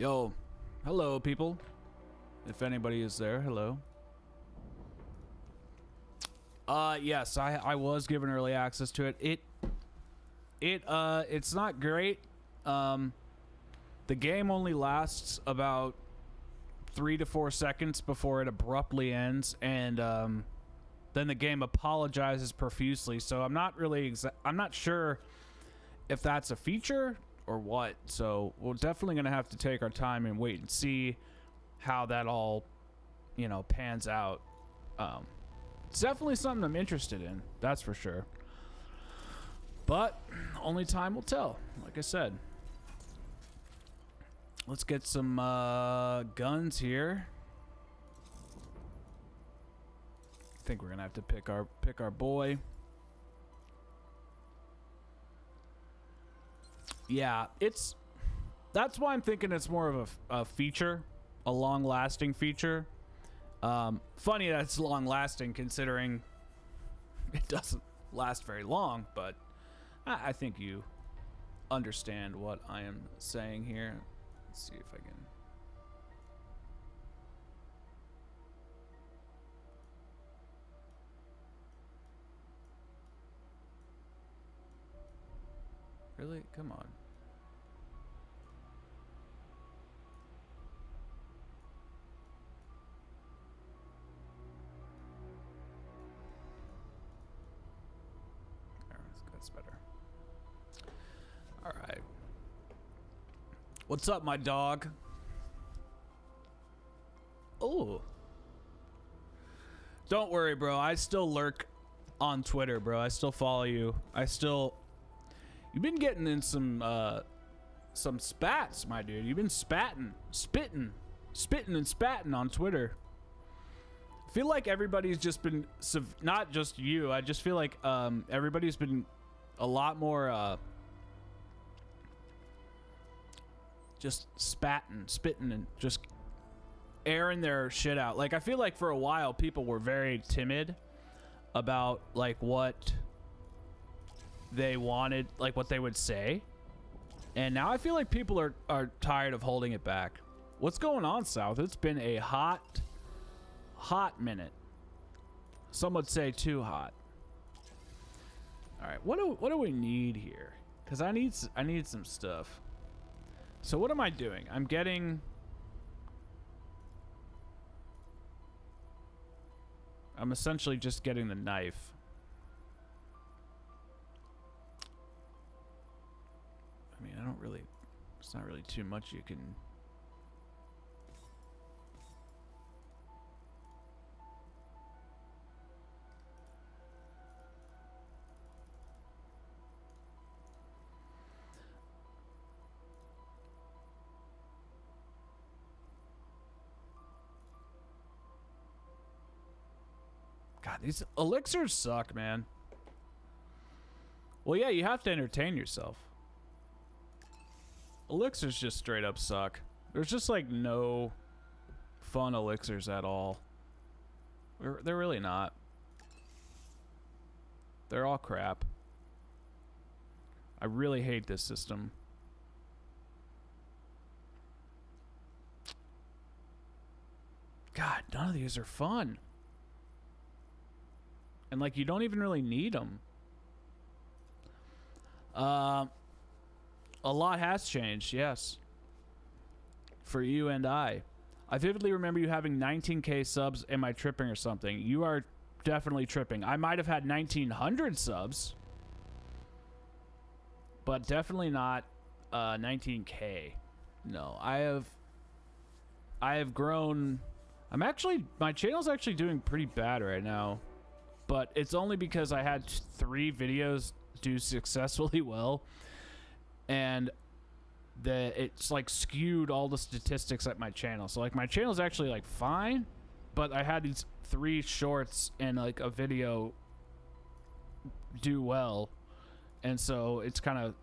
Yo, hello people. If anybody is there, hello. Yes, I was given early access to it. It's not great. The game only lasts about 3 to 4 seconds before it abruptly ends, and then the game apologizes profusely. So I'm not sure if that's a feature or what. So we're definitely gonna have to take our time and wait and see how that all, pans out. It's definitely something I'm interested in, that's for sure. But only time will tell, like I said. Let's get some guns here. I think we're gonna have to pick our boy. Yeah, that's why I'm thinking it's more of a feature, a long-lasting feature. Funny that it's long-lasting considering it doesn't last very long, but I think you understand what I am saying here. Let's see if I can. Really? Come on. That's better. All right. What's up, my dog? Oh. Don't worry, bro. I still lurk on Twitter, bro. I still follow you. You've been getting in some spats, my dude. You've been spitting and spatting on Twitter. I feel like everybody's just been, not just you. I just feel like everybody's been a lot more just spitting and just airing their shit out. Like, I feel like for a while people were very timid about like what they wanted, like what they would say, and now I feel like people are tired of holding it back. What's going on, South? It's been a hot minute. Some would say too hot. All right, what do we need here? Because I need some stuff. So what am I doing? I'm essentially just getting the knife. I mean, it's not really too much you can. God, these elixirs suck, man. Well, yeah, you have to entertain yourself. Elixirs just straight up suck. There's just like no fun elixirs at all. They're really not. They're all crap. I really hate this system. God, none of these are fun. And like, you don't even really need them. A lot has changed, yes. For you and I. I vividly remember you having 19K subs. Am I tripping or something? You are definitely tripping. I might have had 1,900 subs, but definitely not 19K. No, I have grown. My channel's actually doing pretty bad right now. But it's only because I had 3 videos do successfully well, and it's like skewed all the statistics at my channel. So like my channel's actually like fine, but I had these 3 shorts and like a video do well, and so it's kind of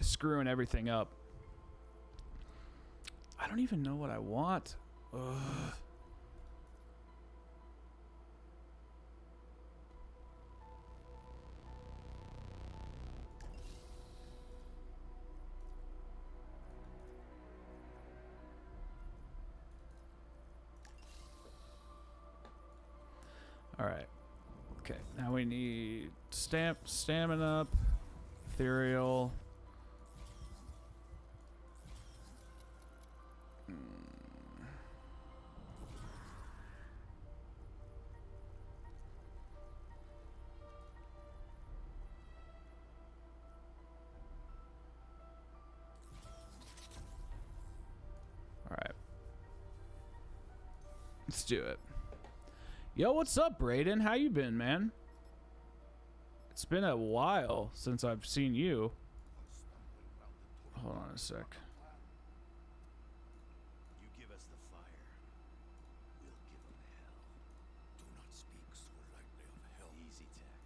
screwing everything up. I don't even know what I want. Ugh. All right. Okay. Now we need stamina up, ethereal. All right. Let's do it. Yo, what's up, Brayden? How you been, man? It's been a while since I've seen you. Hold on a sec. You give us the fire, we'll give them hell. Do not speak so lightly of hell. Easy, Tech.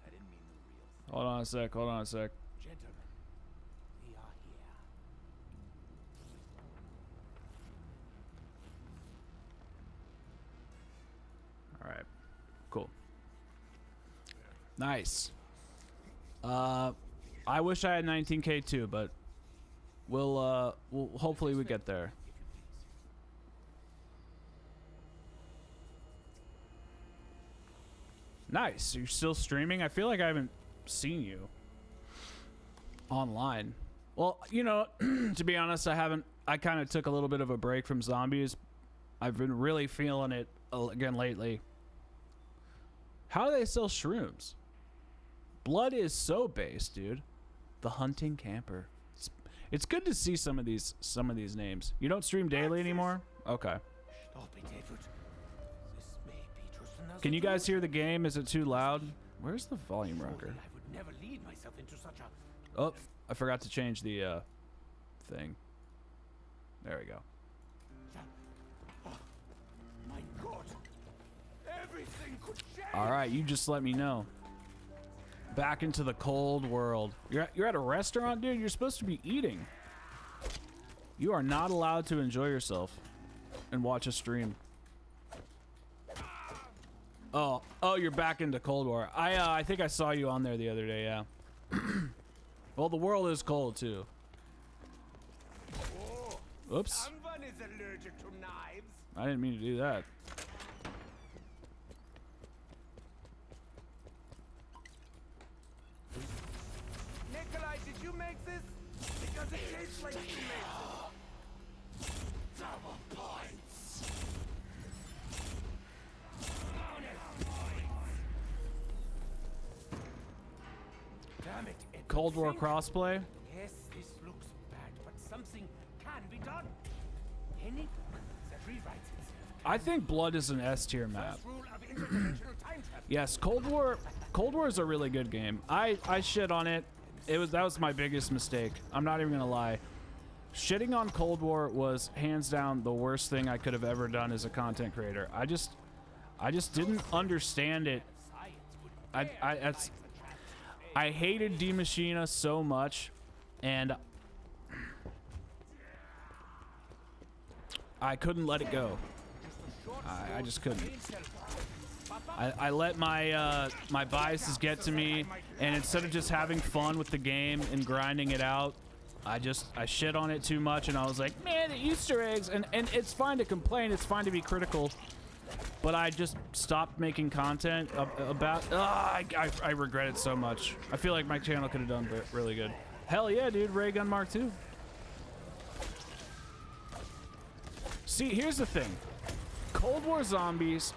I didn't mean the real thing. Hold on a sec. Hold on a sec. Gentlemen, we are here. All right. Cool. Nice. I wish I had 19K too, but we'll hopefully we get there. Nice. You're still streaming? I feel like I haven't seen you online. Well, you know, to be honest, I kind of took a little bit of a break from zombies. I've been really feeling it again lately. How do they sell shrooms? Blood is so base, dude. The hunting camper. It's good to see some of these names. You don't stream daily anymore? Okay. Can you guys hear the game? Is it too loud? Where's the volume rocker? Oh, I forgot to change the thing. There we go. All right, you just let me know. Back into the cold world. You're at a restaurant, dude. You're supposed to be eating. You are not allowed to enjoy yourself and watch a stream. Oh, you're back into Cold War. I think I saw you on there the other day. Yeah. Well, the world is cold too. Oops. Someone is allergic to knives. I didn't mean to do that. Nikolai, did you make this? Because it tastes like you made it. Double points. Damn it. Cold War crossplay. Yes, this looks bad, but something can be done. Any book that rewrites itself. I think Blood is an S tier map. First rule of interdimensional time travel. Yes, Cold War is a really good game. I shit on it. That was my biggest mistake. I'm not even gonna lie. Shitting on Cold War was hands down the worst thing I could have ever done as a content creator. I just didn't understand it. I hated D Machina so much, and I couldn't let it go. I just couldn't. I let my my biases get to me, and instead of just having fun with the game and grinding it out, I shit on it too much, and I was like, man, the Easter eggs, and it's fine to complain, it's fine to be critical, but I just stopped making content about. I regret it so much. I feel like my channel could have done really good. Hell yeah, dude, Ray Gun Mark II. See, here's the thing. Cold War Zombies,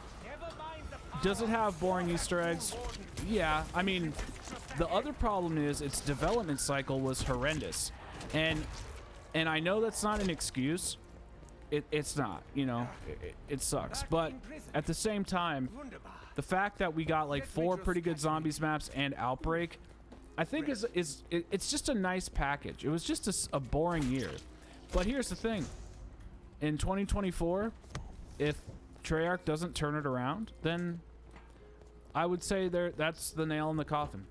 does it have boring Easter eggs? Yeah, I mean, the other problem is its development cycle was horrendous. And I know that's not an excuse. It's not, you know, it sucks. But at the same time, the fact that we got like 4 pretty good Zombies maps and Outbreak, I think it's just a nice package. It was just a boring year. But here's the thing. In 2024, if Treyarch doesn't turn it around, then I would say that's the nail in the coffin.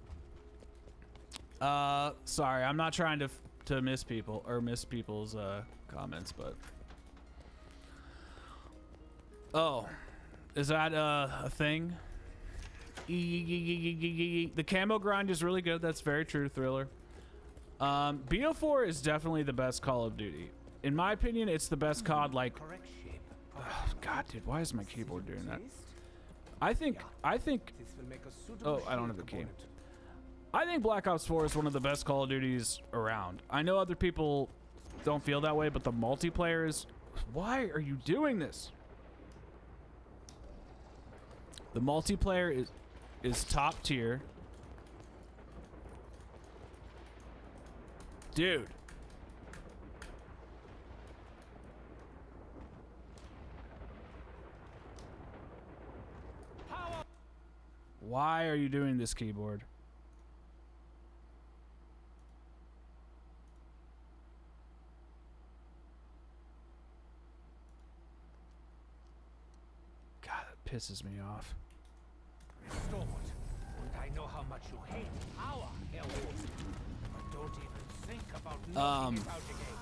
Sorry, I'm not trying to miss people or miss people's comments, but oh, is that a thing? The camo grind is really good. That's very true, Thriller. BO4 is definitely the best Call of Duty. In my opinion, it's the best COD. Like, oh, God, dude, why is my keyboard doing that? I think This will make a suitable I don't have shield the key. component. I think Black Ops 4 is one of the best Call of Duties around. I know other people don't feel that way, but the multiplayer is... Why are you doing this? The multiplayer is top tier. Dude. Why are you doing this, keyboard? God, that pisses me off. Restored. And I know how much you hate our Hellwolves. But don't even think about knocking it out again.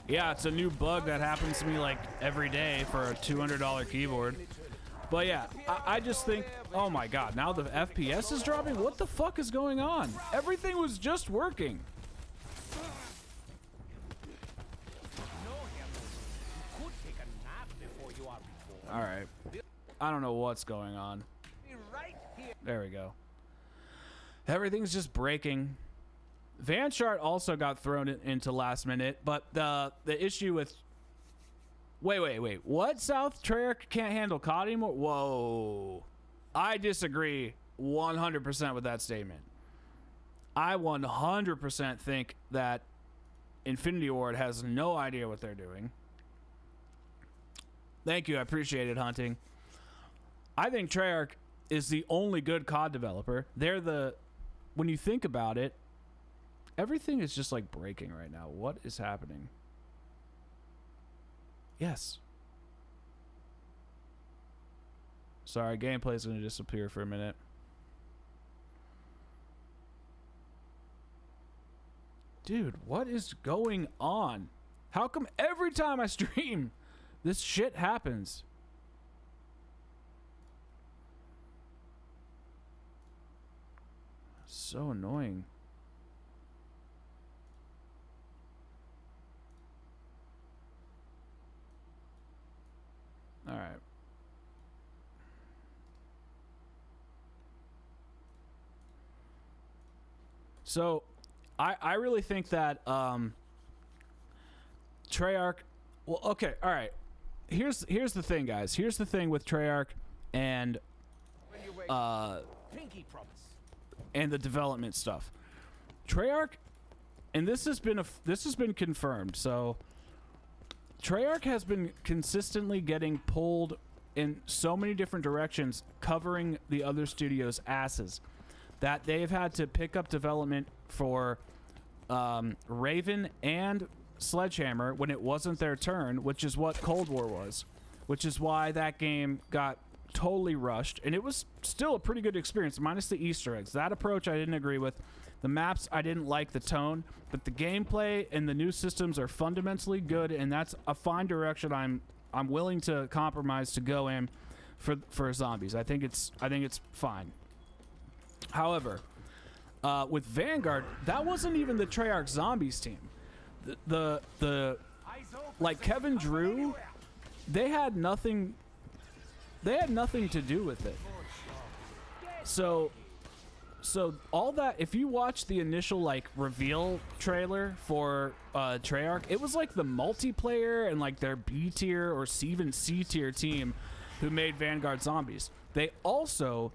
Yeah, it's a new bug that happens to me like every day for a $200 keyboard. But yeah, I just think, oh my god, now the FPS is dropping? What the fuck is going on? Everything was just working. Alright. I don't know what's going on. There we go. Everything's just breaking. Vanchart also got thrown into last minute, but the issue with... Wait. What? South Treyarch can't handle COD anymore? Whoa. I disagree 100% with that statement. I 100% think that Infinity Ward has no idea what they're doing. Thank you. I appreciate it, Hunting. I think Treyarch is the only good COD developer. They're the... When you think about it, everything is just like breaking right now. What is happening? Yes. Sorry, gameplay is going to disappear for a minute. Dude, what is going on? How come every time I stream, this shit happens? So annoying. All right. So, I really think that Treyarch. Well, okay, all right. Here's the thing, guys. Here's the thing with Treyarch and and the development stuff. Treyarch, and this has been confirmed. So Treyarch has been consistently getting pulled in so many different directions, covering the other studios' asses, that they've had to pick up development for Raven and Sledgehammer when it wasn't their turn, which is what Cold War was, which is why that game got totally rushed, and it was still a pretty good experience, minus the Easter eggs. That approach I didn't agree with. The maps, I didn't like the tone, but the gameplay and the new systems are fundamentally good, and that's a fine direction I'm willing to compromise to go in for zombies. I think it's fine. However, with Vanguard, that wasn't even the Treyarch Zombies team. The like Kevin Drew, they had nothing to do with it. So all that, if you watch the initial like reveal trailer for Treyarch, it was like the multiplayer and like their B tier or even C tier team who made Vanguard Zombies. They also,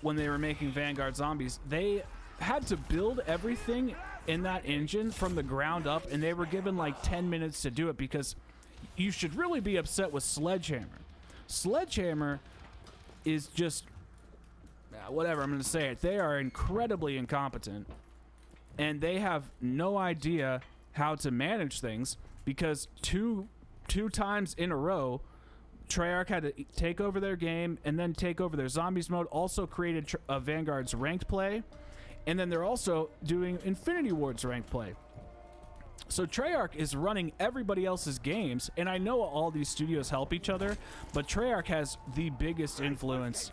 when they were making Vanguard Zombies, they had to build everything in that engine from the ground up, and they were given like 10 minutes to do it, because you should really be upset with Sledgehammer. Sledgehammer is just whatever, I'm going to say it. They are incredibly incompetent, and they have no idea how to manage things, because two times in a row, Treyarch had to take over their game and then take over their zombies mode, also created Vanguard's ranked play, and then they're also doing Infinity Ward's ranked play. So Treyarch is running everybody else's games, and I know all these studios help each other, but Treyarch has the biggest influence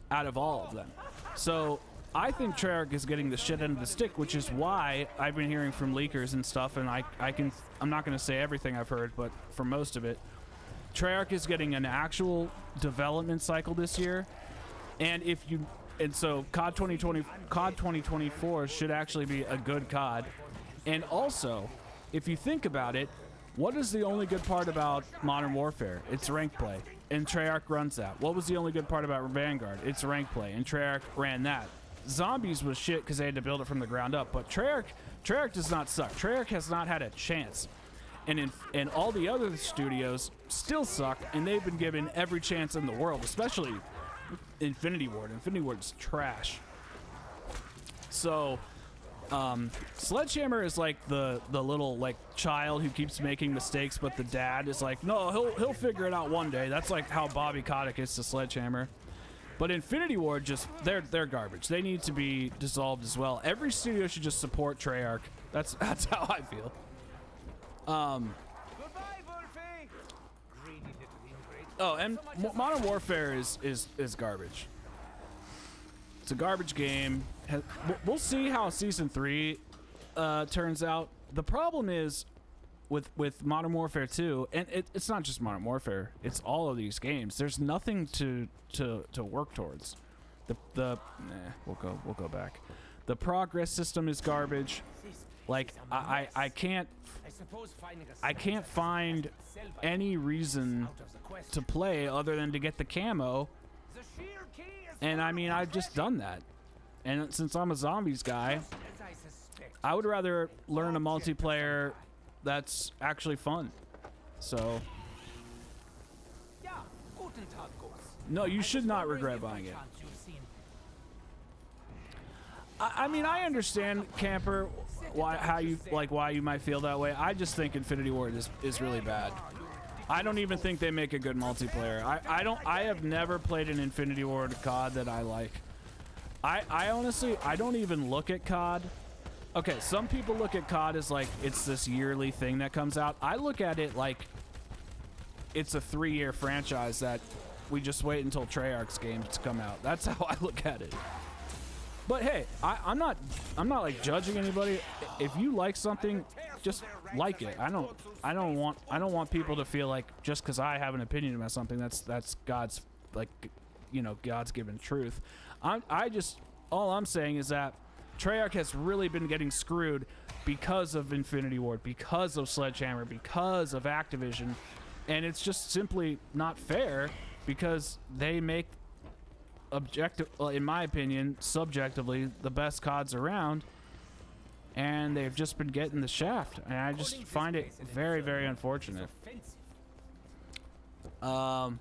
out of all of them. So I think Treyarch is getting the shit end of the stick, which is why I've been hearing from leakers and stuff, and I'm not going to say everything I've heard, but for most of it, Treyarch is getting an actual development cycle this year, and so COD 2024 should actually be a good COD. And also, if you think about it, what is the only good part about Modern Warfare? It's rank play, and Treyarch runs that. What was the only good part about Vanguard? It's rank play, and Treyarch ran that. Zombies was shit because they had to build it from the ground up, but Treyarch does not suck. Treyarch has not had a chance. And all the other studios still suck, and they've been given every chance in the world, especially Infinity Ward. Infinity Ward is trash. So, Sledgehammer is like the little like child who keeps making mistakes, but the dad is like, no, he'll figure it out one day. That's like how Bobby Kotick is to Sledgehammer. But Infinity Ward just they're garbage. They need to be dissolved as well. Every studio should just support Treyarch. That's how I feel. Goodbye, Wolfie. Greedy little ingrate. Oh, and Modern Warfare is garbage. It's a garbage game. We'll see how Season 3 turns out. The problem is with Modern Warfare 2, and it's not just Modern Warfare, it's all of these games. There's nothing to work towards. We'll go back. The progress system is garbage. Like I can't find any reason to play other than to get the camo. And I mean, I've just done that. And since I'm a zombies guy, I would rather learn a multiplayer that's actually fun. So, no, you should not regret buying it. I mean, I understand, Camper, why you might feel that way. I just think Infinity Ward is really bad. I don't even think they make a good multiplayer. I have never played an Infinity Ward COD that I like. I honestly, I don't even look at COD. Okay, some people look at COD as like it's this yearly thing that comes out. I look at it like it's a 3-year franchise that we just wait until Treyarch's games come out. That's how I look at it. But hey, I'm not like judging anybody. If you like something, just like it. I don't want people to feel like just because I have an opinion about something that's God's, like, you know, God's given truth. All I'm saying is that Treyarch has really been getting screwed because of Infinity Ward, because of Sledgehammer, because of Activision, and it's just simply not fair because they make in my opinion, subjectively, the best CODs around, and they've just been getting the shaft, and I just find it very, very unfortunate. Oh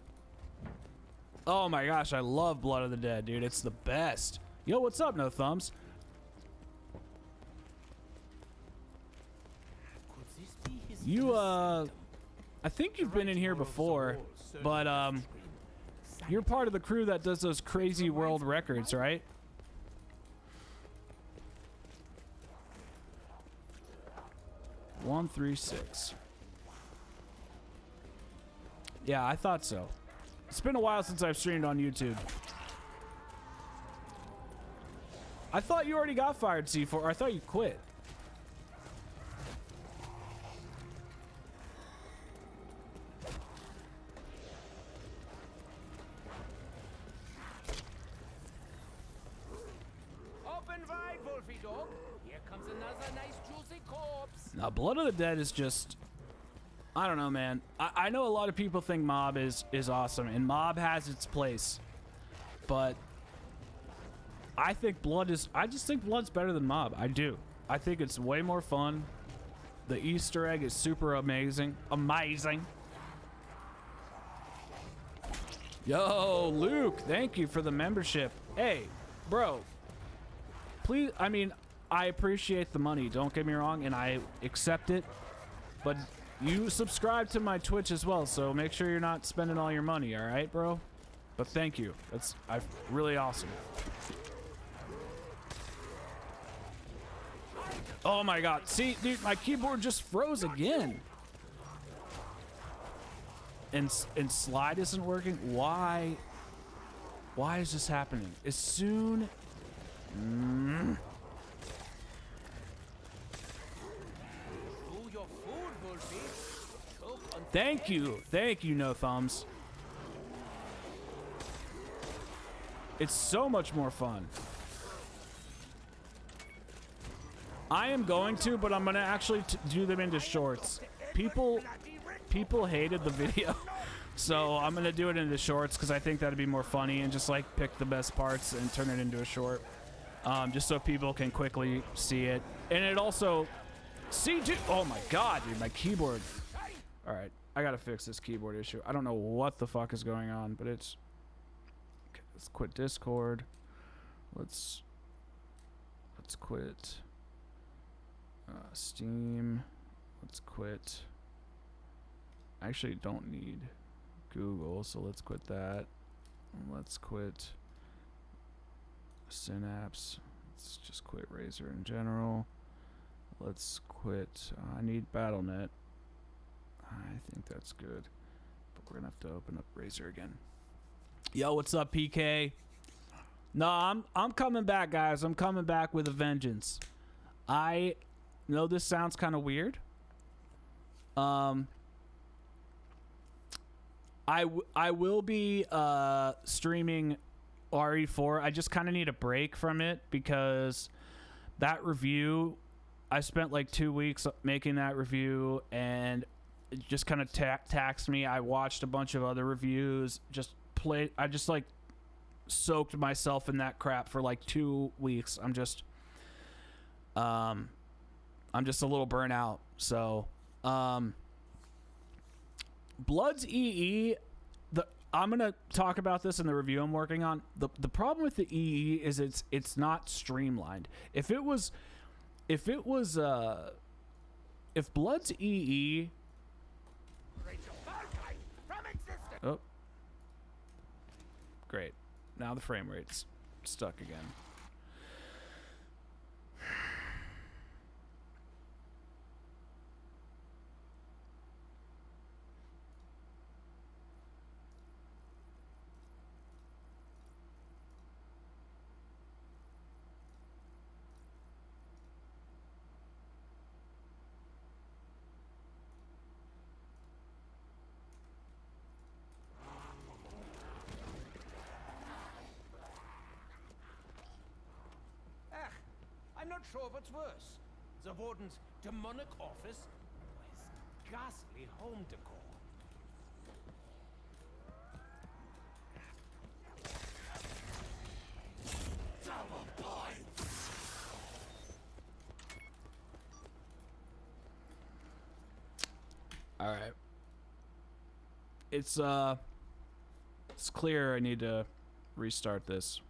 my gosh, I love Blood of the Dead, dude. It's the best. Yo, what's up, No Thumbs? You, I think you've been in here before, but, you're part of the crew that does those crazy world records, right? $136. Yeah, I thought so. It's been a while since I've streamed on YouTube. I thought you already got fired, C4. I thought you quit. Now, Blood of the Dead is just, I don't know, man. I know a lot of people think Mob is awesome, and Mob has its place, but I just think Blood's better than Mob. I do. I think it's way more fun. The Easter egg is super amazing. Amazing. Yo, Luke, thank you for the membership. Hey, bro, please, I mean, I appreciate the money, don't get me wrong, and I accept it, but you subscribe to my Twitch as well, so make sure you're not spending all your money, all right, bro? But thank you. That's really awesome. Oh my god. See, dude, my keyboard just froze again. And slide isn't working. Why is this happening? As soon Thank you, No Thumbs. It's so much more fun. I am going to, but I'm gonna actually do them into shorts. People hated the video, so I'm gonna do it into shorts because I think that'd be more funny and just like pick the best parts and turn it into a short, just so people can quickly see it. And it also, oh my god, dude, my keyboard. All right, I gotta fix this keyboard issue. I don't know what the fuck is going on, but it's. Okay, let's quit Discord. Let's quit Steam. Let's quit. I actually don't need Google, so let's quit that. Let's quit Synapse. Let's just quit Razer in general. Let's quit. I need BattleNet. I think that's good, but we're gonna have to open up Razer again. Yo, what's up, PK? No, I'm coming back, guys. I'm coming back with a vengeance. I know this sounds kind of weird. I will be streaming RE4. I just kind of need a break from it because that review, I spent like 2 weeks making that review and it just kind of taxed me. I watched a bunch of other reviews, I just like soaked myself in that crap for like 2 weeks. I'm just a little burnt out. So, Blood's EE, I'm gonna talk about this in the review I'm working on. The problem with the EE is it's not streamlined. If Blood's EE, oh, great. Now the frame rate's stuck again. I'm not sure what's worse. The warden's demonic office or his ghastly home decor. All right. It's clear I need to restart this.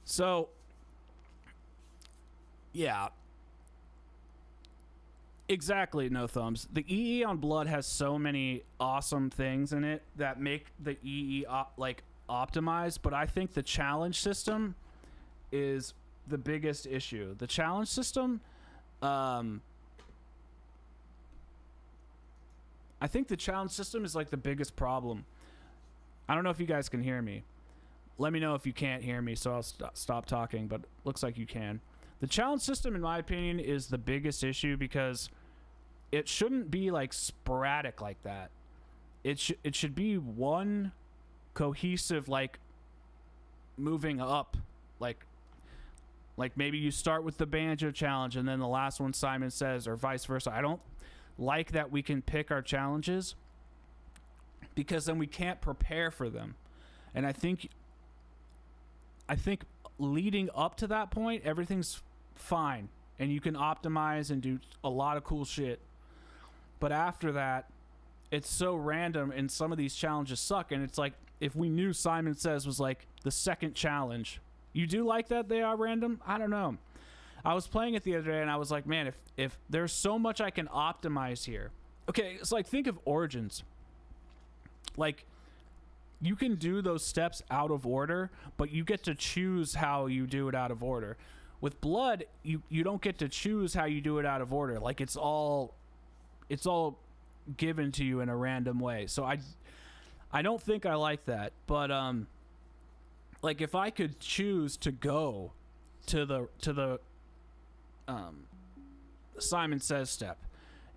So, yeah. Exactly, No Thumbs. The EE on Blood has so many awesome things in it that make the EE optimized, but I think the challenge system is the biggest issue. The challenge system, I think the challenge system is like the biggest problem. I don't know if you guys can hear me. Let me know if you can't hear me, so I'll stop talking, but looks like you can. The challenge system, in my opinion, is the biggest issue because it shouldn't be like sporadic like that. It should be one cohesive, like moving up, like maybe you start with the banjo challenge and then the last one Simon Says, or vice versa. I don't like that we can pick our challenges because then we can't prepare for them. And I think leading up to that point, everything's fine and you can optimize and do a lot of cool shit. But after that, it's so random and some of these challenges suck. And it's like, if we knew Simon Says was like the second challenge, you do like that they are random? I don't know. I was playing it the other day and I was like, man, if there's so much I can optimize here. Okay, it's like, think of Origins. Like, you can do those steps out of order, but you get to choose how you do it out of order. With Blood, you don't get to choose how you do it out of order. Like, it's all given to you in a random way. So I don't think I like that. But like, if I could choose to go to the Simon Says step,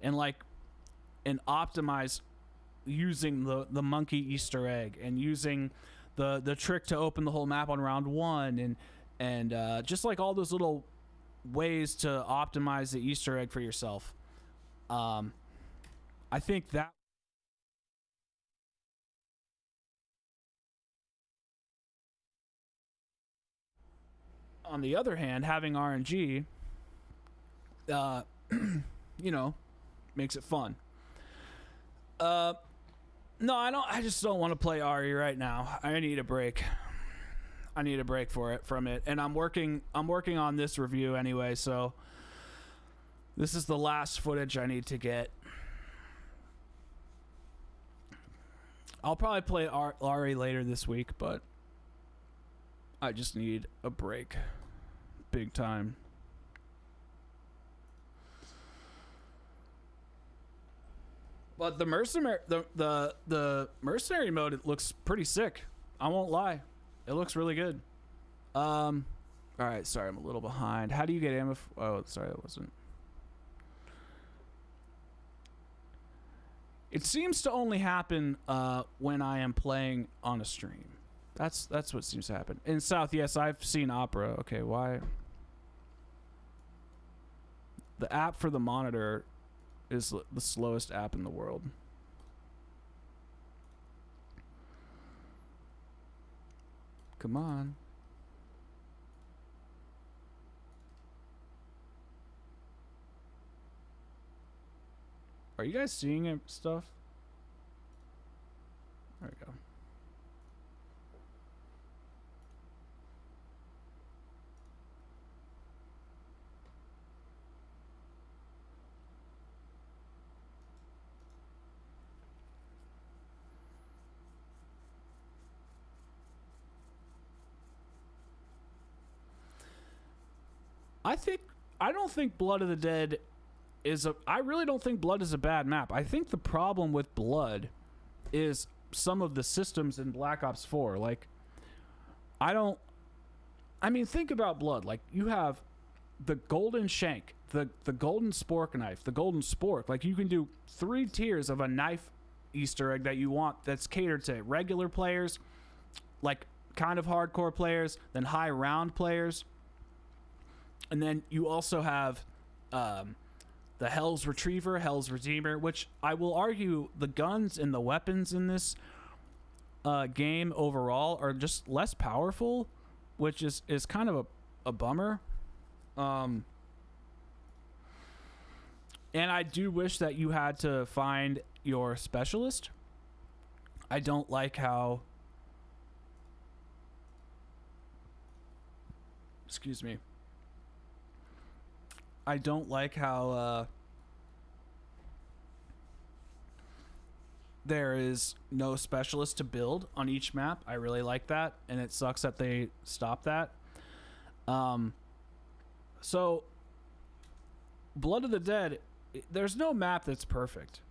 and optimize using the monkey Easter egg and using the trick to open the whole map on round 1 and just like all those little ways to optimize the Easter egg for yourself. I think that on the other hand, having RNG makes it fun. No, I just don't want to play RE right now. I need a break. I need a break from it. And I'm working on this review anyway, so this is the last footage I need to get. I'll probably play RE later this week, but I just need a break. Big time. But the mercenary mode, it looks pretty sick. I won't lie. It looks really good. All right, sorry, I'm a little behind. How do you get ammo? Oh, sorry, that wasn't. It seems to only happen when I am playing on a stream. That's what seems to happen. In South, yes, I've seen Opera. Okay, why? The app for the monitor is the slowest app in the world. Come on. Are you guys seeing it stuff? There we go. I don't think Blood of the Dead I really don't think Blood is a bad map. I think the problem with Blood is some of the systems in Black Ops 4. Like, think about Blood. Like, you have the golden shank, the golden Spork-Knife, the golden Spork. Like, you can do 3 tiers of a knife Easter egg that you want that's catered to regular players, like kind of hardcore players, then high round players. And then you also have the Hell's Retriever, Hell's Redeemer, which I will argue the guns and the weapons in this game overall are just less powerful, which is kind of a bummer. And I do wish that you had to find your specialist. I don't like how... Excuse me. I don't like how there is no specialist to build on each map. I really like that, and it sucks that they stopped that. So Blood of the Dead, there's no map that's perfect.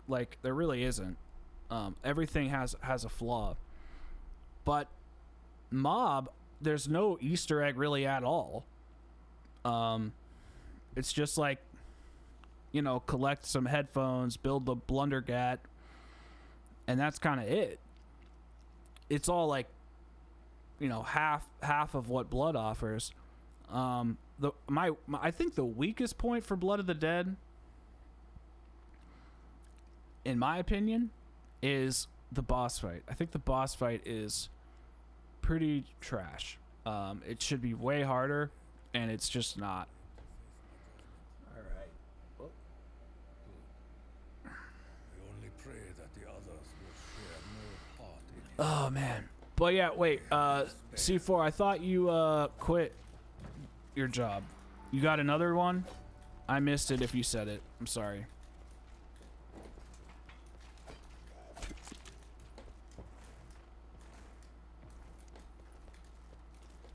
Like, there really isn't. Everything has a flaw. But Mob, there's no Easter egg really at all. It's just like, collect some headphones, build the Blundergat, and that's kind of it. It's all like, half of what Blood offers. I think the weakest point for Blood of the Dead, in my opinion, is the boss fight. I think the boss fight is pretty trash. It should be way harder, and it's just not. Oh man. But yeah, wait, C4, I thought you quit your job. You got another one? I missed it if you said it. I'm sorry.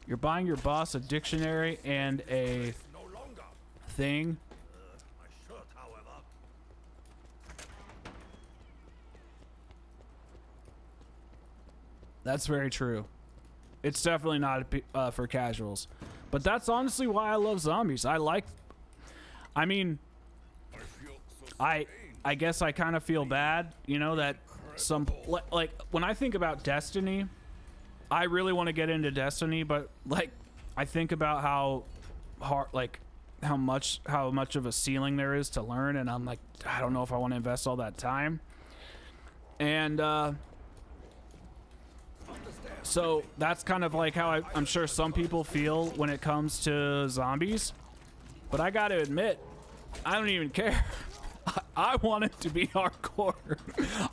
You're buying your boss a dictionary and a thing. That's very true. It's definitely not for casuals. But that's honestly why I love zombies. I like I mean, I guess I kind of feel bad, you know, that some like when I think about Destiny, I really want to get into Destiny, but like I think about how hard, like how much of a ceiling there is to learn, and I'm like, I don't know if I want to invest all that time. And so that's kind of like how I'm sure some people feel when it comes to zombies. But I got to admit, I don't even care. I want it to be hardcore.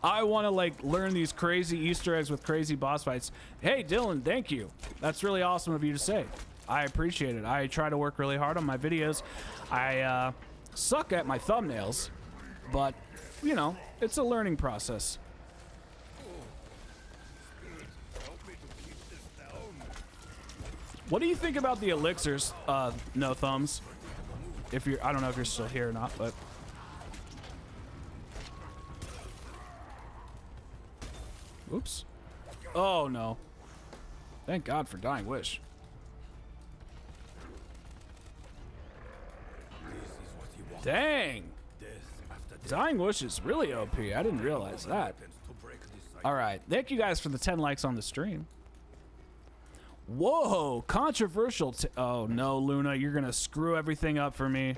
I want to like learn these crazy Easter eggs with crazy boss fights. Hey, Dylan, thank you. That's really awesome of you to say. I appreciate it. I try to work really hard on my videos. I suck at my thumbnails, but you know, it's a learning process. What do you think about the elixirs? No thumbs. If you're, I don't know if you're still here or not, but. Oops. Oh no. Thank God for Dying Wish. Dang. Dying Wish is really OP. I didn't realize that. All right. Thank you guys for the 10 likes on the stream. Whoa, controversial. Oh no, Luna, you're gonna screw everything up for me.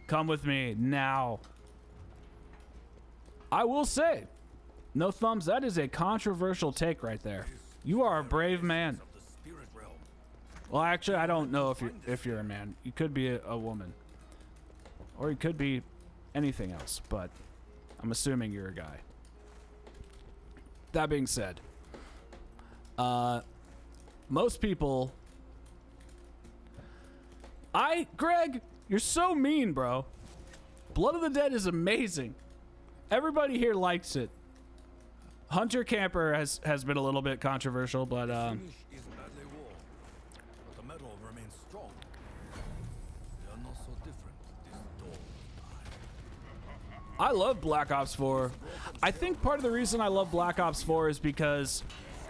Come with me now. I will say, no thumbs. That is a controversial take right there. You are a brave man. Well, actually, I don't know if you're a man. You could be a woman, or you could be anything else. But I'm assuming you're a guy. That being said, most people. Greg, you're so mean, bro. Blood of the Dead is amazing. Everybody here likes it. Hunter Camper has been a little bit controversial, but I love Black Ops 4. I think part of the reason I love Black Ops 4 is because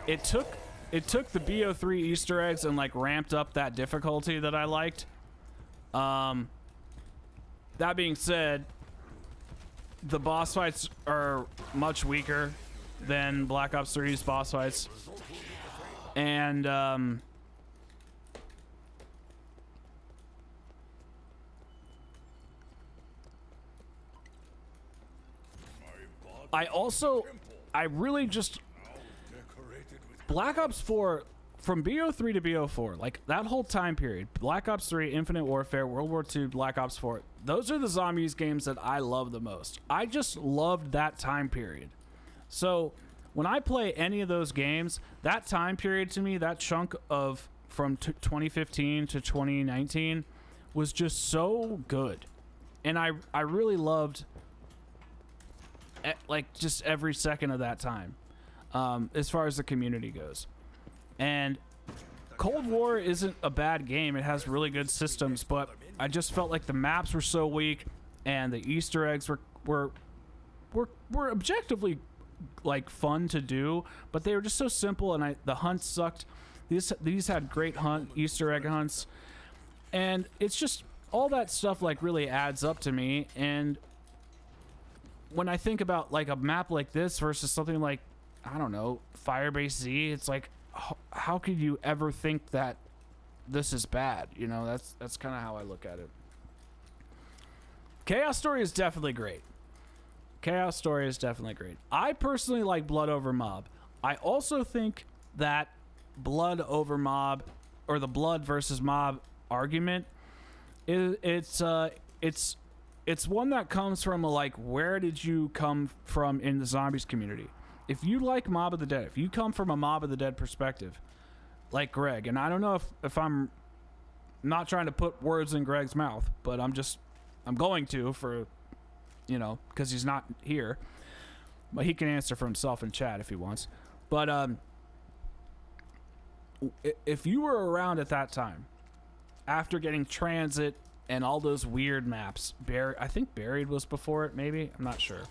it took the BO3 Easter eggs and like ramped up that difficulty that I liked. That being said, the boss fights are much weaker than Black Ops 3's boss fights. And I really just Black Ops 4 from BO3 to BO4, like that whole time period, Black Ops 3, Infinite Warfare, World War II, Black Ops 4, those are the zombies games that I love the most. I just loved that time period. So when I play any of those games, that time period to me, that chunk of from 2015 to 2019 was just so good. And I really loved like just every second of that time, as far as the community goes. And Cold War isn't a bad game. It has really good systems, but I just felt like the maps were so weak and the Easter eggs were objectively like fun to do, but they were just so simple, and the hunts sucked. These had great Easter egg hunts, and it's just all that stuff like really adds up to me. And when I think about like a map like this versus something like, I don't know, Firebase Z, it's like, how could you ever think that this is bad? You know, that's kind of how I look at it. Chaos Story is definitely great. Chaos Story is definitely great. I personally like Blood over Mob. I also think that Blood over Mob, or the Blood versus Mob argument, it's one that comes from a, like, where did you come from in the zombies community? If you like Mob of the Dead, if you come from a Mob of the Dead perspective, like Greg, and I don't know if I'm not trying to put words in Greg's mouth, but I'm going to, for, you know, because he's not here, but he can answer for himself in chat if he wants. But if you were around at that time, after getting Transit and all those weird maps, I think Buried was before it, maybe, I'm not sure,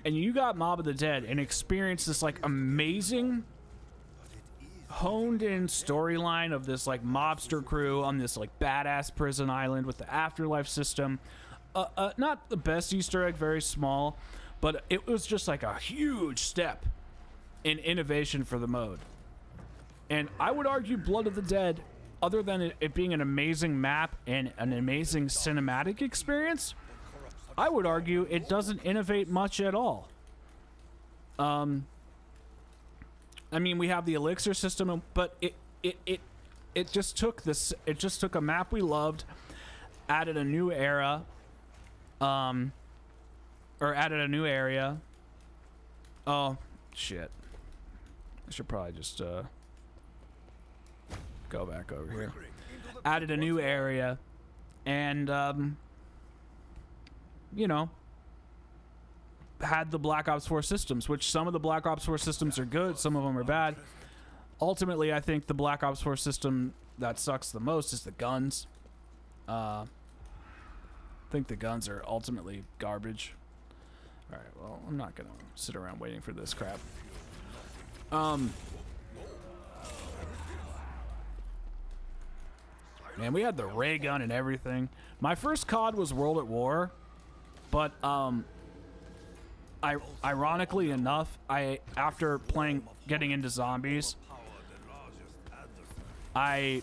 and you got Mob of the Dead and experienced this like amazing honed in storyline of this like mobster crew on this like badass prison island with the afterlife system. Not the best Easter egg, very small, but it was just like a huge step in innovation for the mode. And I would argue Blood of the Dead, other than it being an amazing map and an amazing cinematic experience, I would argue it doesn't innovate much at all. I mean, we have the elixir system, but it just took this. It just took a map we loved, added a new era, or added a new area. Oh shit! I should probably just go back over here. Added a new area, and you know, had the Black Ops 4 systems, which some of the Black Ops 4 systems are good, some of them are bad. Ultimately, I think the Black Ops 4 system that sucks the most is the guns. I think the guns are ultimately garbage. All right, well, I'm not gonna sit around waiting for this crap. Man, we had the ray gun and everything. My first COD was World at War, but ironically enough, after getting into zombies, I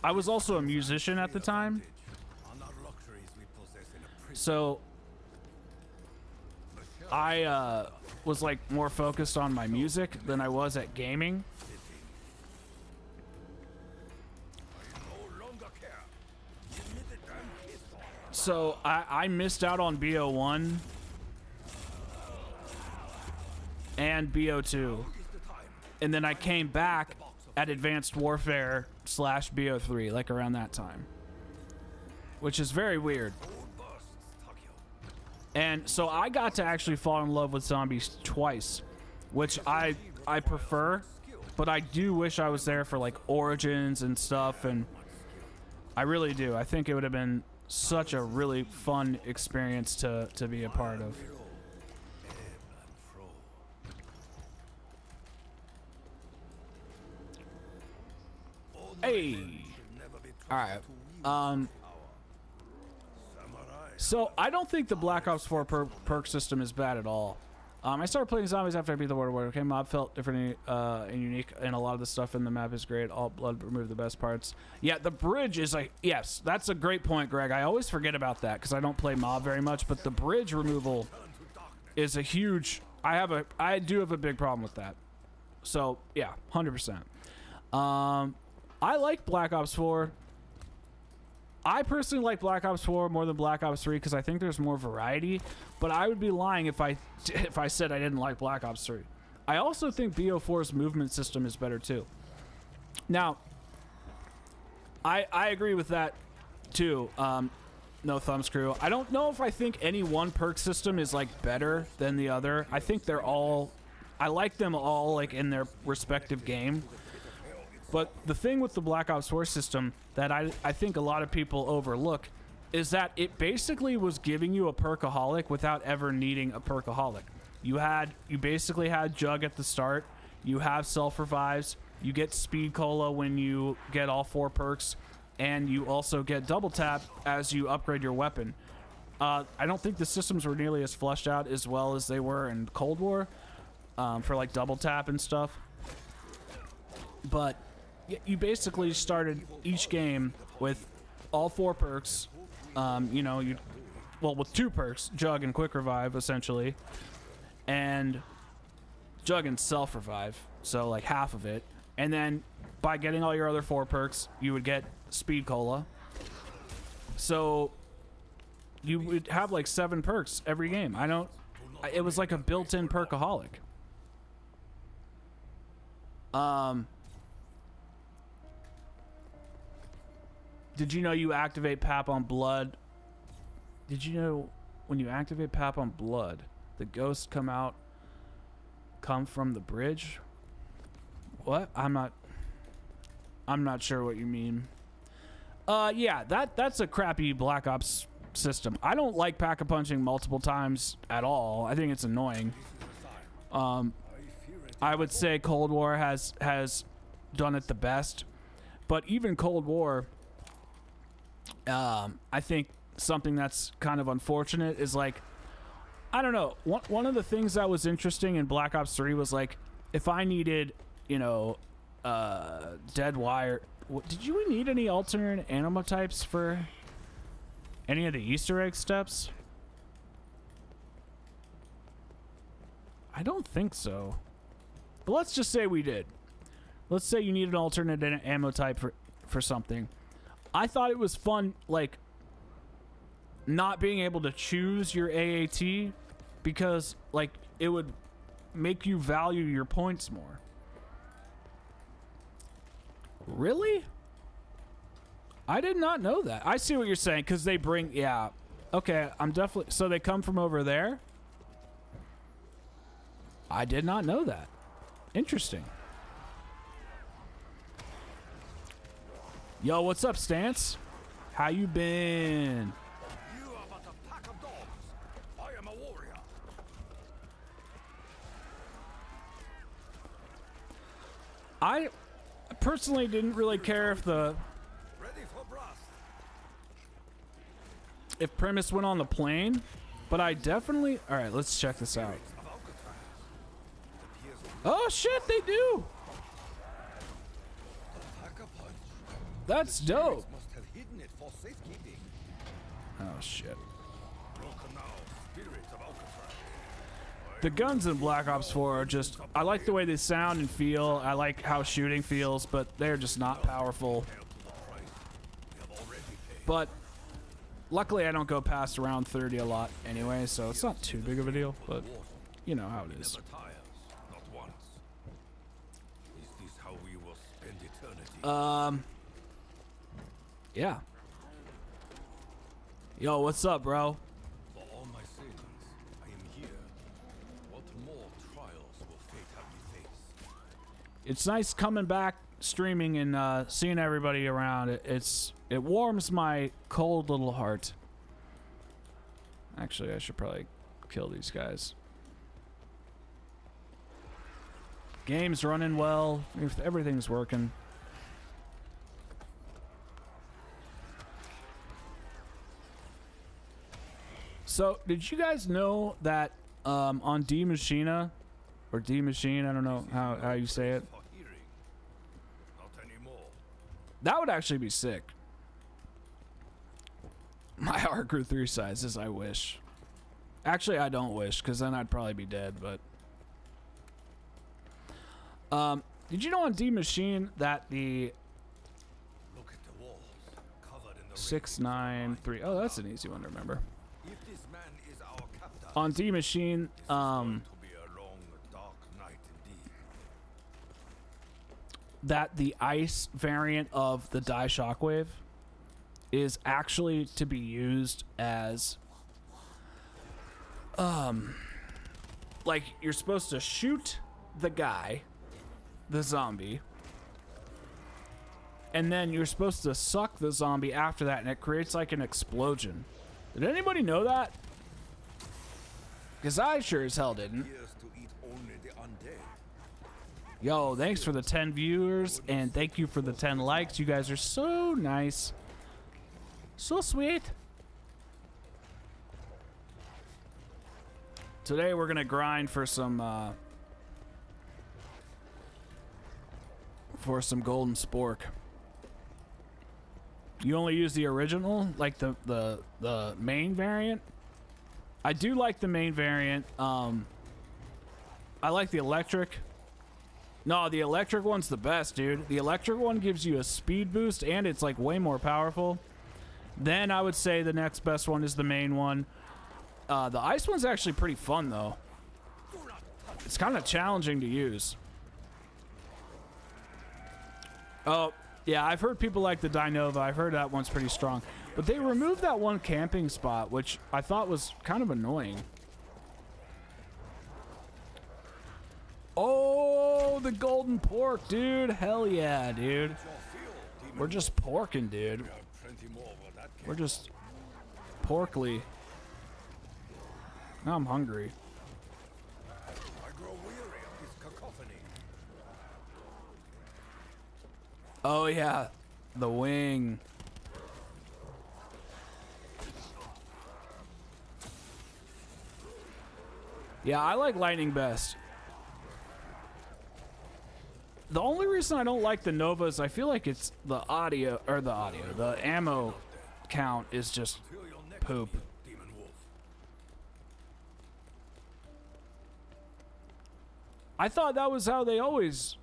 was also a musician at the time, so I was like more focused on my music than I was at gaming. So I missed out on BO1 and BO2, and then I came back at Advanced Warfare / BO3, like around that time, which is very weird. And so I got to actually fall in love with zombies twice, which I prefer, but I do wish I was there for like Origins and stuff, and I really do. I think it would have been such a really fun experience to be a part of. Hey, all right. So I don't think the Black Ops 4 perk system is bad at all. I started playing zombies after I beat the World War. Okay, mob felt different and unique, and a lot of the stuff in the map is great. All blood removed the best parts. Yeah, the bridge is like, yes, that's a great point, Greg. I always forget about that because I don't play mob very much, but the bridge removal is a huge. I do have a big problem with that. So yeah, 100%. I like Black Ops 4. I personally like Black Ops 4 more than Black Ops 3 because I think there's more variety, but I would be lying if I said I didn't like Black Ops 3. I also think BO4's movement system is better too. Now, I agree with that too. No thumbscrew. I don't know if I think any one perk system is like better than the other. I think they're all, I like them all like in their respective game. But the thing with the Black Ops 4 system that I think a lot of people overlook is that it basically was giving you a perkaholic without ever needing a perkaholic. You basically had Jug at the start, you have self-revives, you get speed cola when you get all 4 perks, and you also get double tap as you upgrade your weapon. I don't think the systems were nearly as fleshed out as well as they were in Cold War for like double tap and stuff. But you basically started each game with all 4 perks. You know, with 2 perks, Jug and Quick Revive, essentially, and Jug and Self Revive, so like half of it. And then by getting all your other 4 perks, you would get Speed Cola. So you would have like 7 perks every game. It was like a built-in perkaholic. Did you know you activate PAP on blood? Did you know when you activate PAP on blood, the ghosts come from the bridge? What? I'm not sure what you mean. Yeah, that's a crappy Black Ops system. I don't like pack-a-punching multiple times at all. I think it's annoying. I would say Cold War has done it the best. But even Cold War, I think something that's kind of unfortunate is like, I don't know. One of the things that was interesting in Black Ops 3 was like, if I needed, you know, dead wire. Did you need any alternate animal types for any of the Easter egg steps? I don't think so. But let's just say we did. Let's say you need an alternate ammo type for something. I thought it was fun, like, not being able to choose your AAT because, like, it would make you value your points more. Really? I did not know that. I see what you're saying, because they bring... Yeah. Okay, I'm definitely... So they come from over there? I did not know that. Interesting. Yo, what's up, Stance? How you been? You are but a pack of dogs. I am a warrior. I personally didn't really care if Ready for blast. if Primus went on the plane, but I definitely... All right, let's check this out. Oh shit, they do. That's dope. Must have hidden it for safekeeping. Oh shit. Broken now, spirit of Alcatraz. The guns in Black Ops 4 are just... I like the way they sound and feel. I like how shooting feels, but they're just not powerful. But luckily I don't go past around 30 a lot anyway, so it's not too big of a deal, but you know how it is. Never tires, not once. Is this how we will spend eternity? Yeah. Yo, what's up, bro? For all my sins, I am here. What more trials will fate have me face? It's nice coming back, streaming, and seeing everybody around. It warms my cold little heart. Actually, I should probably kill these guys. Game's running well. Everything's working. So, did you guys know that on D Machina, or D Machine, I don't know how you say it. For hearing, not anymore. That would actually be sick. My heart grew 3 sizes, I wish. Actually, I don't wish, because then I'd probably be dead, but... did you know on D Machine that the Look at the walls, covered in the 693... Oh, that's an easy one to remember. If this man is our captor, On D Machine, to be a long, dark night indeed. that the ice variant of the Die Shockwave is actually to be used as like you're supposed to shoot the guy, the zombie, and then you're supposed to suck the zombie after that, and it creates like an explosion. Did anybody know that? Because I sure as hell didn't. Here's to eat only the undead. Yo, thanks for the 10 viewers, and thank you for the 10 likes. You guys are so nice. So sweet. Today we're gonna grind for some golden spork. You only use the original, like the main variant? I do like the main variant. I like the electric. No, the electric one's the best, dude. The electric one gives you a speed boost, and it's like way more powerful. Then I would say the next best one is the main one. The ice one's actually pretty fun, though. It's kind of challenging to use. Oh, yeah, I've heard people like the Dynova. I've heard that one's pretty strong. But they removed that one camping spot, which I thought was kind of annoying. Oh, the golden pork, dude. Hell yeah, dude. We're just porking, dude. We're just porkly. Now I'm hungry. I grow weary of this cacophony. Oh yeah, the wing. Yeah, I like lightning best. The only reason I don't like the Nova is I feel like it's the the ammo count is just poop. I thought that was how they always...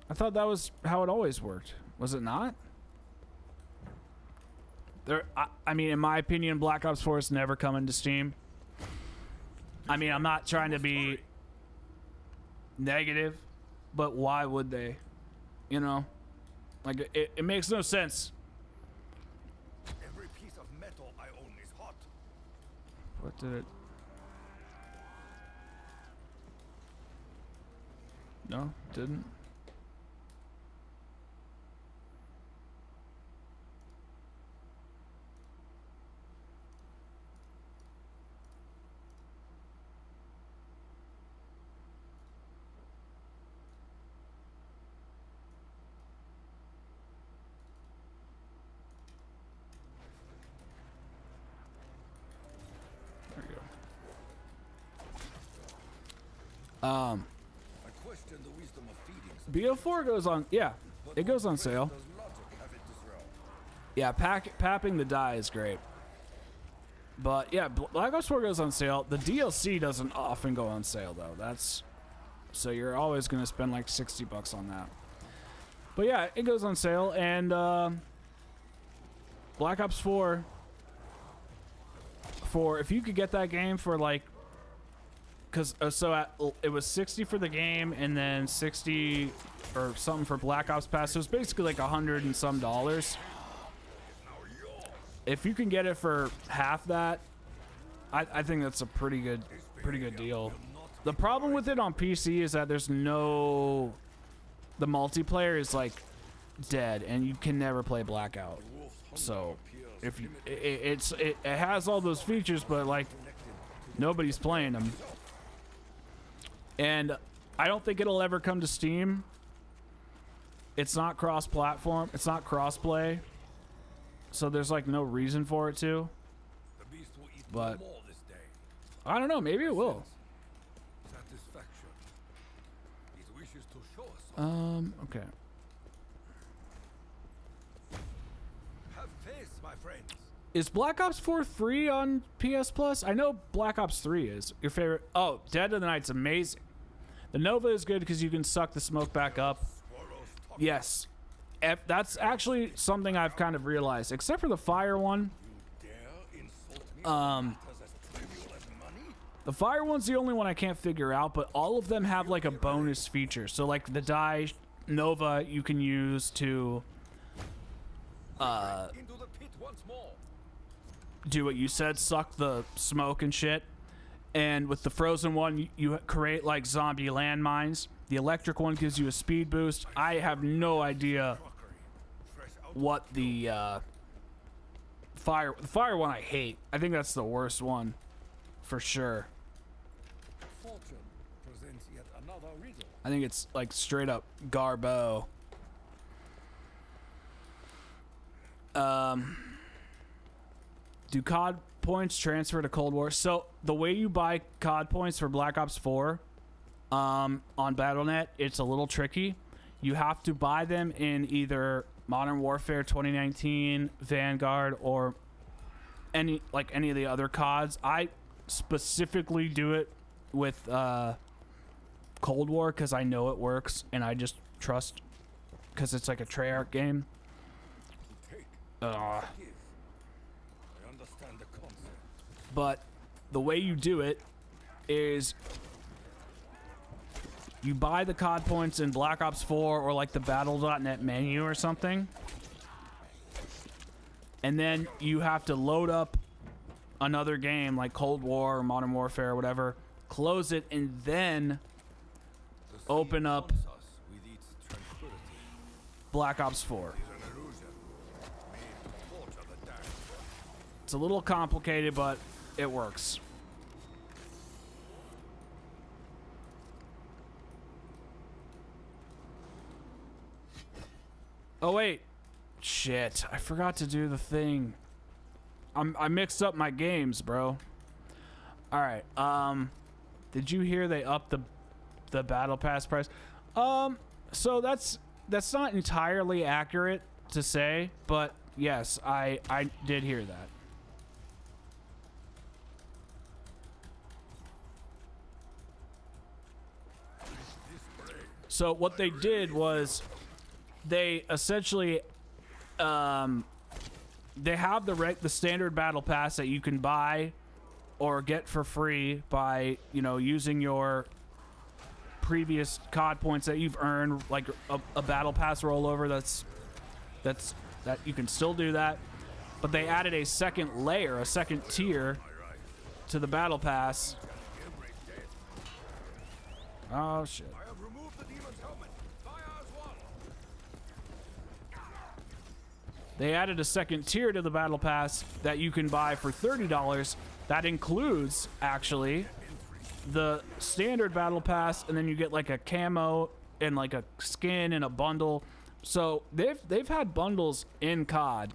I thought that was how it always worked. Was it not? I mean, in my opinion, Black Ops 4 is never coming to Steam. I mean, I'm not trying to be negative, but why would they? You know? Like, it makes no sense. Every piece of metal I own is hot. What did it... No, didn't. There you go. I question the wisdom of feeding. BO4 goes on, yeah, it goes on sale. Does logic have it this round? Yeah, papping the die is great. But yeah, Black Ops 4 goes on sale. The DLC doesn't often go on sale though. That's so you're always gonna spend like $60 on that. But yeah, it goes on sale, and Black Ops 4 for if you could get that game for like, because it was 60 for the game and then 60 or something for Black Ops Pass. So it was basically like $100 and some. If you can get it for half that, I think that's a pretty good deal. The problem with it on PC is that there's no, the multiplayer is like dead and you can never play Blackout. So if you, it has all those features, but like nobody's playing them. And I don't think it'll ever come to Steam. It's not cross-platform. It's not cross-play. So there's like no reason for it to. But I don't know. Maybe it will. Okay. Have faith, my friends. Is Black Ops 4 free on PS Plus? I know Black Ops 3 is. Your favorite? Oh, Dead of the Night's amazing. The Nova is good because you can suck the smoke back up. Yes. That's actually something I've kind of realized. Except for the fire one. The fire one's the only one I can't figure out, but all of them have like a bonus feature. So like the die Nova you can use to do what you said, suck the smoke and shit. And with the frozen one, you create like zombie landmines. The electric one gives you a speed boost. I have no idea what the fire one I hate. I think that's the worst one for sure. I think it's like straight up garbo. Do COD points transfer to Cold War? So the way you buy COD points for Black Ops 4 on Battle.net, it's a little tricky. You have to buy them in either Modern Warfare 2019, Vanguard, or any of the other CODs. I specifically do it with Cold War because I know it works and I just trust because it's like a Treyarch game. But the way you do it is you buy the COD points in Black Ops 4 or like the Battle.net menu or something. And then you have to load up another game like Cold War or Modern Warfare or whatever, close it, and then open up Black Ops 4. It's a little complicated, but it works. Oh wait, shit! I forgot to do the thing. I mixed up my games, bro. All right. Did you hear they upped the battle pass price? So that's not entirely accurate to say, but yes, I did hear that. So what they did was they essentially they have the standard battle pass that you can buy or get for free by, you know, using your previous COD points that you've earned, like a battle pass rollover. That you can still do that, but they added a second layer, a second tier to the battle pass. Oh shit. I have removed the demon's helmet. Fire as one. They added a second tier to the battle pass that you can buy for $30. That includes actually the standard battle pass, and then you get like a camo and like a skin and a bundle. So they've had bundles in COD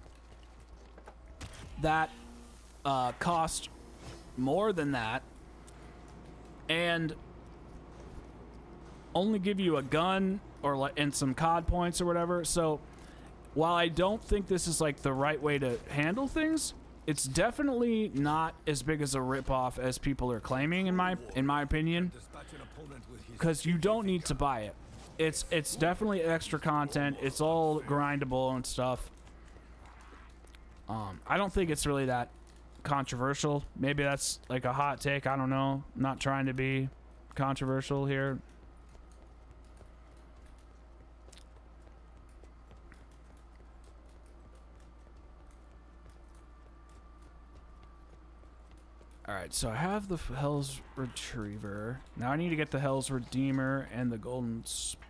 that cost more than that and only give you a gun or like and some COD points or whatever. So while I don't think this is like the right way to handle things, it's definitely not as big as a ripoff as people are claiming, in my opinion, because you don't need to buy it. It's definitely extra content. It's all grindable and stuff. I don't think it's really that controversial. Maybe that's like a hot take. I don't know. I'm not trying to be controversial here. Alright, so I have the Hell's Retriever. Now I need to get the Hell's Redeemer and the Golden...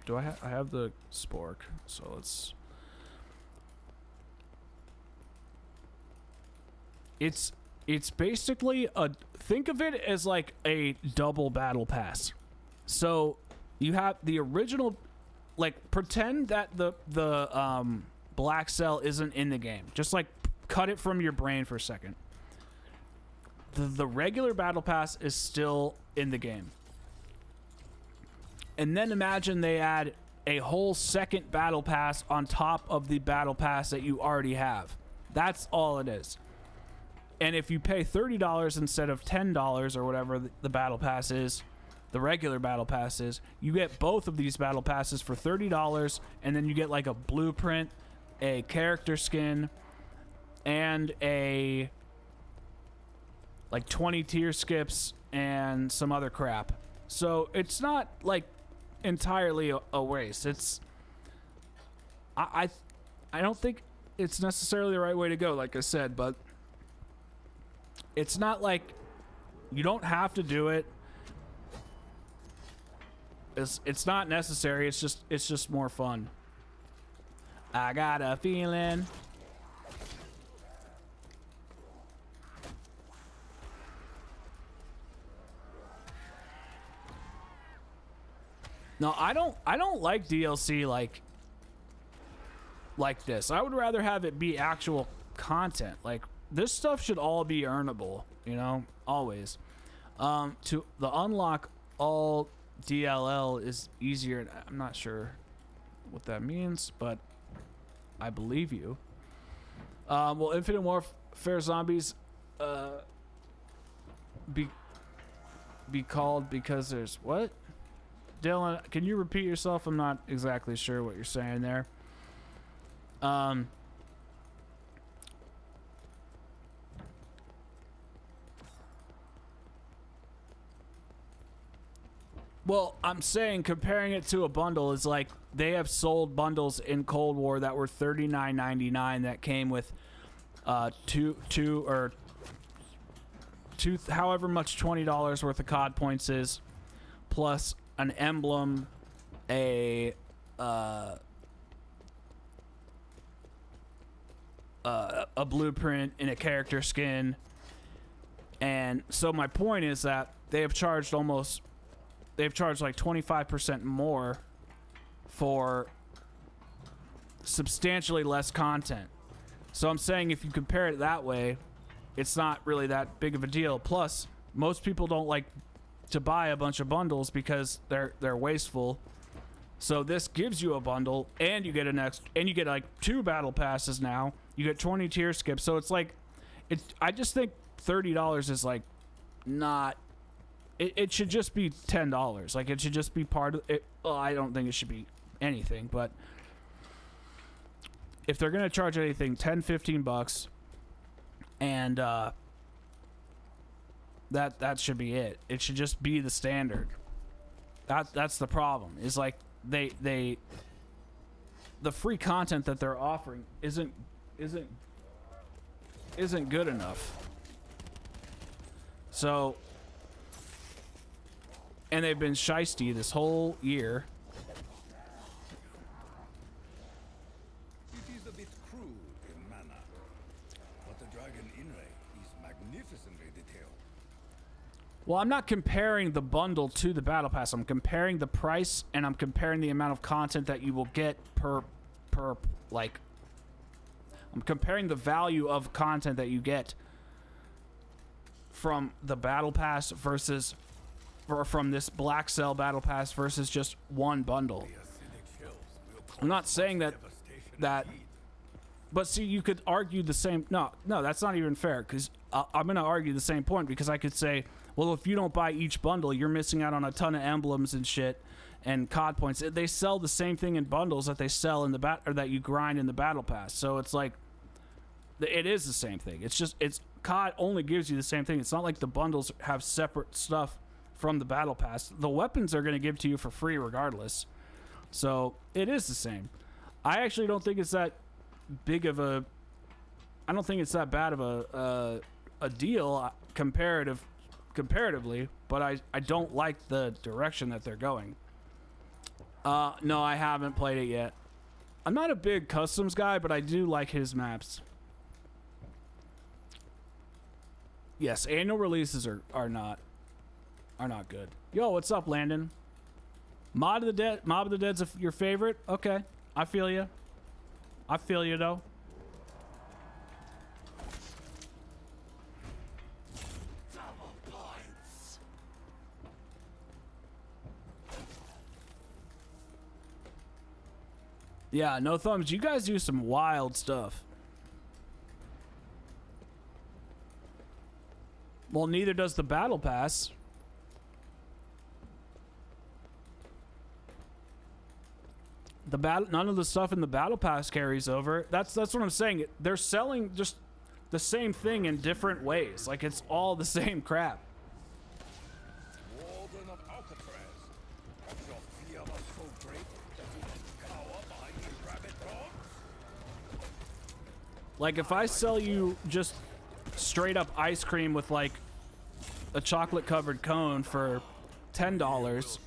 I have the Spork. So let's... It's basically a... Think of it as like a double battle pass. So you have the original... Like, pretend that the Black Cell isn't in the game. Just like cut it from your brain for a second. The regular battle pass is still in the game. And then imagine they add a whole second battle pass on top of the battle pass that you already have. That's all it is. And if you pay $30 instead of $10 or whatever the battle pass is, the regular battle pass is, you get both of these battle passes for $30, and then you get like a blueprint, a character skin, and a... like 20 tier skips and some other crap. So it's not like entirely a waste. It's I don't think it's necessarily the right way to go, like I said, but it's not like you don't have to do it. It's not necessary. It's just more fun. I got a feeling. No, I don't like DLC like this. I would rather have it be actual content. Like, this stuff should all be earnable, you know, always. To the unlock all DLL is easier. I'm not sure what that means, but I believe you. Well, Infinite Warfare Zombies be called because there's what? Dylan, can you repeat yourself? I'm not exactly sure what you're saying there. Well, I'm saying comparing it to a bundle is like they have sold bundles in Cold War that were $39.99 that came with however much $20 worth of COD points is, plus an emblem, a blueprint, and a character skin. And so my point is that they've charged like 25% more for substantially less content. So I'm saying if you compare it that way, it's not really that big of a deal. Plus, most people don't like to buy a bunch of bundles because they're wasteful. So this gives you a bundle, and you get and you get like 2 battle passes now. You get 20 tier skips. So it's like, I just think $30 is like not. It should just be $10. Like it should just be part of it. Well, I don't think it should be anything, but if they're gonna charge anything, $10-15, and that should be it. It should just be the standard. That's the problem. Is like the free content that they're offering isn't good enough. So, and they've been shiesty this whole year. It is a bit crude in manner, but the dragon inlay is magnificently detailed. Well, I'm not comparing the bundle to the battle pass. I'm comparing the price, and I'm comparing the amount of content that you will get per like. I'm comparing the value of content that you get from the battle pass versus, or from this black cell battle pass versus just one bundle. I'm not saying that, but see, you could argue the same. No, that's not even fair, because I'm going to argue the same point, because I could say, well, if you don't buy each bundle, you're missing out on a ton of emblems and shit and COD points. They sell the same thing in bundles that they sell in the or that you grind in the battle pass. So it's like, it is the same thing. It's just, COD only gives you the same thing. It's not like the bundles have separate stuff from the battle pass. The weapons are going to give to you for free regardless. So it is the same. I actually don't think it's that big of a, I don't think it's that bad of a deal comparatively, but I don't like the direction that they're going. No, I haven't played it yet. I'm not a big customs guy, but I do like his maps. Yes, annual releases are not good. Yo, what's up, Landon? Mob of the Dead's your favorite? Okay, I feel you. I feel you though. Double points. Yeah, no thumbs. You guys do some wild stuff. Well, neither does the battle pass. None of the stuff in the battle pass carries over. That's what I'm saying. They're selling just the same thing in different ways. Like, it's all the same crap. Warden of Alcatraz. Has your fear was so great that you can cower behind your rabbit dogs? Like, if I sell you just straight up ice cream with like a chocolate covered cone for $10,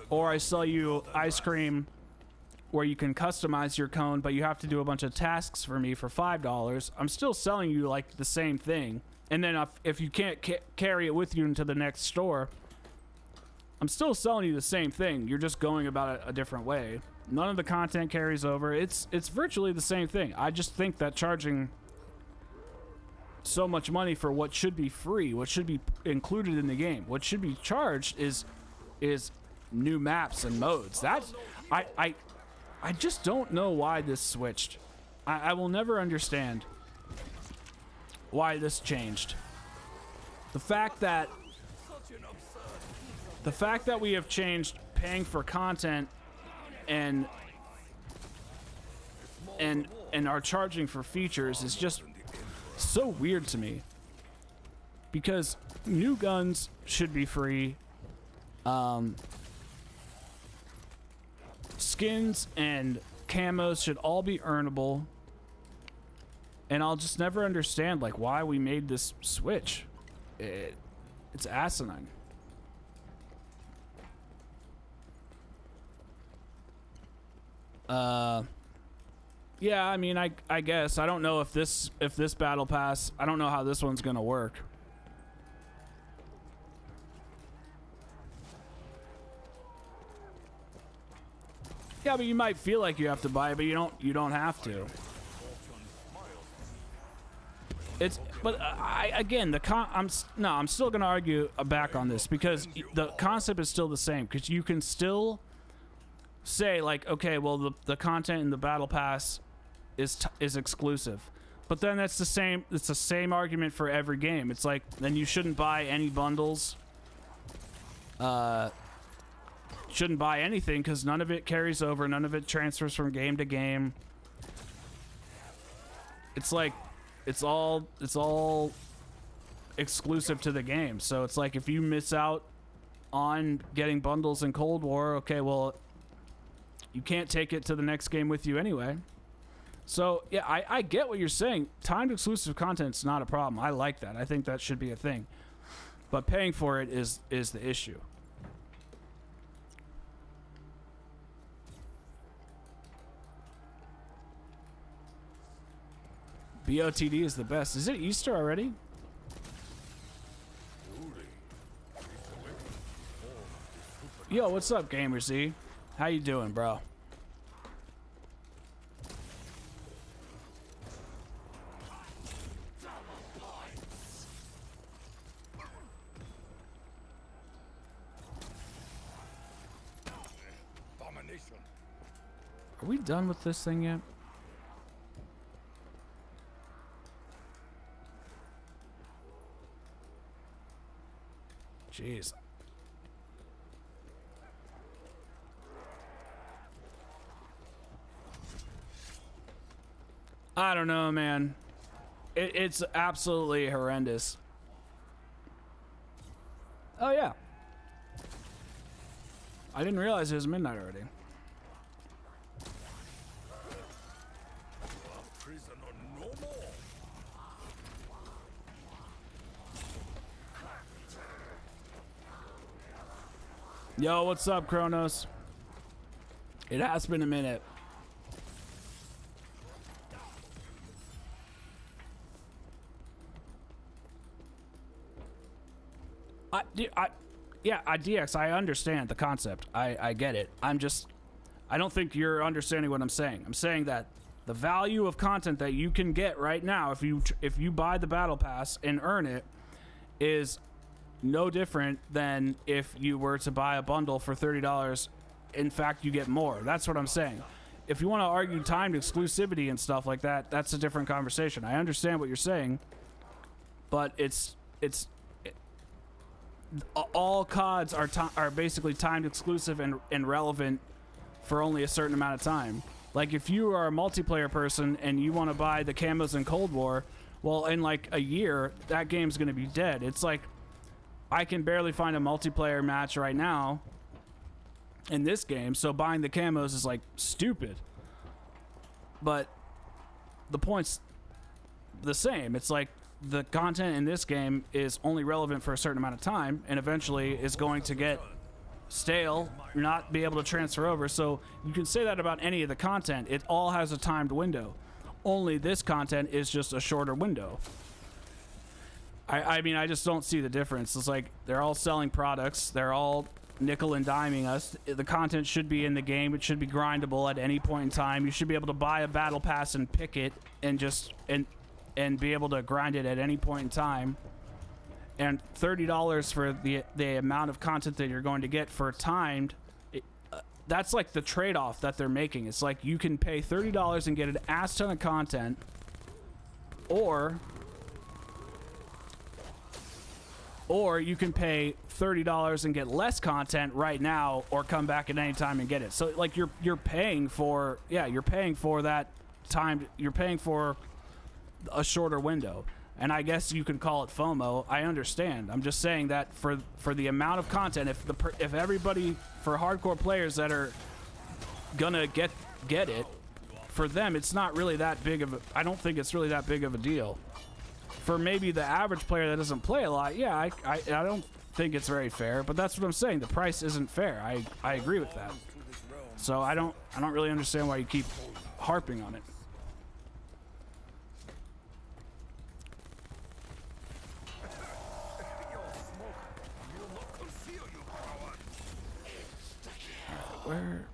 or I sell you ice cream where you can customize your cone, but you have to do a bunch of tasks for me for $5, I'm still selling you like the same thing. And then if you can't carry it with you into the next store, I'm still selling you the same thing. You're just going about it a different way. None of the content carries over. It's virtually the same thing. I just think that charging so much money for what should be free, what should be included in the game, what should be charged is new maps and modes. That's I just don't know why this switched. I will never understand why this changed. The fact that we have changed paying for content and are charging for features is just so weird to me, because new guns should be free, skins and camos should all be earnable, and I'll just never understand like why we made this switch. It's asinine. Yeah, I mean, I guess I don't know if this battle pass, I don't know how this one's gonna work. Yeah, Yeah, but you might feel like you have to buy it, but you don't have to. It's but I'm still gonna argue back on this because the concept is still the same, because you can still say like, okay, well the content in the battle pass is exclusive, but then it's the same argument for every game. It's like, then you shouldn't buy any bundles, shouldn't buy anything, because none of it carries over, none of it transfers from game to game. It's like it's all exclusive to the game. So it's like, if you miss out on getting bundles in Cold War, okay, well, you can't take it to the next game with you anyway. So yeah, I get what you're saying. Timed exclusive content's not a problem. I like that. I think that should be a thing. But paying for it is the issue. BOTD is the best. Is it Easter already? Yo, what's up, Gamer Z? How you doing, bro? Are we done with this thing yet? Jeez. I don't know, man. It's absolutely horrendous. Oh, yeah. I didn't realize it was midnight already. Yo, what's up, Kronos? It has been a minute. DX, I understand the concept. I get it. I don't think you're understanding what I'm saying. I'm saying that the value of content that you can get right now, if you buy the battle pass and earn it, is no different than if you were to buy a bundle for $30. In fact, you get more. That's what I'm saying. If you want to argue timed exclusivity and stuff like that, that's a different conversation. I understand what you're saying, but all CODs are basically timed exclusive and relevant for only a certain amount of time. Like, if you are a multiplayer person and you want to buy the camos in Cold War, well, in like a year, that game's going to be dead. It's like, I can barely find a multiplayer match right now in this game, so buying the camos is like stupid. But the point's the same. It's like, the content in this game is only relevant for a certain amount of time, and eventually is going to get stale, not be able to transfer over. So you can say that about any of the content. It all has a timed window. Only this content is just a shorter window. I mean, I just don't see the difference. It's like, they're all selling products. They're all nickel and diming us. The content should be in the game. It should be grindable at any point in time. You should be able to buy a battle pass and pick it and be able to grind it at any point in time. And $30 for the amount of content that you're going to get for timed, that's like the trade-off that they're making. It's like, you can pay $30 and get an ass ton of content, or you can pay $30 and get less content right now, or come back at any time and get it. So like, you're paying for that time. You're paying for a shorter window, and I guess you could call it FOMO. I understand. I'm just saying that for the amount of content, if everybody, for hardcore players that are gonna get it, for them it's not really that big of a, I don't think it's really that big of a deal. For maybe the average player that doesn't play a lot, yeah, I don't think it's very fair, but that's what I'm saying. The price isn't fair. I agree with that. So I don't really understand why you keep harping on it. Where?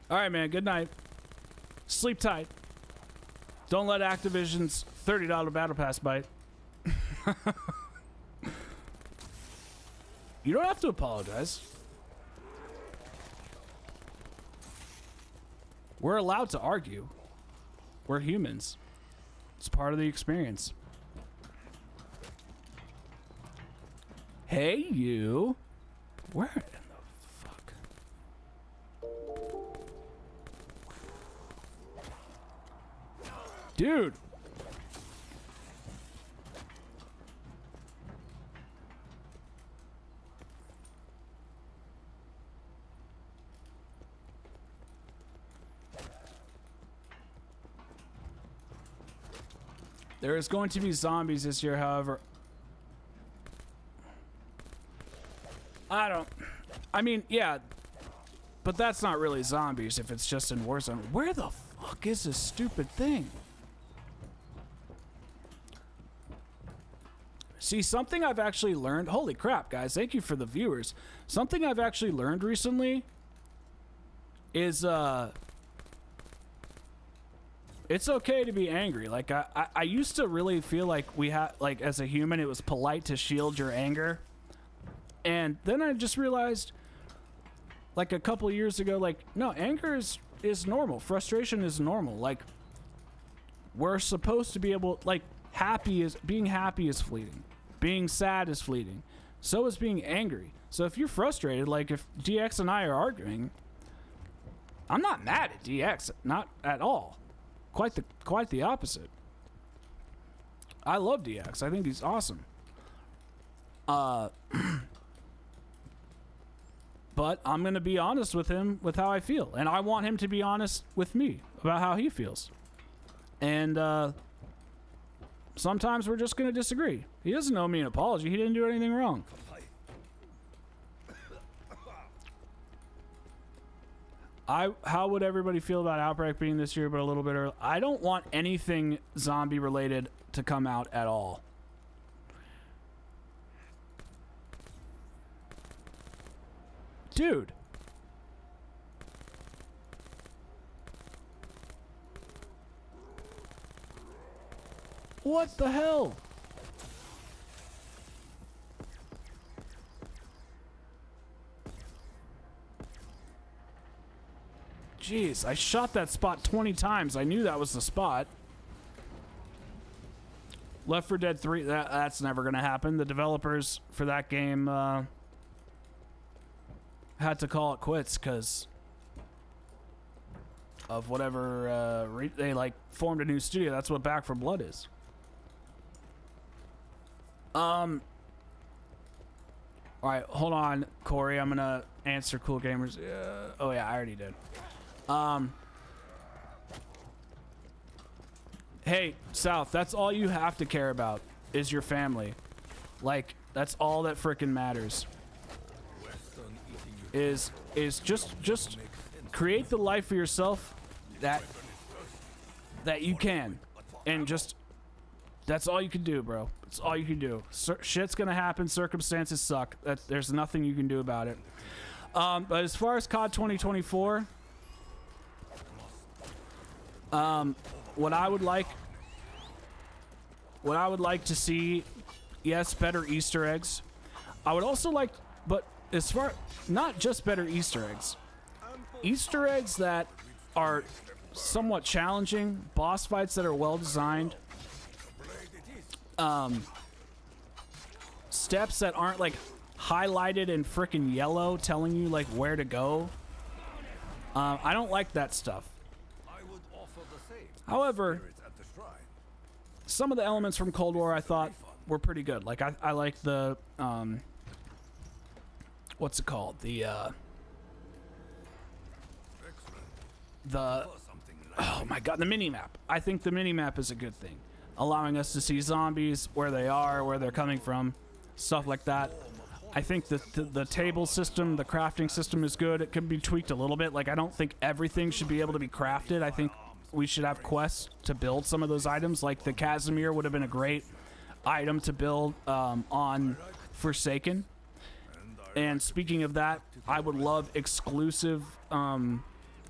All right, man. Good night. Sleep tight. Don't let Activision's $30 battle pass bite. You don't have to apologize. We're allowed to argue. We're humans. It's part of the experience. Hey, you. Where in the fuck? Dude. There is going to be zombies this year, however. I mean, yeah, but that's not really zombies if it's just in Warzone. Where the fuck is this stupid thing? See, something I've actually learned. Holy crap, guys. Thank you for the viewers. Something I've actually learned recently is, it's okay to be angry. Like, I used to really feel like we had, like, as a human, it was polite to shield your anger. And then I just realized, like, a couple of years ago, like, no, anger is normal. Frustration is normal. Like, we're supposed to be able, like, being happy is fleeting. Being sad is fleeting. So is being angry. So if you're frustrated, like, if DX and I are arguing, I'm not mad at DX. Not at all. Quite the opposite. I love DX. I think he's awesome. But I'm going to be honest with him with how I feel. And I want him to be honest with me about how he feels. And sometimes we're just going to disagree. He doesn't owe me an apology. He didn't do anything wrong. How would everybody feel about Outbreak being this year but a little bit early? I don't want anything zombie related to come out at all. Dude. What the hell? Jeez, I shot that spot 20 times. I knew that was the spot. Left 4 Dead 3, that's never going to happen. The developers for that game had to call it quits because of whatever they like formed a new studio. That's what Back 4 Blood is. All right, hold on, Corey. I'm gonna answer Cool Gamers. Oh yeah, I already did. Hey, South, that's all you have to care about is your family. Like, that's all that frickin' matters. Is just create the life for yourself that you can, and just that's all you can do, bro. That's all you can do. Shit's gonna happen. Circumstances suck. There's nothing you can do about it. But as far as COD 2024, what I would like to see, yes, better Easter eggs. I would also like, but as far, not just better Easter eggs that are somewhat challenging, boss fights that are well designed, steps that aren't like highlighted in frickin' yellow telling you like where to go. I don't like that stuff. However, some of the elements from Cold War I thought were pretty good. Like I like the what's it called? Oh my god, the mini-map. I think the mini-map is a good thing. Allowing us to see zombies, where they are, where they're coming from, stuff like that. I think the table system, the crafting system is good. It can be tweaked a little bit. Like, I don't think everything should be able to be crafted. I think we should have quests to build some of those items. Like the Casimir would have been a great item to build on And speaking of that, I would love exclusive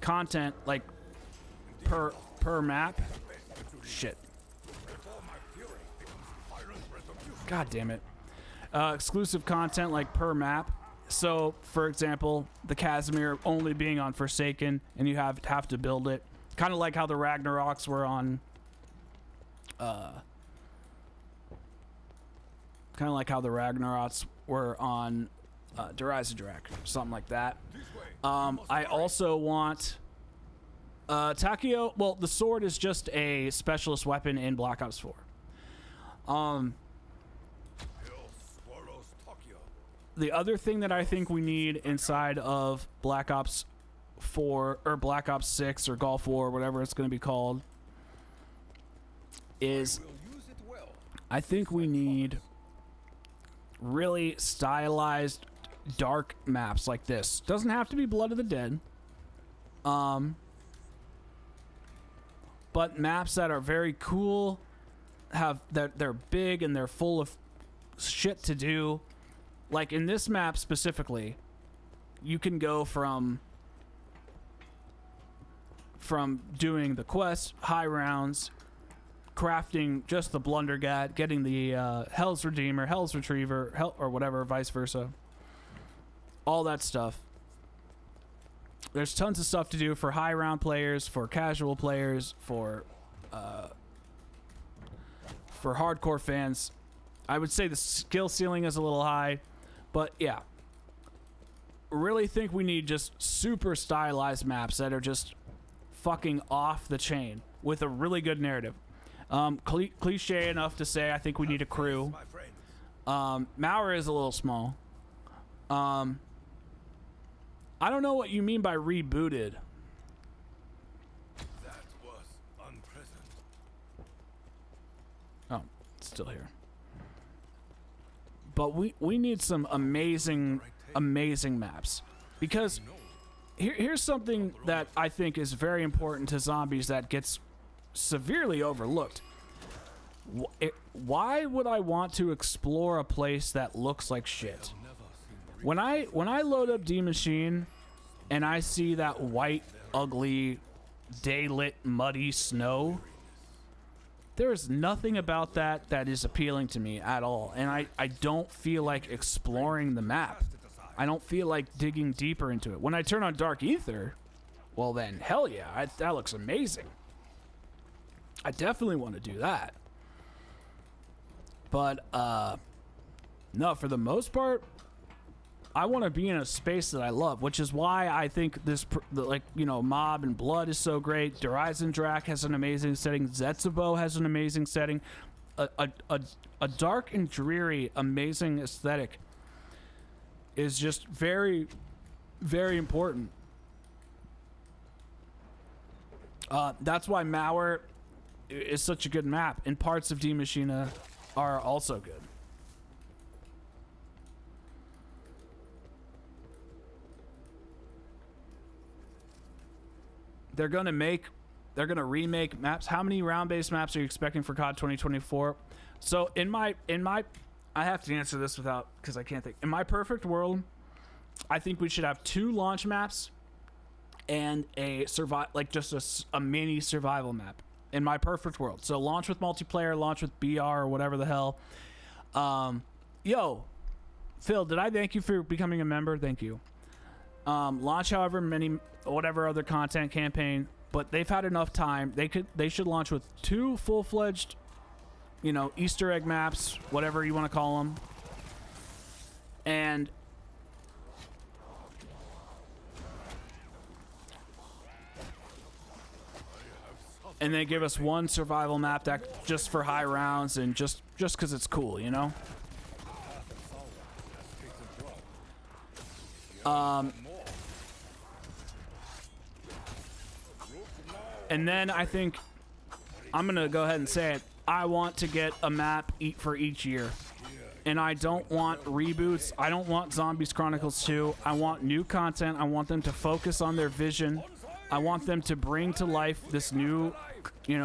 content like per map. Shit. God damn it. Exclusive content like per map. So, for example, the Casimir only being on Forsaken, and you have to build it. Kind of like how the Ragnaroks were on. Kind of like how the Ragnaroks were on Drak, something like that. I also want Takeo. Well, the sword is just a specialist weapon in Black Ops 4. The other thing that I think we need inside of Black Ops 4 or Black Ops 6 or Gulf War, whatever it's going to be called, is I think we need really stylized dark maps like this. Doesn't have to be Blood of the Dead. But maps that are very cool, they're big and they're full of shit to do. Like in this map specifically, you can go from doing the quest, high rounds, crafting just the Blundergat, getting the Hell's Redeemer, Hell's Retriever, or whatever, vice versa. All that stuff. There's tons of stuff to do for high round players, for casual players, for hardcore fans. I would say the skill ceiling is a little high, but yeah. Really think we need just super stylized maps that are just fucking off the chain with a really good narrative. Cliche enough to say I think we need a crew. Mauer is a little small. I don't know what you mean by rebooted. That was unpleasant. Oh, it's still here. But we need some amazing maps. Because here's something that I think is very important to zombies that gets severely overlooked. Why would I want to explore a place that looks like shit? When I load up D Machine and I see that white, ugly, day-lit, muddy snow, there is nothing about that is appealing to me at all. And I don't feel like exploring the map. I don't feel like digging deeper into it. When I turn on Dark Ether, well then, hell yeah, that looks amazing. I definitely want to do that. But, no, for the most part, I want to be in a space that I love, which is why I think this, Mob and Blood is so great. Drak has an amazing setting. Zetsubo has an amazing setting. A dark and dreary, amazing aesthetic is just very, very important. That's why Mauer is such a good map, and parts of D Machina are also good. They're gonna remake maps. How many round-based maps are you expecting for COD 2024? So in my, I have to answer this because I can't think. In my perfect world, I think we should have 2 launch maps and just a mini survival map. In my perfect world. So launch with multiplayer, launch with BR or whatever the hell. Yo, Phil, did I thank you for becoming a member? Thank you. Launch however many, whatever other content campaign, but they've had enough time. They should launch with 2 full-fledged, Easter egg maps, whatever you want to call them. And they give us 1 survival map that just for high rounds and just because it's cool, And then I think I'm gonna go ahead and say it. I want to get a map for each year, and I don't want reboots. I don't want Zombies Chronicles 2. I want new content. I want them to focus on their vision. I want them to bring to life this new,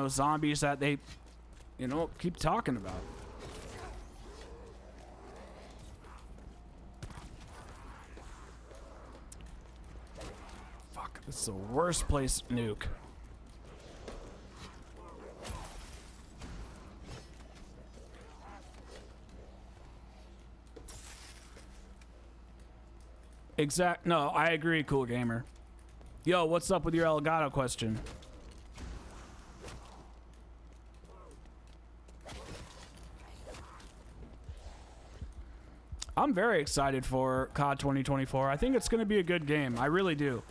zombies that they, keep talking about. Fuck, It's the worst place to nuke. No, I agree, Cool Gamer. Yo, what's up with your Elgato question? I'm very excited for COD 2024. I think it's going to be a good game. I really do.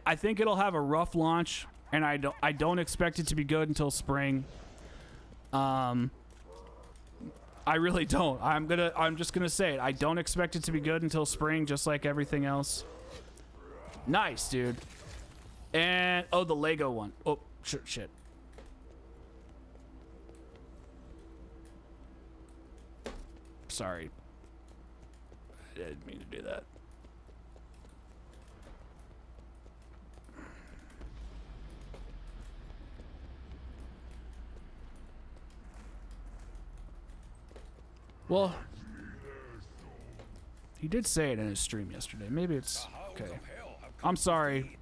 I think it'll have a rough launch, and I don't expect it to be good until spring. I really don't. I'm just gonna say it. I don't expect it to be good until spring, just like everything else. Nice, dude. And oh, the Lego one. Oh, shit. Sorry. I didn't mean to do that. Well, he did say it in his stream yesterday. Maybe it's okay. I'm sorry.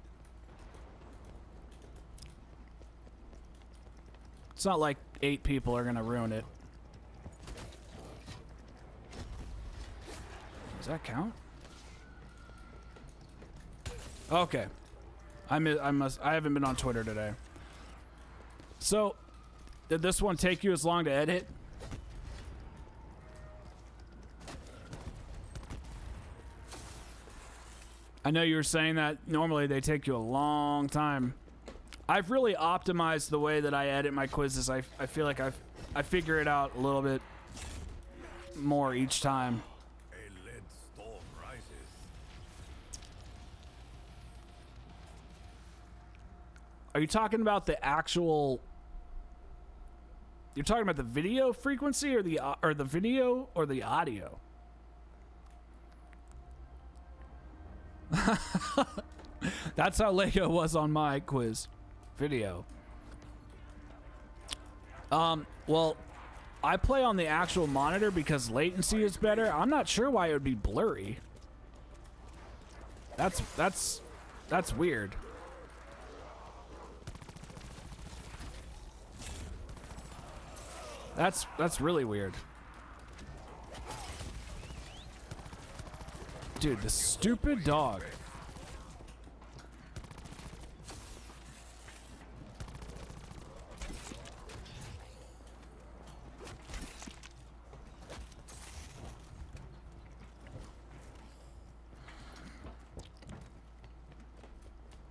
It's not like 8 people are gonna ruin it. Does that count? Okay. I haven't been on Twitter today. So, did this one take you as long to edit? I know you were saying that normally they take you a long time. I've really optimized the way that I edit my quizzes. I feel like I figure it out a little bit more each time. A lead storm rises. Are you talking about the actual? You're talking about the video frequency or the video or the audio? That's how Lego was on my quiz. Video. Well, I play on the actual monitor because latency is better. I'm not sure why it would be blurry. That's weird. That's really weird. Dude, the stupid dog.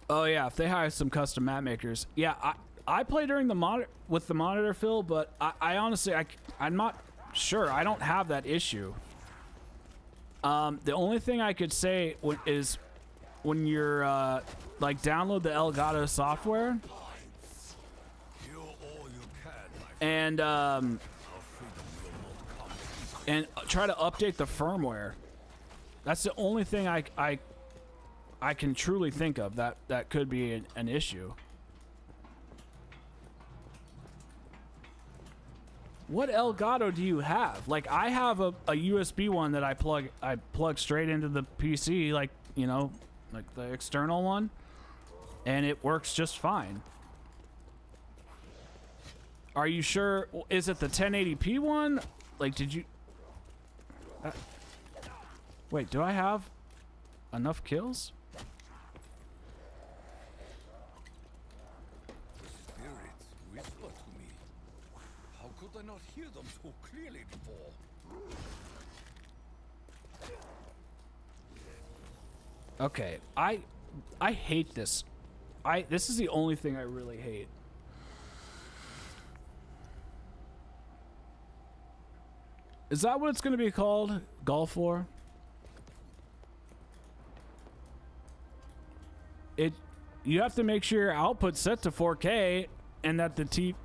Oh yeah, if they hire some custom map makers. Yeah, I play during the monitor fill, but I honestly I'm not sure. I don't have that issue. The only thing I could say is when you're like download the Elgato software and try to update the firmware. That's the only thing I can truly think of that could be an issue. What Elgato do you have? Like, I have a USB one that I plug straight into the PC, like, you know, like the external one, and it works just fine. Are you sure? Is it the 1080p one? Like, did you... wait, do I have enough kills? I not hear them so clearly before. Okay, I hate this. This is the only thing I really hate. Is that what it's going to be called? Golf War? You have to make sure your output's set to 4K and that the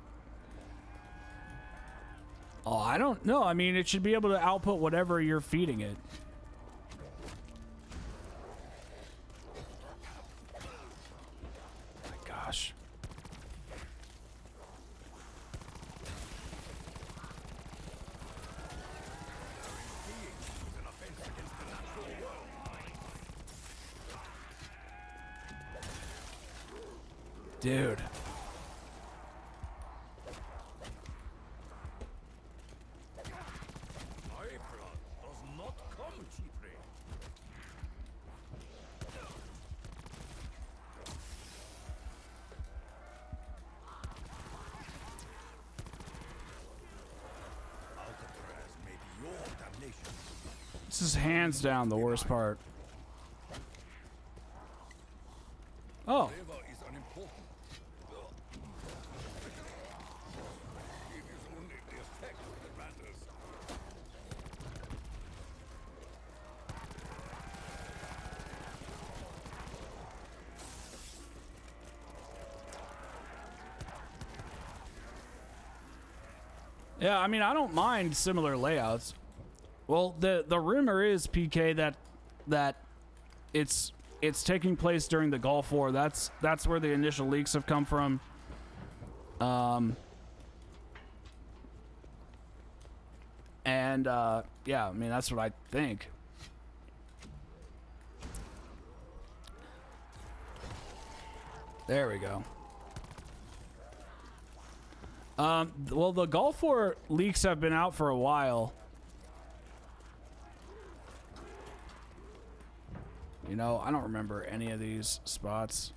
Oh, I don't know. I mean, it should be able to output whatever you're feeding it. My gosh. Dude. My blood does not come cheaply. Alcatraz may be your damnation. This is hands down the worst part. Oh. Flavor is unimportant. It is only the effect that matters. Yeah, I mean, I don't mind similar layouts. Well, the rumor is, PK, that it's taking place during the Gulf War. That's where the initial leaks have come from. Yeah, I mean, that's what I think. There we go. Well, the Gulf War leaks have been out for a while. You know, I don't remember any of these spots.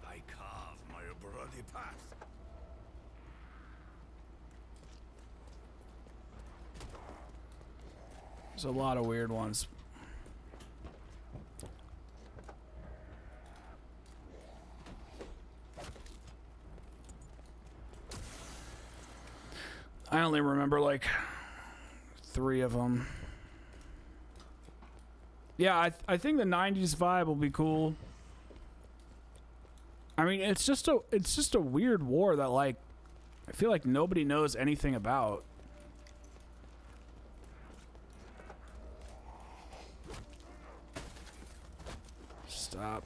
I carve my bloody path. There's a lot of weird ones. I only remember like 3 of them. Yeah, I think the 90s vibe will be cool. I mean, it's just a weird war that, like, I feel like nobody knows anything about. Stop.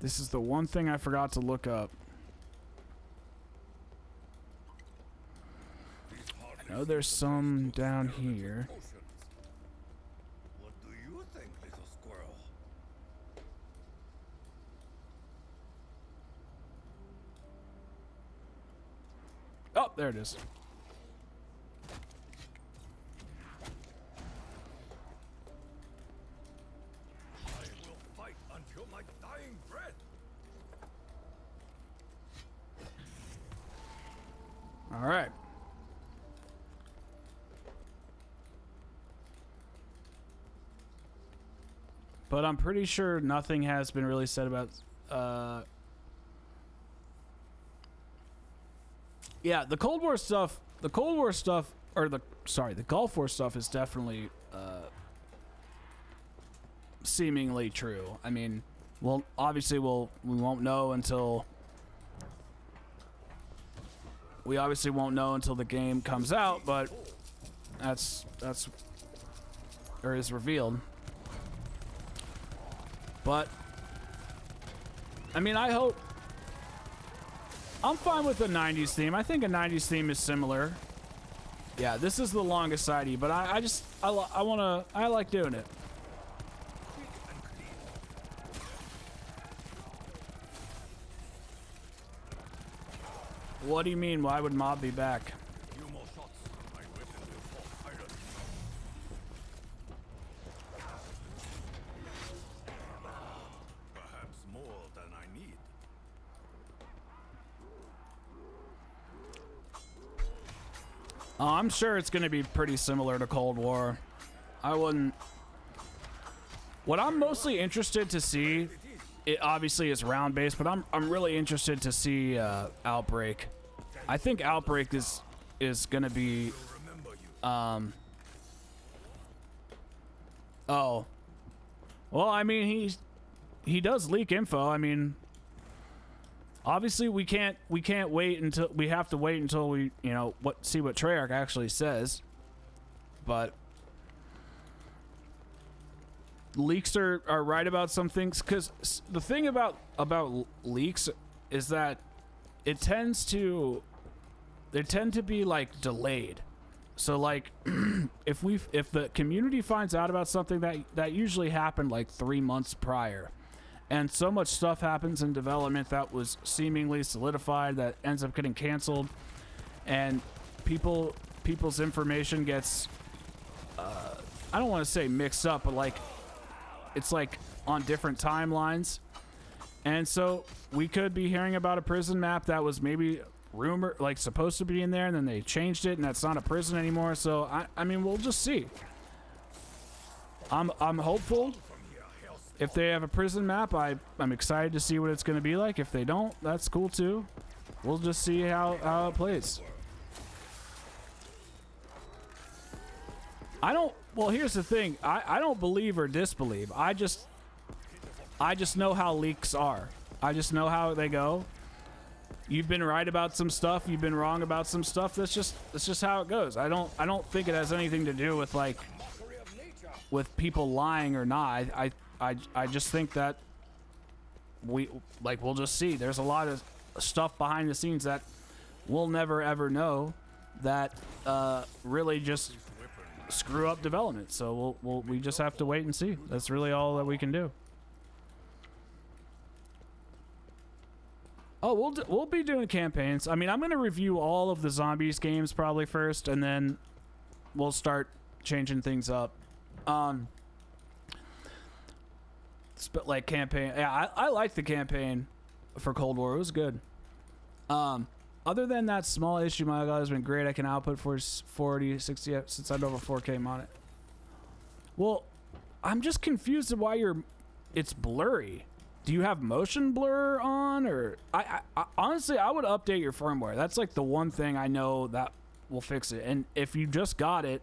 This is the one thing I forgot to look up. I know there's some down here. What do you think, little squirrel? Oh, there it is. I will fight until my dying breath. All right. But I'm pretty sure nothing has been really said about yeah, the Cold War stuff, the Gulf War stuff is definitely seemingly true. I mean, well, obviously we won't know until the game comes out, but that's or is revealed. But I mean, I hope I'm fine with the 90s theme. I think a 90s theme is similar. Yeah, this is the longest sidey, but I like doing it. What do you mean? Why would Mob be back? Few more shots. My weapon will fall iron. Perhaps more than I need. I'm sure it's going to be pretty similar to Cold War. I wouldn't. What I'm mostly interested to see, it obviously is round based, but I'm really interested to see Outbreak. I think Outbreak is going to be oh. Well, I mean, he does leak info. I mean, obviously we can't wait until we have to wait until we, you know, see what Treyarch actually says. But leaks are right about some things, because the thing about leaks is that it tends to, they tend to be like delayed. So like if the community finds out about something that usually happened like 3 months prior, and so much stuff happens in development that was seemingly solidified that ends up getting canceled, and people's information gets I don't want to say mixed up, but like it's like on different timelines. And so we could be hearing about a prison map that was maybe rumor like supposed to be in there, and then they changed it and that's not a prison anymore. So I mean, we'll just see. I'm hopeful. If they have a prison map, I'm excited to see what it's going to be like. If they don't, that's cool too. We'll just see how it plays. Well, here's the thing. I don't believe or disbelieve. I just know how leaks are. I just know how they go. You've been right about some stuff. You've been wrong about some stuff. That's just how it goes. I don't think it has anything to do with like with people lying or not. I just think that we'll just see. There's a lot of stuff behind the scenes that we'll never ever know that really just screw up development. So we just have to wait and see. That's really all that we can do. Oh, we'll be doing campaigns. I mean, I'm gonna review all of the zombies games probably first, and then we'll start changing things up. Like campaign. Yeah, I like the campaign for Cold War. It was good. Other than that small issue, my God has been great. I can output for 40, 60 since I'm over 4K on it. Well, I'm just confused at why it's blurry. Do you have motion blur on, or I honestly I would update your firmware. That's like the one thing I know that will fix it. And if you just got it,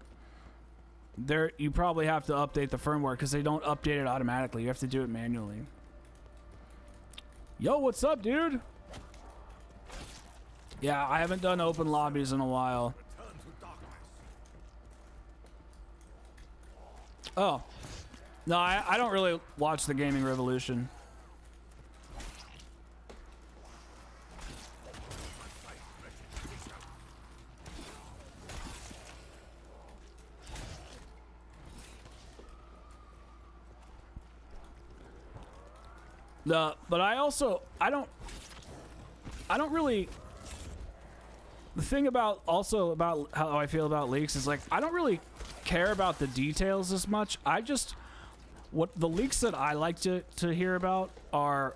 you probably have to update the firmware because they don't update it automatically. You have to do it manually. Yo, what's up, dude? Yeah, I haven't done open lobbies in a while. Oh. No, I don't really watch the Gaming Revolution. But I don't really. The thing about how I feel about leaks is like I don't really care about the details as much. What the leaks that I like to hear about are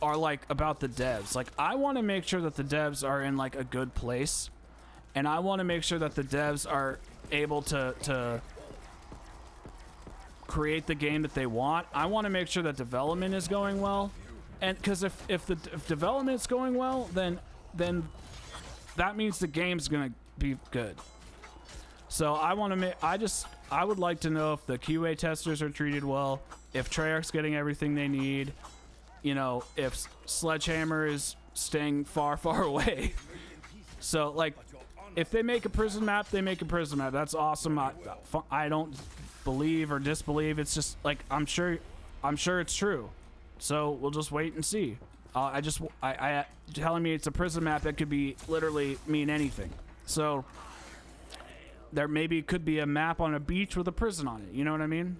like about the devs. Like I want to make sure that the devs are in like a good place, and I want to make sure that the devs are able to create the game that they want. I want to make sure that development is going well, and because if development's going well, then that means the game's gonna be good. So I would like to know if the QA testers are treated well, if Treyarch's getting everything they need, you know, if Sledgehammer is staying far away. So like, if they make a prison map, they make a prison map. That's awesome. I don't believe or disbelieve. It's just like I'm sure it's true. So we'll just wait and see. Telling me it's a prison map that could be literally mean anything. So there maybe could be a map on a beach with a prison on it. You know what I mean?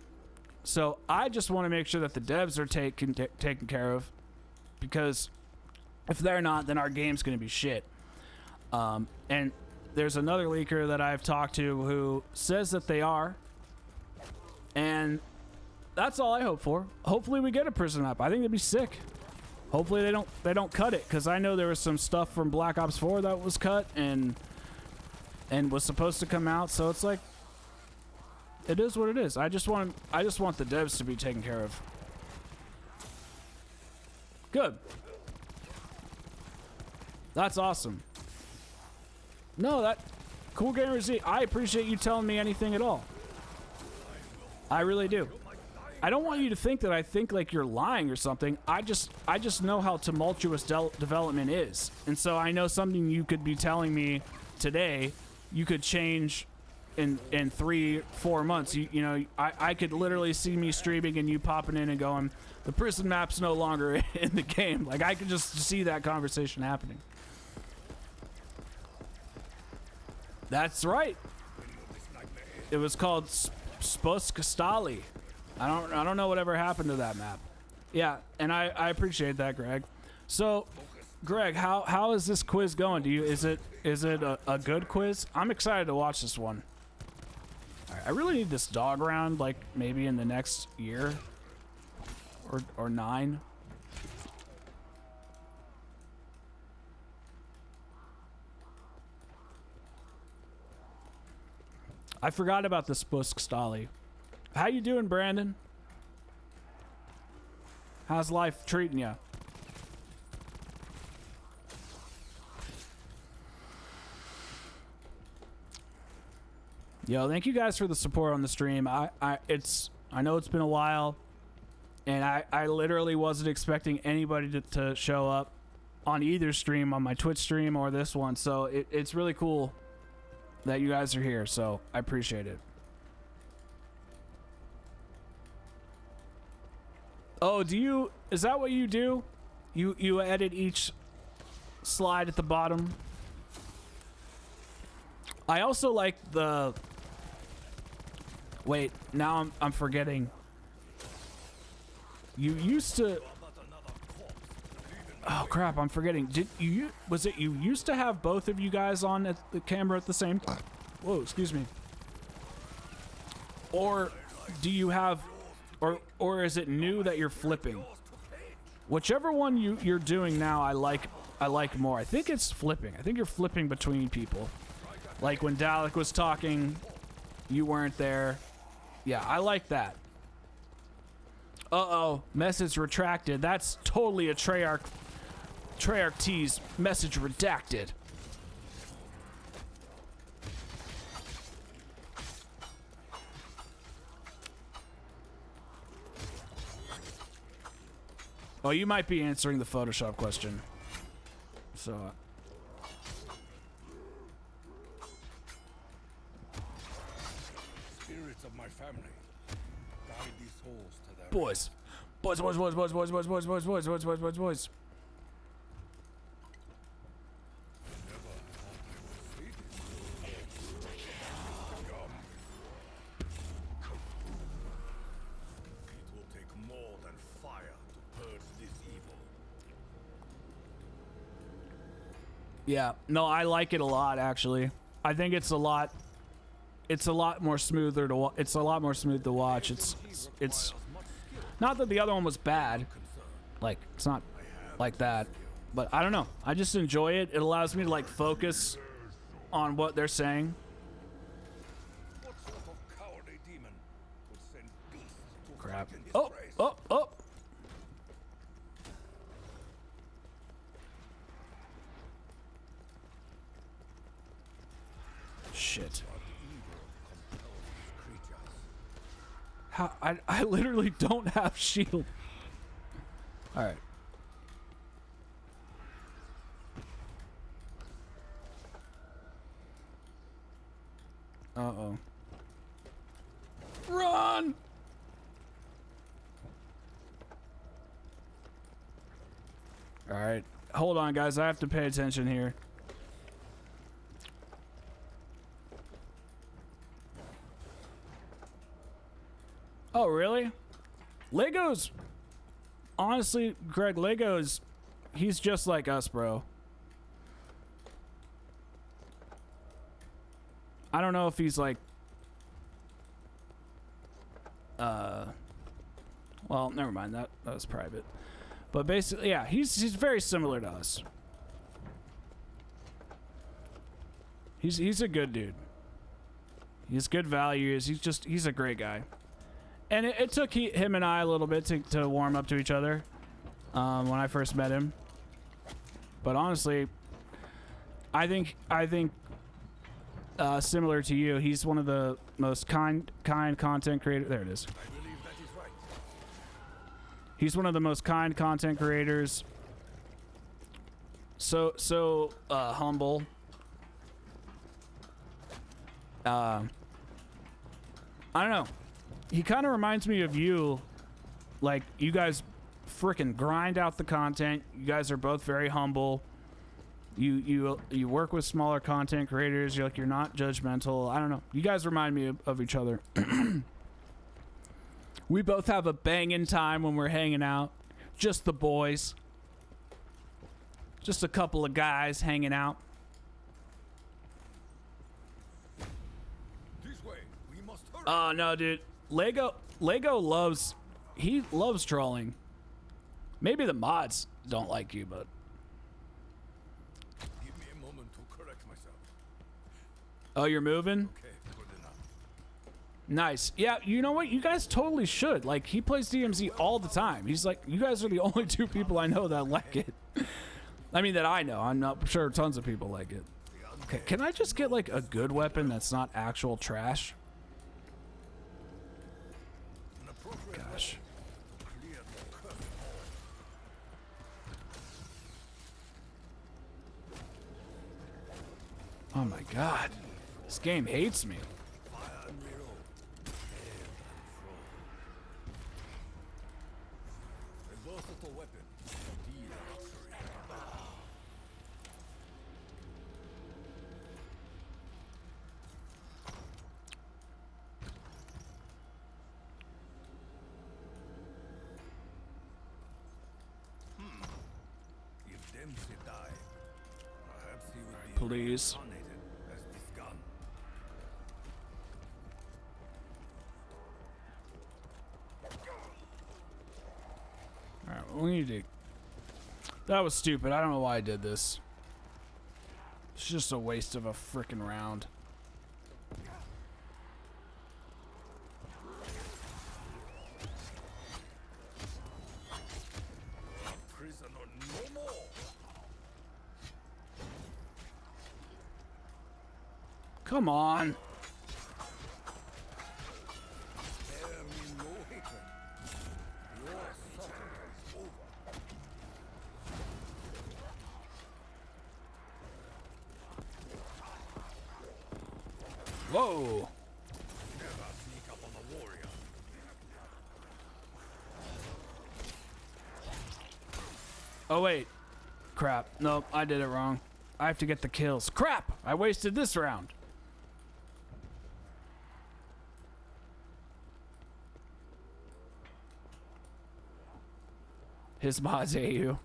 So I just want to make sure that the devs are taken care of, because if they're not, then our game's going to be shit. And there's another leaker that I've talked to who says that they are, and that's all I hope for. Hopefully we get a prison map. I think it'd be sick. Hopefully they don't cut it, because I know there was some stuff from Black Ops 4 that was cut and was supposed to come out. So it's like, it is what it is. I just want the devs to be taken care of. Good. That's awesome. No, that Cool Gamer Z, I appreciate you telling me anything at all. I really do. I don't want you to think that I think like you're lying or something. I just know how tumultuous development is. And so I know something you could be telling me today, you could change in 3-4 months. You know, I could literally see me streaming and you popping in and going, the prison map's no longer in the game. Like I could just see that conversation happening. That's right. It was called Spork-Knife. I don't know whatever happened to that map. Yeah, and I appreciate that, Greg. So, Greg, how is this quiz going? Is it a good quiz? I'm excited to watch this one. All right, I really need this dog round, like maybe in the next year or 9. I forgot about the Spork-Knife. How you doing, Brandon? How's life treating you? Yo, thank you guys for the support on the stream. I know it's been a while, and I literally wasn't expecting anybody to show up on either stream, on my Twitch stream or this one. So it's really cool that you guys are here. So I appreciate it. Oh, is that what you do? You edit each slide at the bottom? I also like the... Wait, now I'm forgetting. You used to... Oh crap, I'm forgetting. Was it you used to have both of you guys on at the camera at the same time? Whoa, excuse me. Or do you have... Or is it new that you're flipping? Whichever one you're doing now, I like more. I think it's flipping. I think you're flipping between people. Like when Dalek was talking, you weren't there. Yeah, I like that. Uh-oh, message retracted. That's totally a Treyarch tease. Message redacted. Oh, you might be answering the Photoshop question. So... Spirits of my family, guide these souls to their Boys. Boys. It will take more than fire to purge this evil. Yeah, no, I like it a lot actually. I think it's a lot more smoother to it's a lot more smooth to watch. It's not that the other one was bad. Like, it's not like that. But I don't know. I just enjoy it. It allows me to like focus on what they're saying. What sort of cowardly demon would send beasts to Crap. fight in Oh, disgrace? oh. Shit. How I literally don't have shield. All right. Uh-oh. Run! All right. Hold on, guys. I have to pay attention here. Oh, really? Lego's... Honestly, Greg, Lego's... He's just like us, bro. I don't know if he's like... Well, never mind. That was private. But basically, yeah, he's very similar to us. He's a good dude. He's good values. He's a great guy. And it took him and I a little bit to warm up to each other when I first met him. But honestly, I think similar to you, he's one of the most kind content creators. There it is. I believe that is right. He's one of the most kind content creators. So humble. I don't know. He kind of reminds me of you. Like, you guys freaking grind out the content. You guys are both very humble. You work with smaller content creators. You're not judgmental. I don't know. You guys remind me of each other. We both have a banging time when we're hanging out. Just the boys. Just a couple of guys hanging out. This way. We must hurry. Oh no, dude. Lego loves trolling. Maybe the mods don't like you, but Give me a moment to correct myself. oh, you're moving? Okay, good enough. Nice. Yeah, you know what? You guys totally should. Like, he plays DMZ all the time. He's like, you guys are the only two people I know that like it. I mean, that I know. I'm not sure tons of people like it. Okay, can I just get, like, a good weapon that's not actual trash? An appropriate Gosh. clear the curve. Oh my god. This game hates me. Fire and reload. A versatile weapon. Indeed a luxury. If Dempsey died, perhaps he would be Please. reincarnated as this gun. Alright, we need to... That was stupid. I don't know why I did this. It's just a waste of a freaking round. Prisoner no more. Come on. Spare me no hatred. Your suffering is over. Whoa. Never sneak up on a warrior. Oh, wait. Crap. Nope, I did it wrong. I have to get the kills. Crap! I wasted this round. His mods hate you.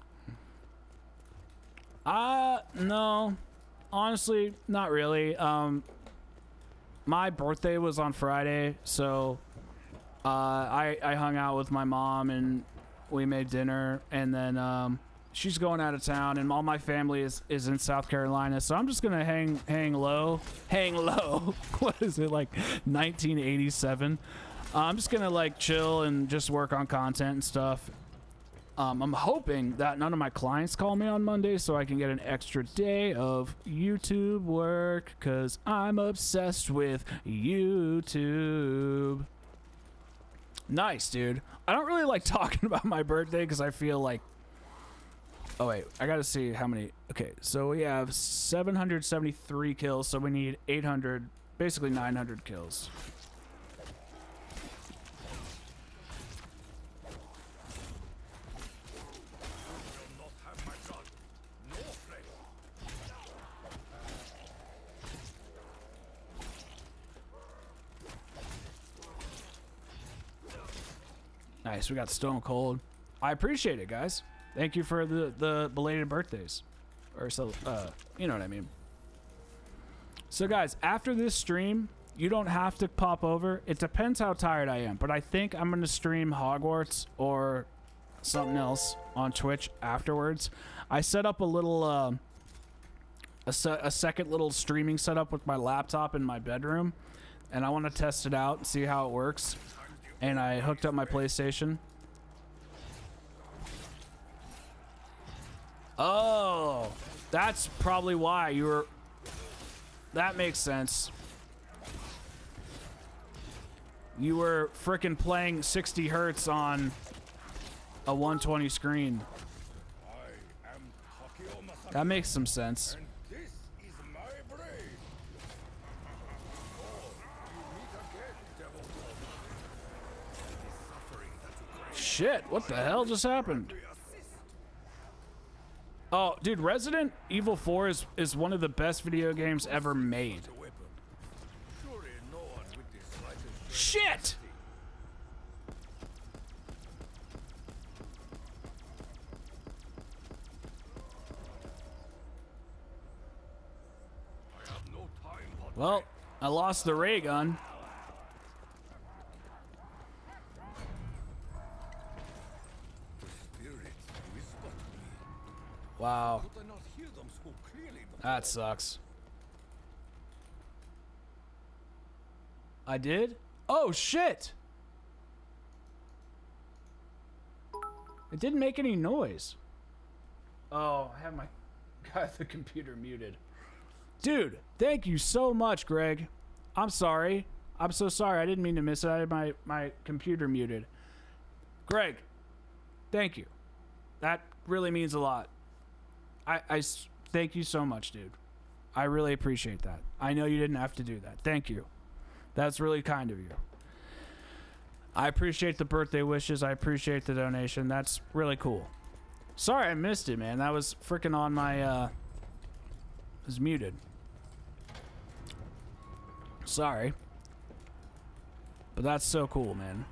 No. Honestly, not really. My birthday was on Friday, so I hung out with my mom and we made dinner, and then she's going out of town, and all my family is in South Carolina, so I'm just gonna hang low. What is it, like 1987? I'm just gonna like chill and just work on content and stuff. I'm hoping that none of my clients call me on Monday so I can get an extra day of YouTube work, because I'm obsessed with YouTube. Nice, dude. I don't really like talking about my birthday because I feel like... Oh, wait. I gotta see how many... Okay, so we have 773 kills, so we need 800... Basically 900 kills. Will not have my blood. No flesh. Nice, we got Stone Cold. I appreciate it, guys. Thank you for the belated birthdays. Or so, you know what I mean. So guys, after this stream, you don't have to pop over. It depends how tired I am, but I think I'm gonna stream Hogwarts or something else on Twitch afterwards. I set up a little, a second little streaming setup with my laptop in my bedroom, and I want to test it out and see how it works. And I hooked up my PlayStation. Oh, that's probably why you were... That makes sense. You were frickin' playing 60 hertz on a 120 screen. I am Takeo Masaki, That makes some sense. and this is my blade. Oh, you meet again, devil. The suffering that you crave. Shit, what the hell just happened? We assist. Oh, dude, Resident Evil 4 is one of the best video games ever made. Shit! Well, I lost the ray gun. Wow. That sucks. I did? Oh, shit! It didn't make any noise. Oh, I have got the computer muted. Dude, thank you so much, Greg. I'm sorry. I'm so sorry. I didn't mean to miss it. I had my computer muted. Greg, thank you. That really means a lot. I thank you so much, dude. I really appreciate that. I know you didn't have to do that. Thank you. That's really kind of you. I appreciate the birthday wishes. I appreciate the donation. That's really cool. Sorry I missed it, man. That was freaking on my, it was muted. Sorry. But that's so cool, man.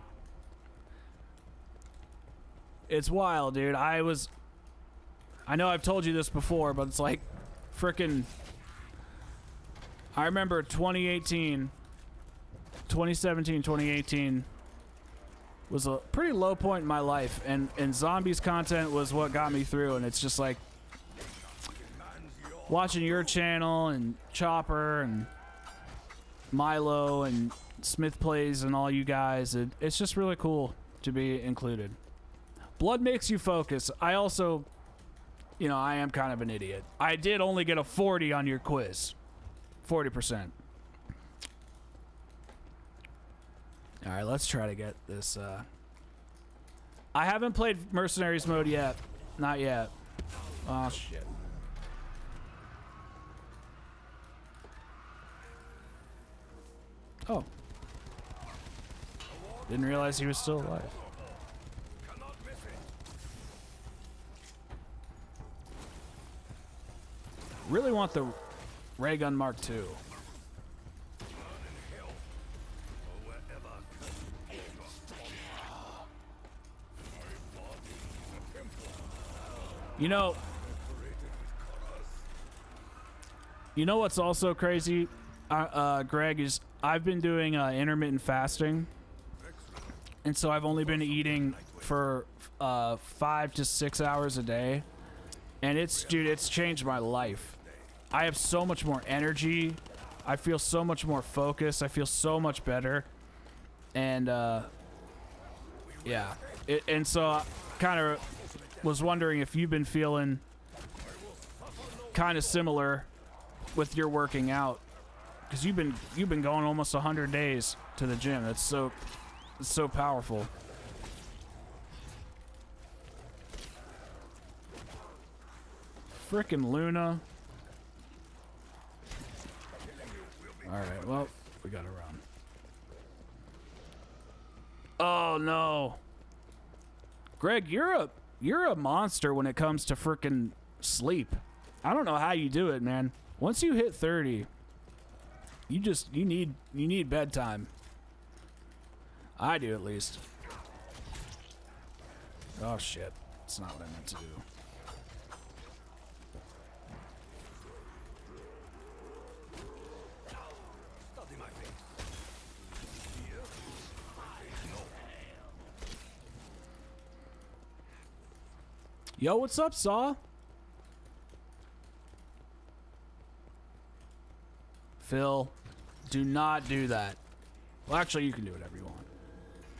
It's wild, dude. I know I've told you this before, but it's like freaking... I remember 2017, 2018 was a pretty low point in my life, and zombies content was what got me through, and it's just like watching your channel and Chopper and Milo and Smith Plays and all you guys. It's just really cool to be included. Blood makes you focus. I also, you know, I am kind of an idiot. I did only get a 40 on your quiz. 40%. All right, let's try to get this. I haven't played Mercenaries mode yet. Not yet. Oh, shit. Oh. Didn't realize he was still alive. Really want the ray gun Mark II. You know what's also crazy, Greg, is I've been doing intermittent fasting, and so I've only been eating for 5 to 6 hours a day, and it's changed my life. I have so much more energy. I feel so much more focused. I feel so much better, and yeah, and so I kind of was wondering if you've been feeling kind of similar with your working out, because you've been going almost 100 days to the gym. It's so powerful. Frickin' Luna. All right, well, we gotta run. Oh no, Greg, you're a monster when it comes to frickin' sleep. I don't know how you do it, man. Once you hit 30, you need bedtime. I do, at least. Oh shit, it's not what I meant to do. Yo, what's up, Saw? Phil, do not do that. Well, actually, you can do whatever you want,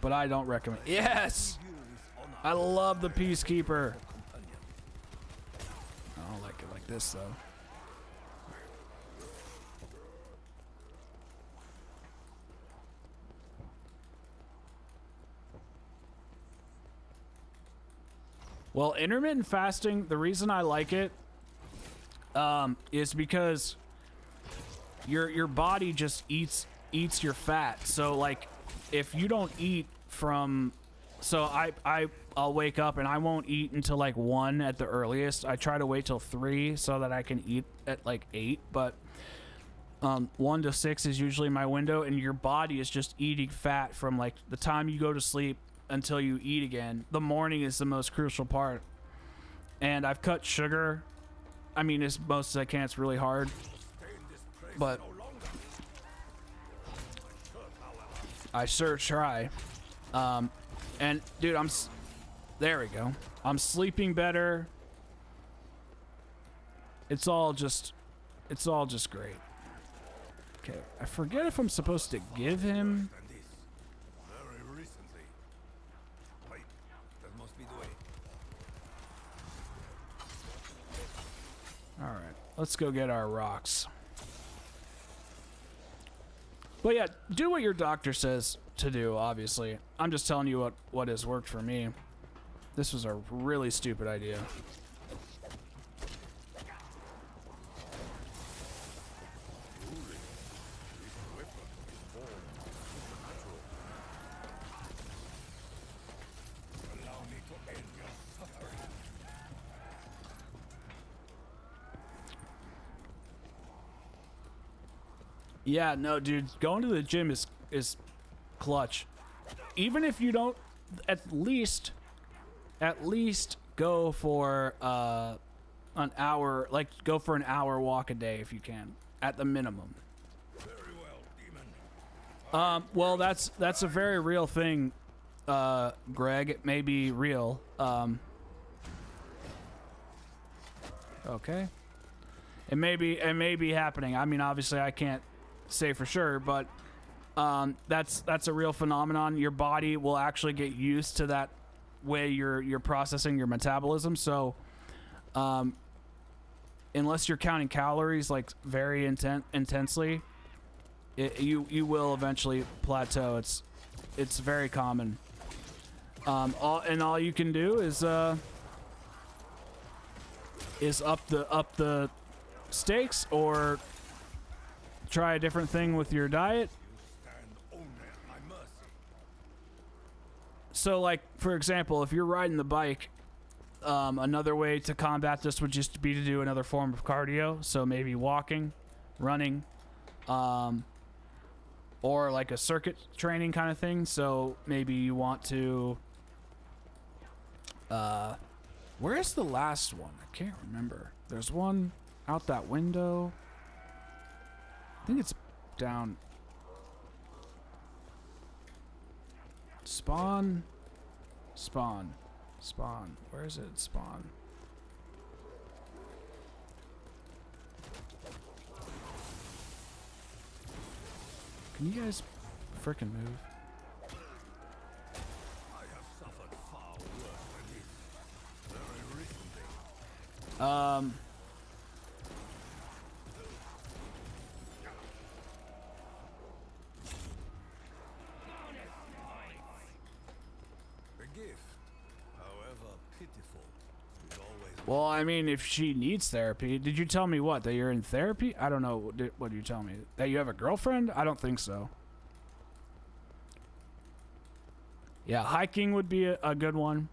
but I don't recommend. Yes! I love the Peacekeeper. I don't like it like this, though. Well, intermittent fasting, the reason I like it is because your body just eats your fat. So like if you don't eat from So I'll wake up and I won't eat until like 1 at the earliest. I try to wait till 3 so that I can eat at like 8, but 1 to 6 is usually my window, and your body is just eating fat from like the time you go to sleep until you eat again. The morning is the most crucial part. And I've cut sugar. I mean, as most as I can. It's really hard, but I sure try. And dude, there we go. I'm sleeping better. It's all just great. Okay, I forget if I'm supposed to give him. Very recently. Wait, that must be the way. All right, let's go get our rocks. But yeah, do what your doctor says to do, obviously. I'm just telling you what has worked for me. This was a really stupid idea. Yeah, no, dude, going to the gym is clutch. Even if you don't, at least go for an hour, like go for an hour walk a day if you can, at the minimum. Very well, demon. Well, that's a very real thing, Greg. It may be real. Okay. It may be happening. I mean, obviously, I can't say for sure, but that's a real phenomenon. Your body will actually get used to that way you're processing your metabolism. So, unless you're counting calories like very intensely, you will eventually plateau. It's very common. All you can do is up the stakes or try a different thing with your diet. So, like, for example, if you're riding the bike, another way to combat this would just be to do another form of cardio. So maybe walking, running, or like a circuit training kind of thing. So maybe you want to... where's the last one? I can't remember. There's one out that window. I think it's down. Spawn. Where is it? Spawn. Can you guys frickin' move? I have suffered far worse than this. Very recently. The gift, however pitiful, is always... Well, I mean, if she needs therapy, did you tell me what? That you're in therapy? I don't know. What did you tell me? That you have a girlfriend? I don't think so. Yeah, hiking would be a good one.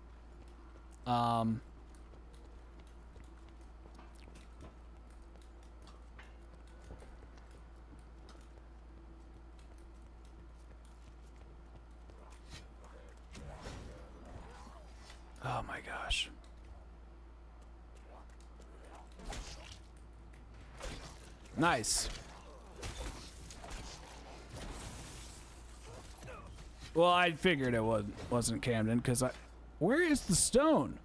Oh my gosh. Nice. Well, I figured it wasn't Camden because where is the stone?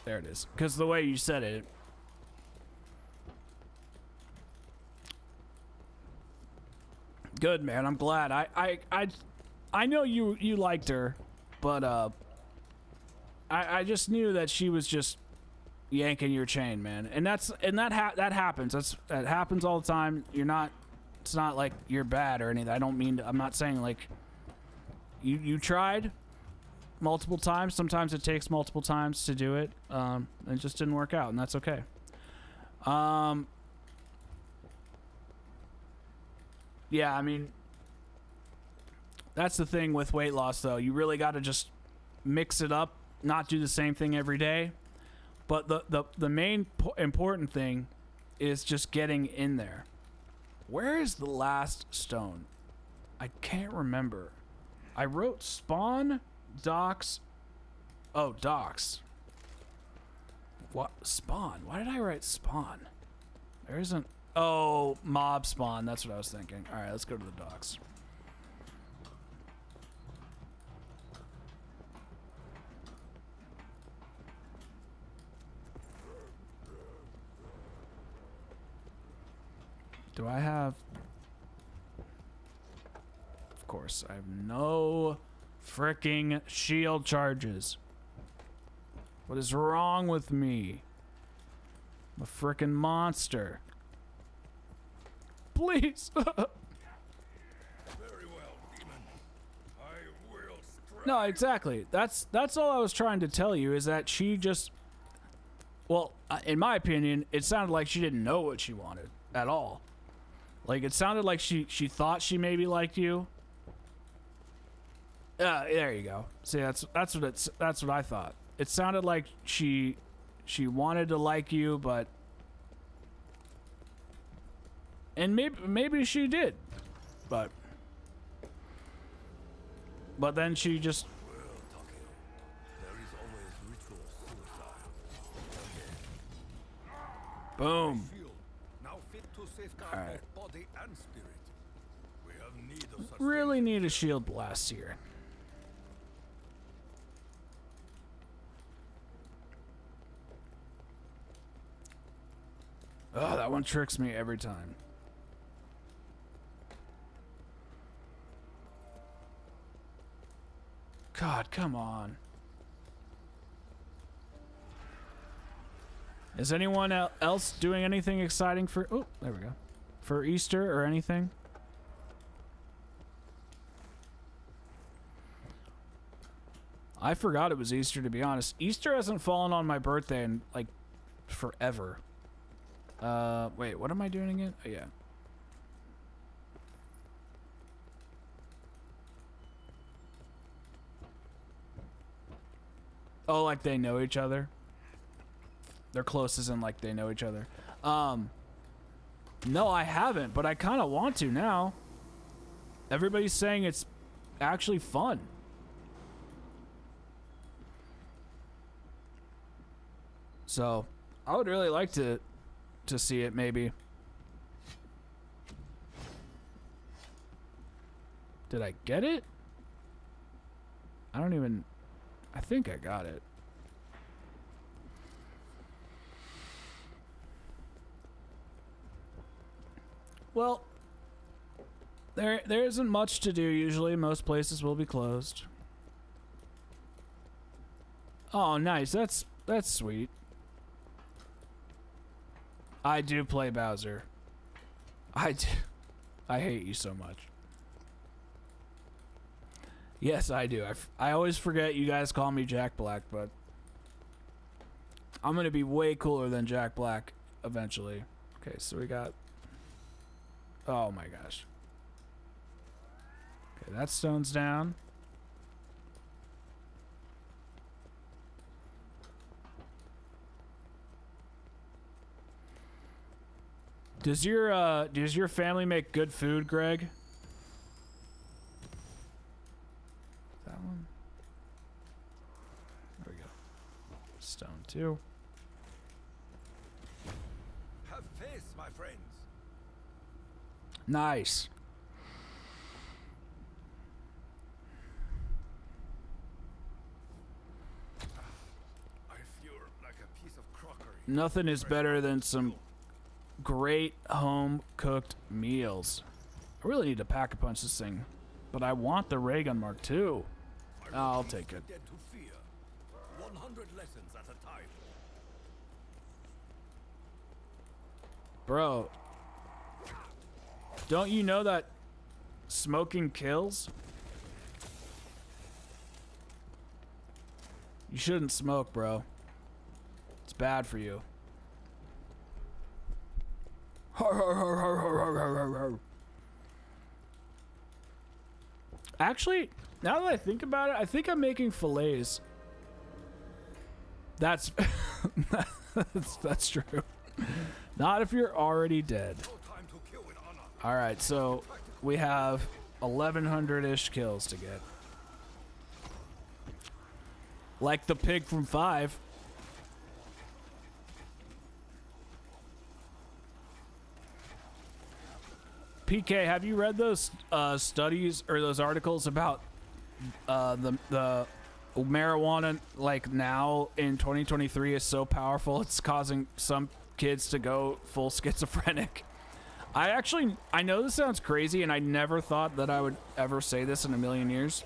There it is. Because the way you said it. Good, man. I'm glad. I know you liked her, but I just knew that she was just yanking your chain, man. And that happens. That happens all the time. It's not like you're bad or anything. I'm not saying like you tried multiple times. Sometimes it takes multiple times to do it. It just didn't work out, and that's okay. yeah, I mean, that's the thing with weight loss, though. You really got to just mix it up, not do the same thing every day. But the main important thing is just getting in there. Where is the last stone? I can't remember. I wrote spawn, docks. Oh, docks. What? Spawn? Why did I write spawn? There isn't... Oh, mob spawn. That's what I was thinking. All right, let's go to the docks. Do I have... Of course, I have no freaking shield charges. What is wrong with me? I'm a freaking monster. Please. Very well, demon. I will strike. No, exactly. That's all I was trying to tell you, is that she just... Well, in my opinion, it sounded like she didn't know what she wanted at all. Like, it sounded like she thought she maybe liked you. There you go. See, that's what I thought. It sounded like she wanted to like you, but... And maybe she did. But then she just... Well, Takeo, there is always ritual suicide. Boom. Shield, now fit to safeguard All right. both body and spirit. We have need of such Really things. need a shield blast here. Oh, that one tricks me every time. God, come on. Is anyone else doing anything exciting for... Oh, there we go. For Easter or anything? I forgot it was Easter, to be honest. Easter hasn't fallen on my birthday in, like, forever. Wait, what am I doing again? Oh, yeah. Oh, like they know each other? They're close as in, like, they know each other. No, I haven't, but I kind of want to now. Everybody's saying it's actually fun. So, I would really like to see it, maybe. Did I get it? I don't even... I think I got it. Well, there isn't much to do usually. Most places will be closed. Oh, nice. That's sweet. I do play Bowser. I do. I hate you so much. Yes, I do. I always forget you guys call me Jack Black, but I'm going to be way cooler than Jack Black eventually. Okay, so we got... Oh my gosh. Okay, that stone's down. Does your family make good food, Greg? That one. There we go. Stone 2. Have faith, my friends. Nice. I feel like a piece of crockery. Nothing is better than some great home cooked meals. I really need to pack a punch this thing, but I want the ray gun Mark II. I'll take it. Dead to fear. 100 lessons at a time. Bro, don't you know that smoking kills? You shouldn't smoke, bro. It's bad for you. Actually, now that I think about it, I think I'm making fillets. That's that's true. Not if you're already dead. All right, so we have 1,100-ish kills to get. Like the pig from 5. PK, have you read those studies or those articles about the marijuana, like now in 2023 is so powerful it's causing some kids to go full schizophrenic? I know this sounds crazy, and I never thought that I would ever say this in a million years.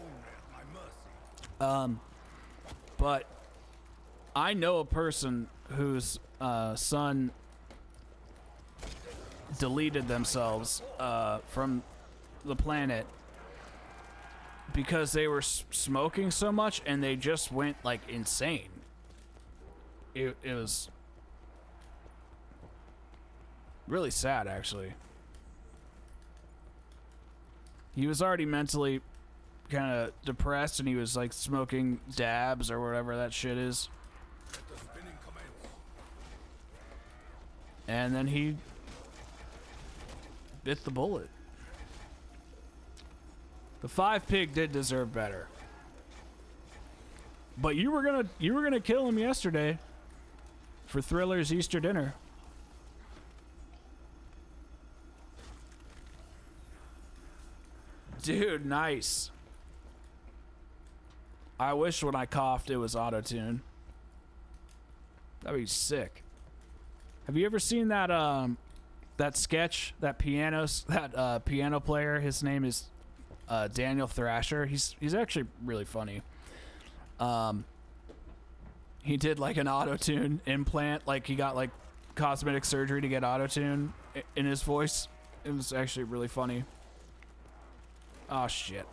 But I know a person whose son deleted themselves from the planet because they were smoking so much, and they just went like insane. It was really sad, actually. He was already mentally kind of depressed, and he was like smoking dabs or whatever that shit is. And then he bit the bullet. The 5 pig did deserve better. But you were gonna kill him yesterday for Thriller's Easter dinner. Dude, nice. I wish when I coughed it was auto-tune. That'd be sick. Have you ever seen that that sketch, that piano player? His name is Daniel Thrasher. He's actually really funny. He did like an auto-tune implant, like he got like cosmetic surgery to get auto-tune in his voice. It was actually really funny. Oh shit.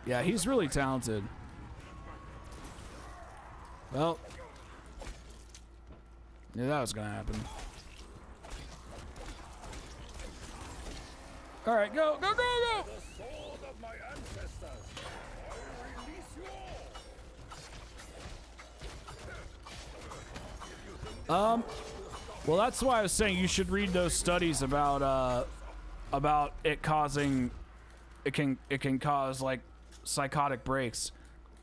Yeah, he's really talented. Well, knew that was gonna happen. All right, go, go, go, go! The sword of my ancestors. I release you all. Well, that's why I was saying you should read those studies about it causing, it can cause like psychotic breaks,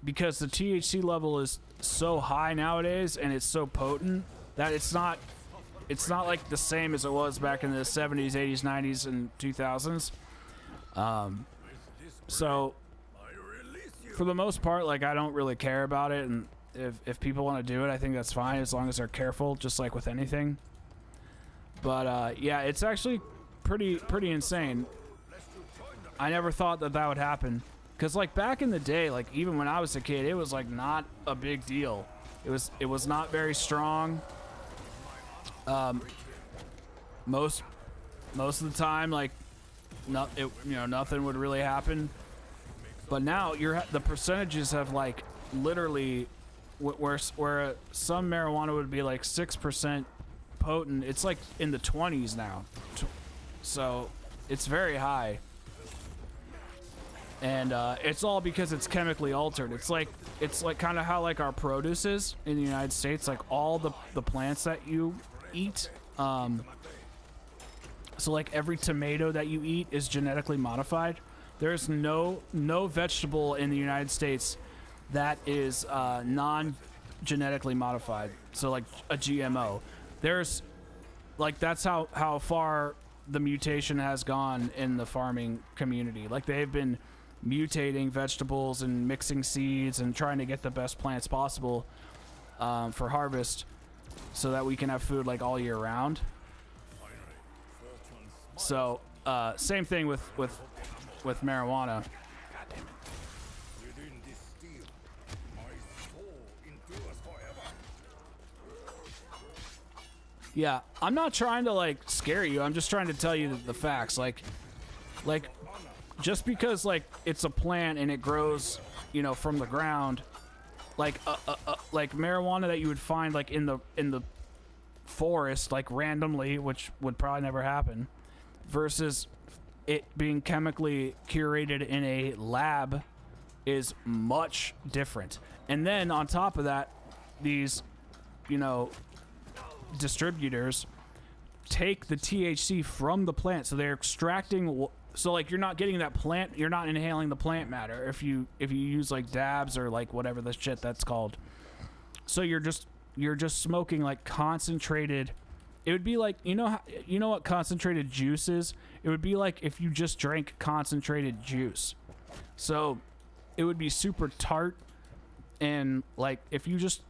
because the THC level is so high nowadays, and it's so potent that it's not like the same as it was back in the 70s, 80s, 90s, and 2000s. So for the most part, like, I don't really care about it, and if people want to do it, I think that's fine, as long as they're careful, just like with anything. But yeah, it's actually pretty insane. I never thought that would happen, because like back in the day, like even when I was a kid, it was like not a big deal. It was not very strong. Most of the time, like, nothing would really happen. But now the percentages have like literally where some marijuana would be like 6% potent, it's like in the 20s now. So it's very high. And it's all because it's chemically altered. It's like kind of how like our produce is in the United States, like all the plants that you eat. So like every tomato that you eat is genetically modified. There's no vegetable in the United States that is non-genetically modified. So like a GMO. There's like, that's how far the mutation has gone in the farming community. Like they've been mutating vegetables and mixing seeds and trying to get the best plants possible for harvest, so that we can have food like all year round. So same thing with marijuana. God damn it. Within this steel, my soul endures forever. Yeah, I'm not trying to like scare you. I'm just trying to tell you the facts. Like just because like it's a plant and it grows, from the ground, like marijuana that you would find like in the forest like randomly, which would probably never happen, versus it being chemically curated in a lab is much different. And then on top of that, these, you know, distributors take the THC from the plant, so they're extracting. So like you're not getting that plant, you're not inhaling the plant matter if you use like dabs or like whatever the shit that's called. So you're just smoking like concentrated. It would be like, you know what concentrated juice is? It would be like if you just drank concentrated juice. So it would be super tart, and like if you just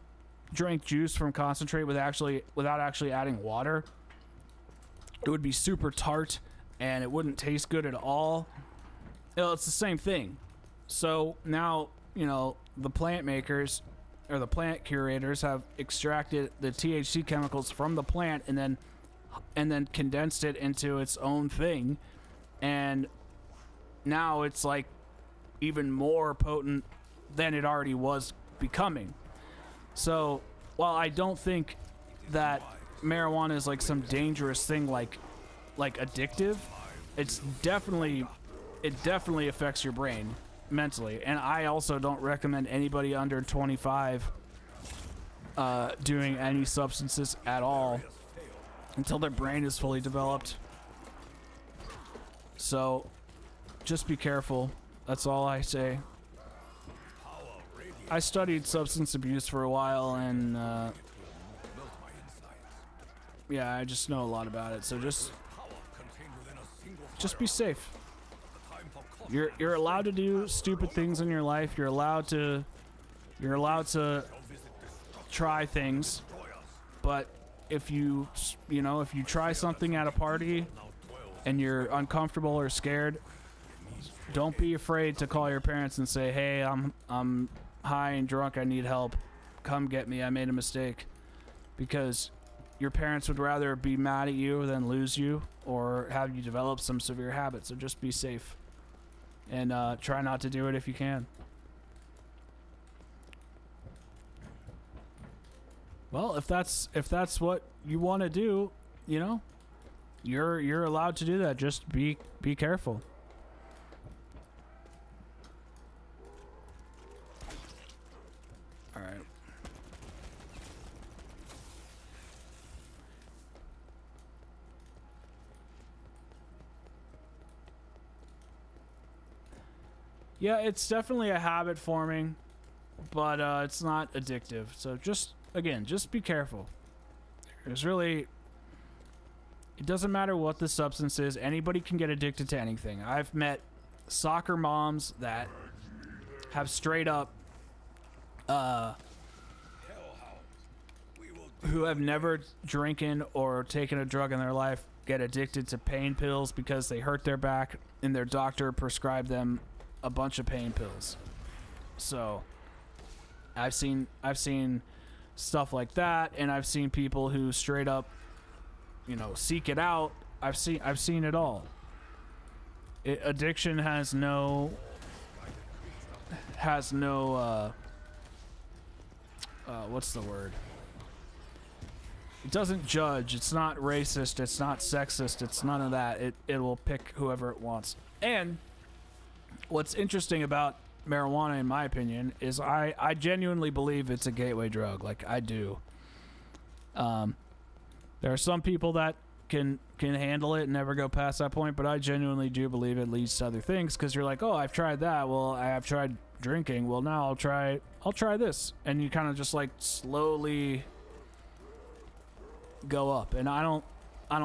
drank juice from concentrate without actually adding water, it would be super tart and it wouldn't taste good at all. It's the same thing. So now, you know, the plant makers or the plant curators have extracted the THC chemicals from the plant and then condensed it into its own thing, and now it's like even more potent than it already was becoming. So while I don't think that marijuana is like some dangerous thing like addictive, it definitely affects your brain mentally. And I also don't recommend anybody under 25 doing any substances at all until their brain is fully developed. So just be careful. That's all I say. I studied substance abuse for a while, and yeah, I just know a lot about it. So just be safe. You're allowed to do stupid things in your life. You're allowed to try things, but if you try something at a party and you're uncomfortable or scared, don't be afraid to call your parents and say, "Hey, I'm high and drunk. I need help. Come get me. I made a mistake." Because your parents would rather be mad at you than lose you or have you develop some severe habits. So just be safe and try not to do it if you can. Well, if that's what you want to do, you know, you're allowed to do that. Just be careful. All right. Yeah, it's definitely a habit forming, but it's not addictive. So just be careful. It doesn't matter what the substance is. Anybody can get addicted to anything. I've met soccer moms that have straight up who have never drinking or taken a drug in their life get addicted to pain pills because they hurt their back and their doctor prescribed them a bunch of pain pills. So I've seen stuff like that, and I've seen people who straight up, you know, seek it out. I've seen it all. Addiction has no what's the word? It doesn't judge. It's not racist. It's not sexist. It's none of that. It will pick whoever it wants. And what's interesting about marijuana, in my opinion, is I genuinely believe it's a gateway drug. Like, I do. There are some people that can handle it and never go past that point, but I genuinely do believe it leads to other things, because you're like, oh, I've tried that. Well, I have tried drinking. Well, now I'll try this, and you kind of just like slowly go up. And I don't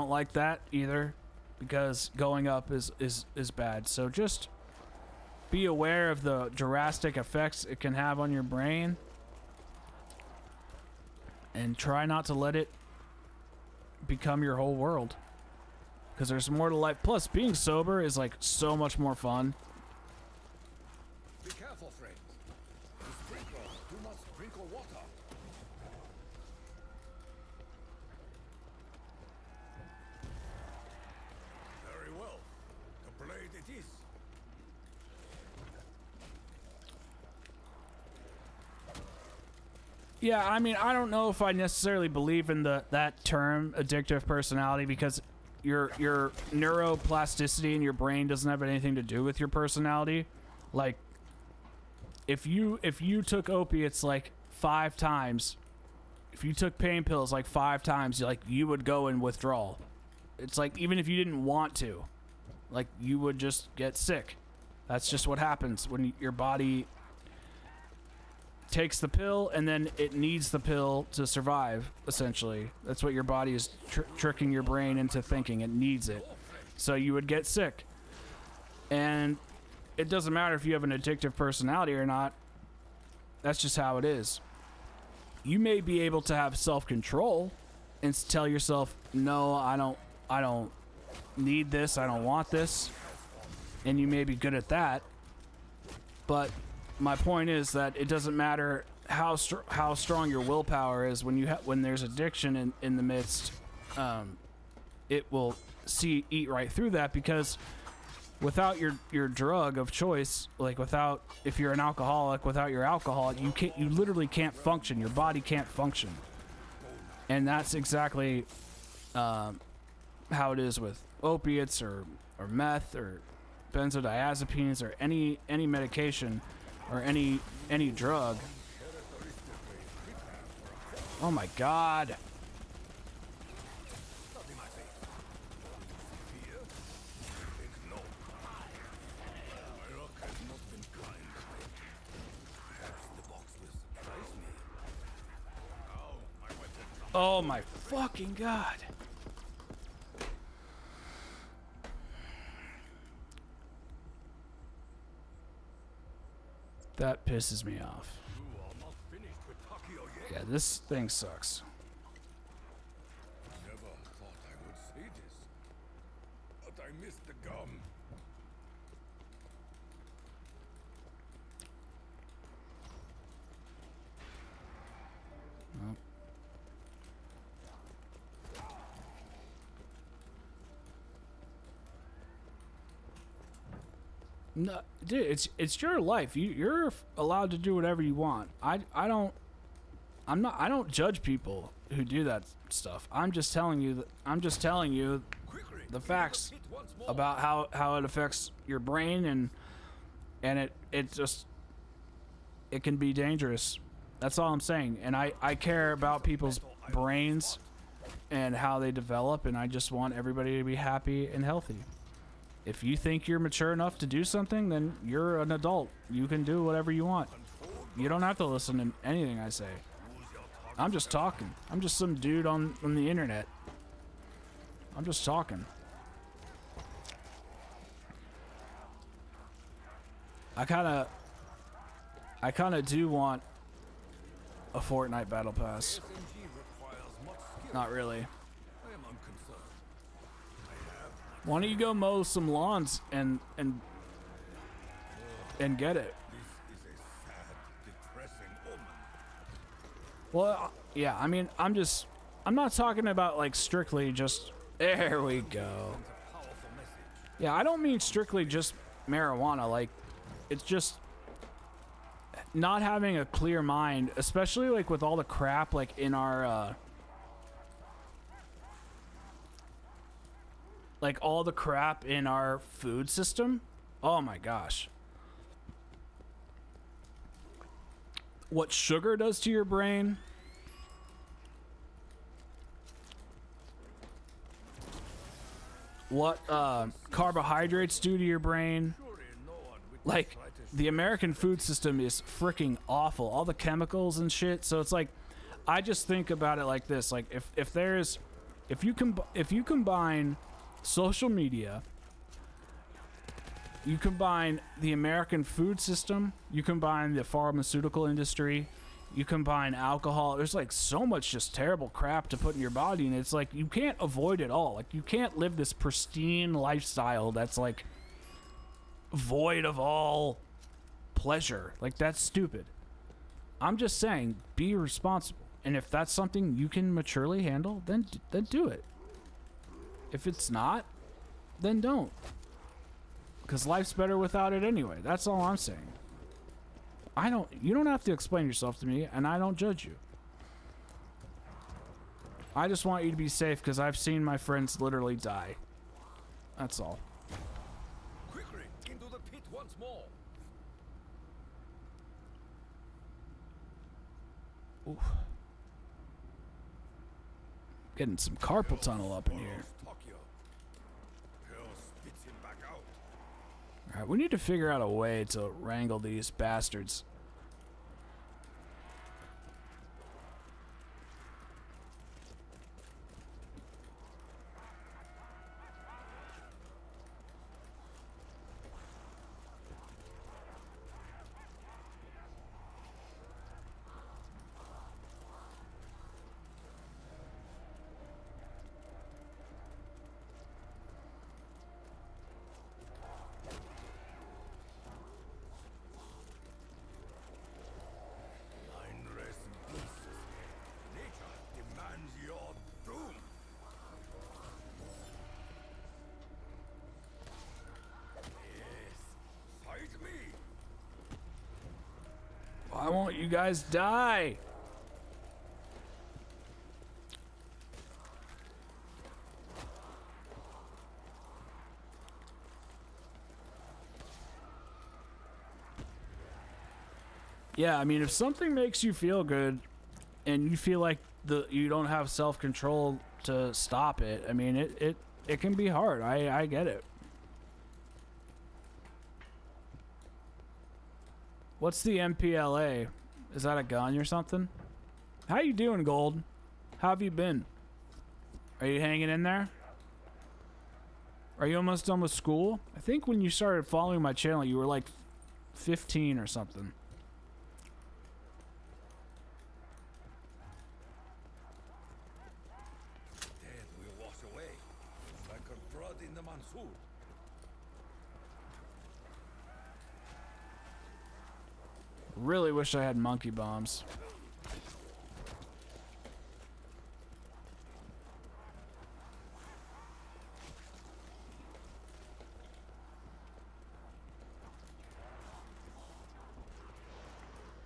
like that either, because going up is bad. So just be aware of the drastic effects it can have on your brain, and try not to let it become your whole world, because there's more to life. Plus, being sober is like so much more fun. Be careful, friends. The sprinkler, do not sprinkle water. Very well. The blade it is. Yeah, I mean, I don't know if I necessarily believe in that term addictive personality, because your neuroplasticity in your brain doesn't have anything to do with your personality. Like, if you took opiates like 5 times, if you took pain pills like 5 times, like, you would go in withdrawal. It's like, even if you didn't want to, like, you would just get sick. That's just what happens when your body takes the pill, and then it needs the pill to survive, essentially. That's what your body is tricking your brain into thinking. It needs it. So you would get sick. And it doesn't matter if you have an addictive personality or not. That's just how it is. You may be able to have self-control and tell yourself, no, I don't need this, I don't want this. And you may be good at that. But my point is that it doesn't matter how strong your willpower is when there's addiction in the midst. It will eat right through that, because without your drug of choice, like if you're an alcoholic, without your alcohol, you literally can't function. Your body can't function, and that's exactly how it is with opiates or meth or benzodiazepines or any medication or any drug. Oh my God. Oh my fucking God. That pisses me off. Yeah, this thing sucks. Never thought I would say this, but I missed the gum. Oh. No, dude, it's your life. You're allowed to do whatever you want. I don't judge people who do that stuff. I'm just telling you the facts about how it affects your brain, and it can be dangerous. That's all I'm saying. And I care about people's brains and how they develop, and I just want everybody to be happy and healthy. If you think you're mature enough to do something, then you're an adult. You can do whatever you want. You don't have to listen to anything I say. I'm just talking. I'm just some dude on the internet. I'm just talking. I kind of do want a Fortnite battle pass. Not really. Why don't you go mow some lawns and get it? Well, yeah, I mean, I'm not talking about like strictly just, there we go. Yeah, I don't mean strictly just marijuana. Like, it's just not having a clear mind, especially like with all the crap like in our like all the crap in our food system. Oh my gosh. What sugar does to your brain. What carbohydrates do to your brain. Like, the American food system is freaking awful. All the chemicals and shit. So it's like, I just think about it like this. Like, if you combine social media, you combine the American food system, you combine the pharmaceutical industry, you combine alcohol, there's like so much just terrible crap to put in your body, and it's like you can't avoid it all. Like, you can't live this pristine lifestyle that's like void of all pleasure. Like, that's stupid. I'm just saying, be responsible, and if that's something you can maturely handle, then do it. If it's not, then don't. Because life's better without it anyway. That's all I'm saying. You don't have to explain yourself to me, and I don't judge you. I just want you to be safe because I've seen my friends literally die. That's all. Quickly, into the pit once more. Oof. Getting some carpal tunnel up in here. Tokyo. Hell spits him back out. Alright, we need to figure out a way to wrangle these bastards. Mindless beasts. Nature demands your doom. Yes, fight me. Why won't you guys die? Yeah, I mean, if something makes you feel good and you feel like you don't have self-control to stop it, I mean, it can be hard. I get it. What's the MPLA? Is that a gun or something? How you doing, Gold? How have you been? Are you hanging in there? Are you almost done with school? I think when you started following my channel, you were like 15 or something. Death will wash away, like a blood in the monsoon. Really wish I had monkey bombs.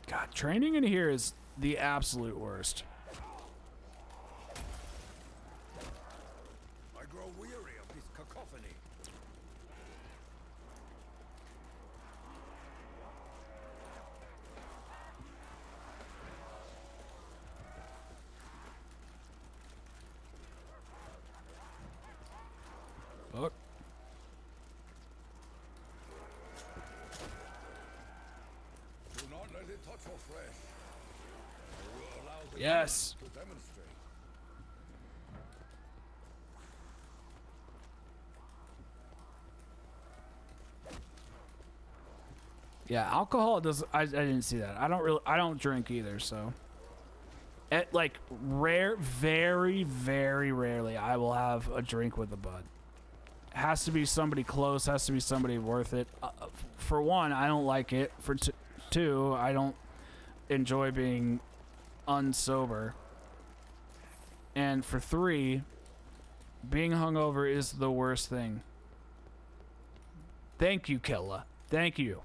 God, training in here is the absolute worst. I grow weary of this cacophony. Fuck. Do not let it touch your flesh. I will allow the Yes. demons to demonstrate. Yeah, alcohol does. I didn't see that. I don't drink either. So, like very rarely, I will have a drink with a bud. Has to be somebody close. Has to be somebody worth it. For one, I don't like it. For two, I don't enjoy being unsober. And for three, being hungover is the worst thing. Thank you, Killa. Thank you.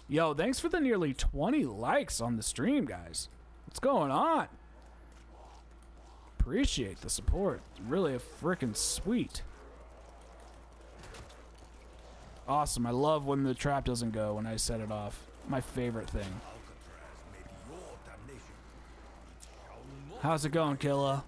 Yo, thanks for the nearly 20 likes on the stream, guys. What's going on? Appreciate the support. It's really a freaking sweet. Awesome. I love when the trap doesn't go when I set it off. My favorite thing. Alcatraz may be your damnation. It shall not How's it going, Killa?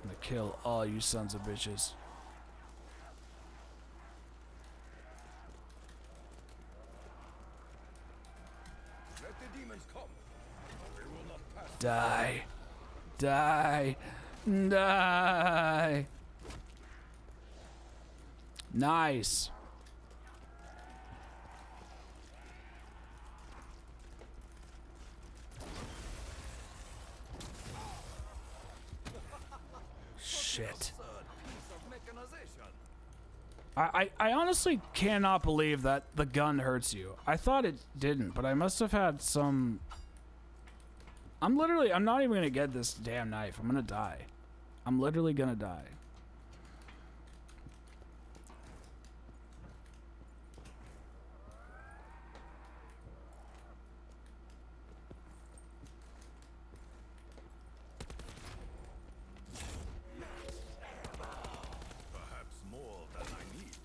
I'm gonna kill all you sons of bitches. let the demons come. They will not pass. Die. Die. Die. Nice. Shit. Third piece of mechanization. I honestly cannot believe that the gun hurts you. I thought it didn't, but I must have had some... I'm not even gonna get this damn knife. I'm gonna die. I'm literally gonna die. Perhaps more than I need.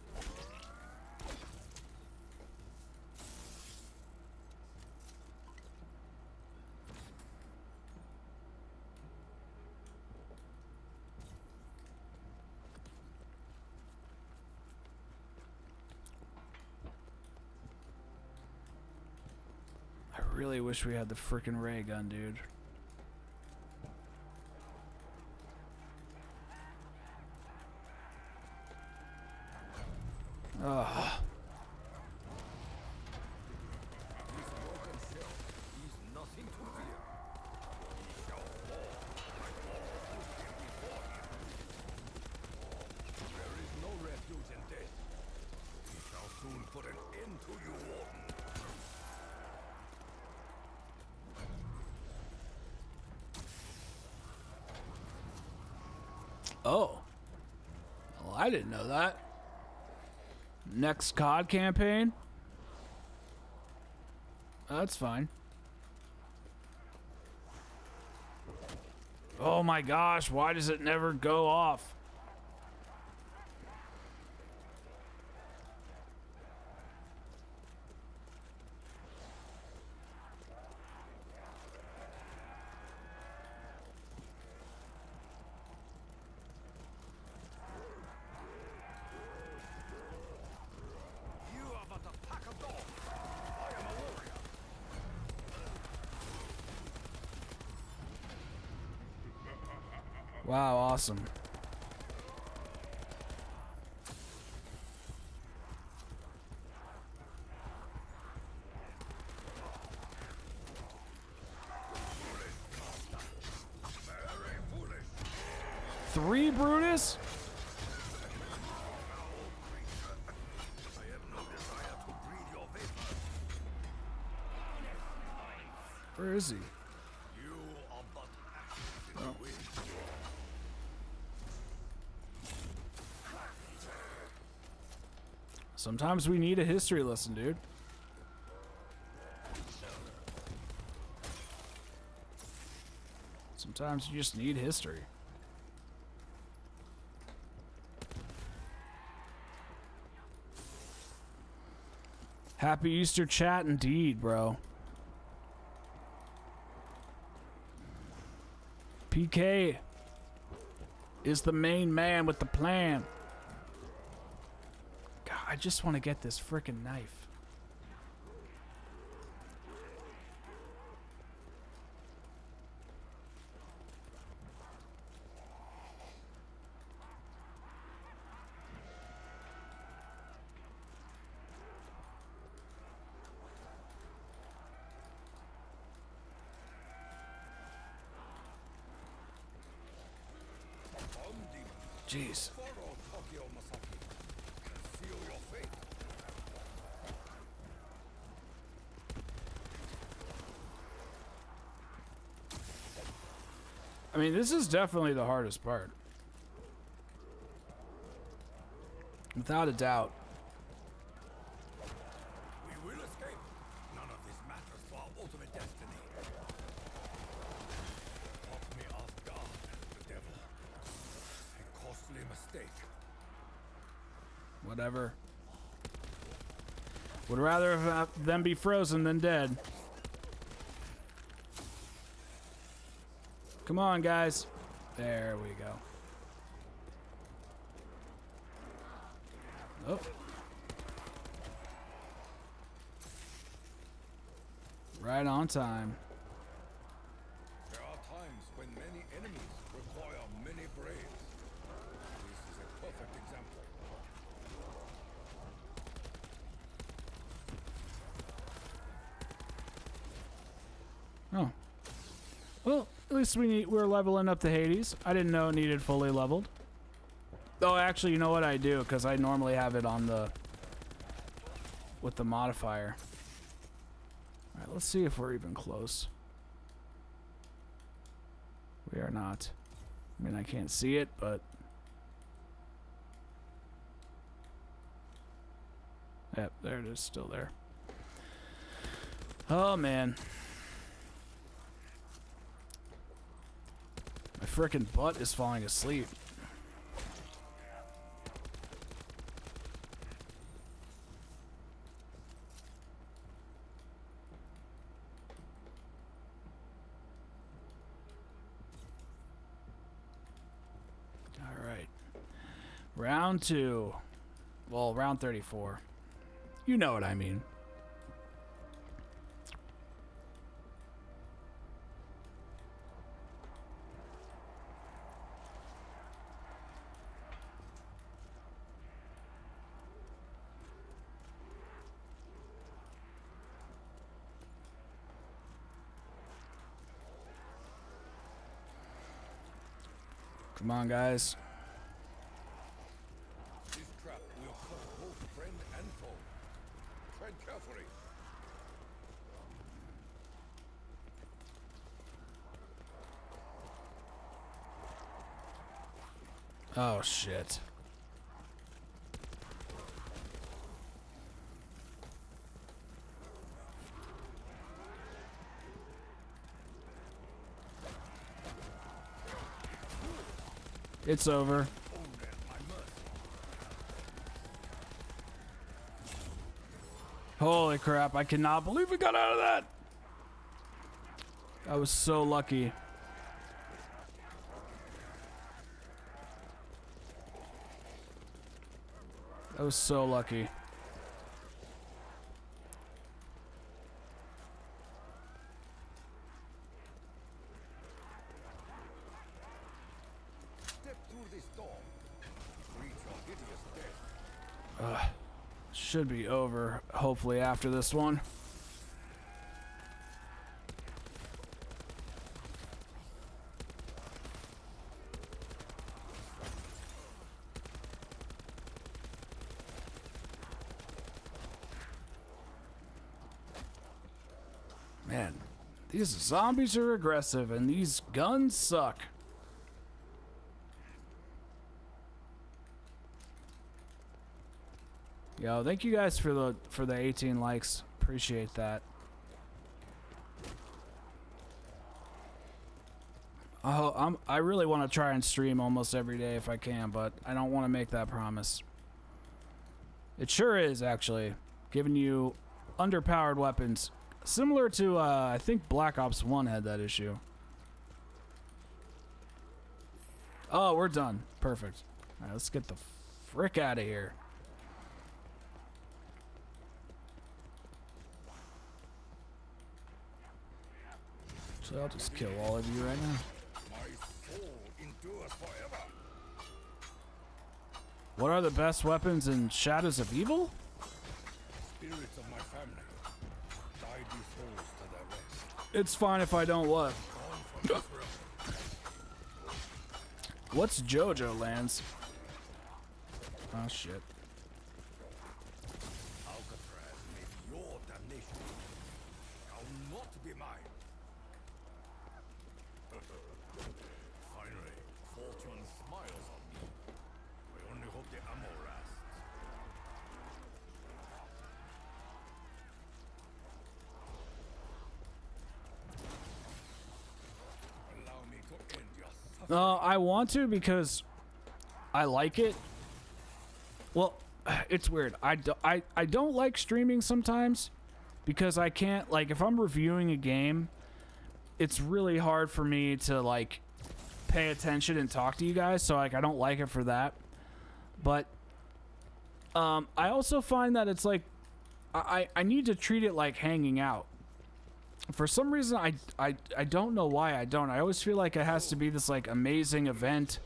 I really wish we had the frickin' ray gun, dude. Ugh. This broken shell is nothing to fear. He shall fall like all who came before him. There is no refuge in death. He shall soon put an end to you, Warden. Oh. Well, I didn't know that. Next COD campaign? That's fine. Oh my gosh, why does it never go off? You are but a pack of dogs. I am a warrior. Wow, awesome. Very foolish. 3 Brutus? I have no desire to breathe your vapor. Where is he? You are but ashes in the wind. Sometimes we need a history lesson, dude. Sometimes you just need history. Happy Easter chat indeed, bro. PK is the main man with the plan. God, I just want to get this frickin' knife. Jeez. Follow Tokyo Masaki. Seal your fate. I mean, this is definitely the hardest part. Without a doubt. We will escape. None of this matters for our ultimate destiny. Caught me off guard, the devil. A costly mistake. Whatever. Would rather have them be frozen than dead. Come on, guys. There we go. Oh. Right on time. There are times when many enemies require many braves. This is a perfect example. Oh. Well, at least we're leveling up the Hades. I didn't know it needed fully leveled. Oh, actually, you know what I do? Because I normally have it on the... with the modifier. Alright, let's see if we're even close. We are not. I mean, I can't see it, but... Yep, there it is, still there. Oh, man. My frickin' butt is falling asleep. Alright. Round 2. Well, round 34. You know what I mean. Come on, guys. This trap will cut both friend and foe. Tread carefully. Oh, shit. It's over. Holy crap, I cannot believe we got out of that. I was so lucky. I was so lucky. Step through this door. Reach your hideous death. Should be over, hopefully, after this one. Man, these zombies are aggressive and these guns suck. Yo, thank you guys for the 18 likes. Appreciate that. I really want to try and stream almost every day if I can, but I don't want to make that promise. It sure is, actually, giving you underpowered weapons. Similar to, I think Black Ops 1 had that issue. Oh, we're done. Perfect. All right, let's get the frick out of here. So I'll just kill all of you right now. My soul endures forever. What are the best weapons in Shadows of Evil? Spirits of my family. Guide these souls to their rest. It's fine if I don't what? Gone from this realm. What's JoJo Lands? Oh shit. Alcatraz may be your damnation. Shall not be mine. Finally, fortune smiles on me. I only hope the ammo lasts. Allow me to end your suffering. I want to because I like it. Well, it's weird. I don't like streaming sometimes because I can't, like, if I'm reviewing a game, it's really hard for me to, like, pay attention and talk to you guys, so, like, I don't like it for that. But I also find that it's like I need to treat it like hanging out. For some reason, I don't know why I don't. I always feel like it has to be this, like, amazing event,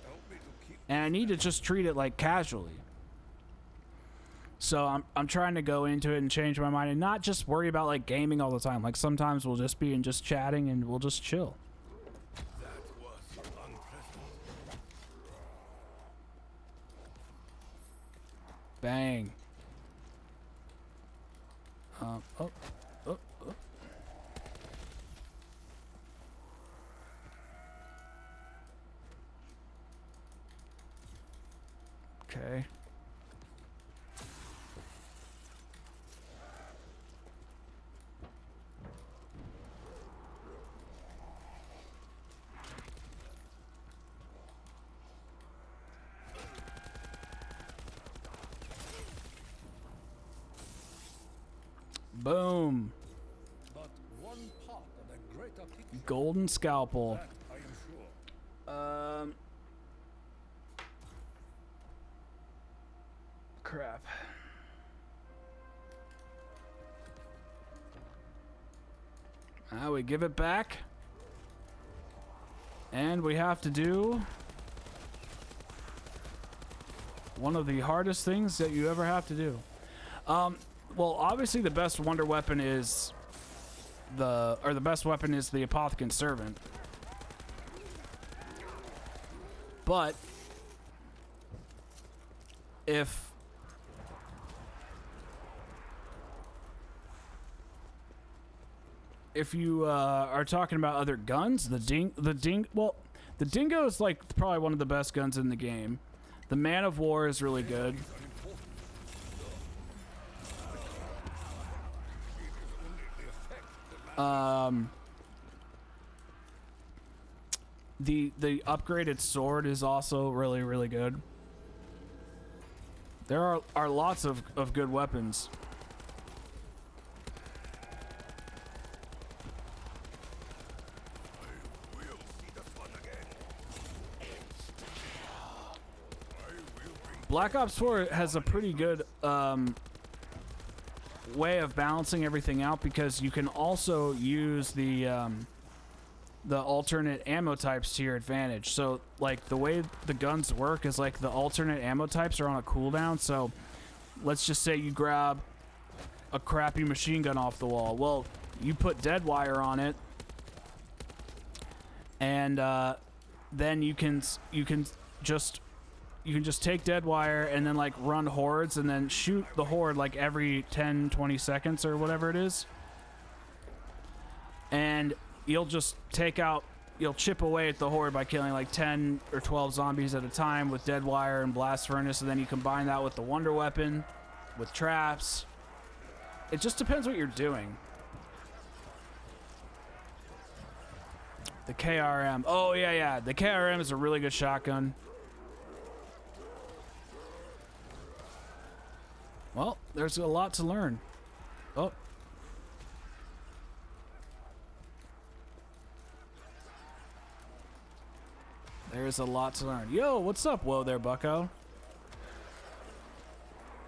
and I need to just treat it like casually. So I'm trying to go into it and change my mind and not just worry about, like, gaming all the time. Like, sometimes we'll just be in just chatting and we'll just chill. That was unpleasant. Bang. Oh, oh, oh. Okay. Boom. But one part of a greater picture, Golden scalpel. that I am sure. Crap. Now we give it back. And we have to do one of the hardest things that you ever have to do. Well, obviously the best wonder weapon is the best weapon is the Apothecant Servant. But if you are talking about other guns, the Dingo is like probably one of the best guns in the game. The Man of War is really good. The upgraded sword is also really, really good. There are lots of good weapons. Black Ops 4 has a pretty good way of balancing everything out, because you can also use the alternate ammo types to your advantage. So like the way the guns work is like the alternate ammo types are on a cooldown. So let's just say you grab a crappy machine gun off the wall. Well, you put dead wire on it, and then you can just take dead wire and then like run hordes and then shoot the horde like every 10-20 seconds or whatever it is, and you'll chip away at the horde by killing like 10 or 12 zombies at a time with dead wire and blast furnace, and then you combine that with the wonder weapon with traps. It just depends what you're doing. The KRM. Oh yeah, the KRM is a really good shotgun. Well, there's a lot to learn. Oh. There's a lot to learn. Yo, what's up? Whoa there, bucko.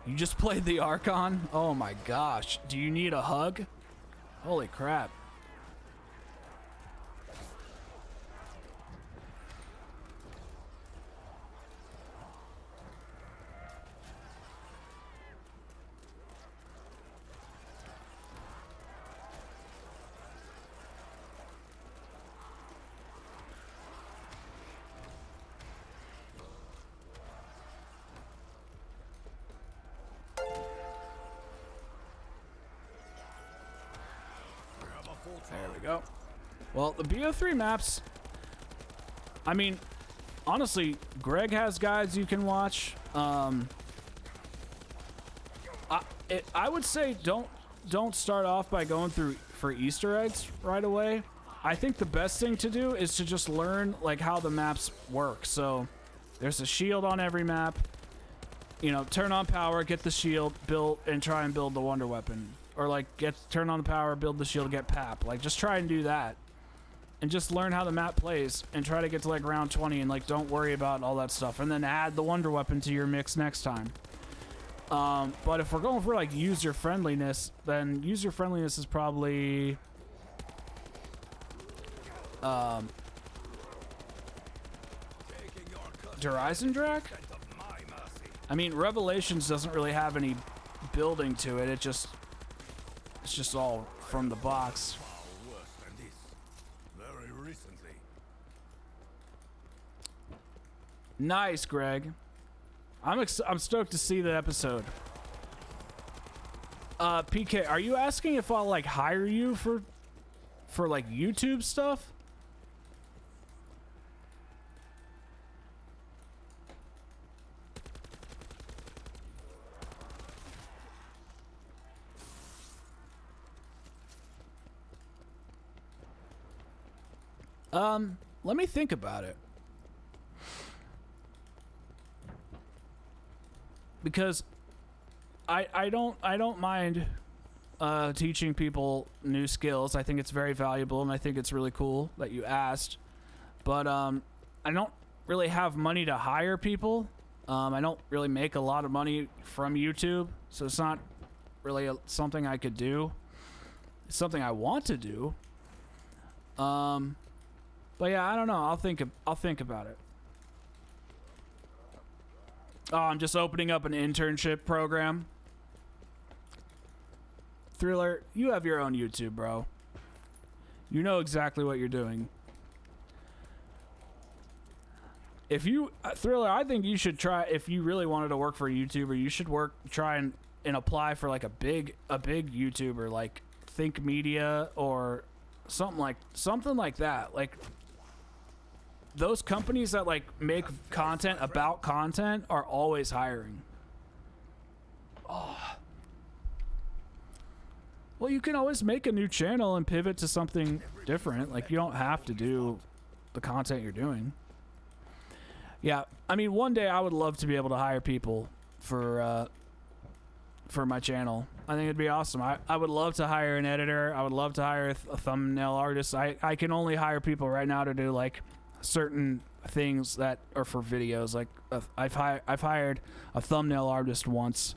You just played the Archon? Oh my gosh. Do you need a hug? Holy crap. There we go. Well, the BO3 maps, I mean, honestly, Greg has guides you can watch. I would say don't start off by going through for Easter eggs right away. I think the best thing to do is to just learn like how the maps work. So there's a shield on every map. You know, turn on power, get the shield, build, and try and build the wonder weapon. Or like turn on the power, build the shield, get pap. Like just try and do that. And just learn how the map plays and try to get to like round 20 and like don't worry about all that stuff. And then add the wonder weapon to your mix next time. But if we're going for like user friendliness, then user friendliness is probably Drak? I mean, Revelations doesn't really have any building to it. It's just all from the box. Worse than this. Very recently. Nice, Greg. I'm stoked to see the episode. PK, are you asking if I'll like hire you for like YouTube stuff? Let me think about it. Because I don't mind teaching people new skills. I think it's very valuable, and I think it's really cool that you asked. But I don't really have money to hire people. I don't really make a lot of money from YouTube, so it's not really something I could do. It's something I want to do. But yeah, I don't know. I'll think about it. Oh, I'm just opening up an internship program. Thriller, you have your own YouTube, bro. You know exactly what you're doing. If you, Thriller, I think you should try, if you really wanted to work for a YouTuber, you should try and apply for like a big YouTuber, like Think Media or something like that. Like, those companies that like make content about content are always hiring. Oh. Well, you can always make a new channel and pivot to something different. Like, you don't have to do the content you're doing. Yeah, I mean, one day I would love to be able to hire people for my channel. I think it'd be awesome. I would love to hire an editor. I would love to hire a thumbnail artist. I can only hire people right now to do like certain things that are for videos. Like I've hired a thumbnail artist once.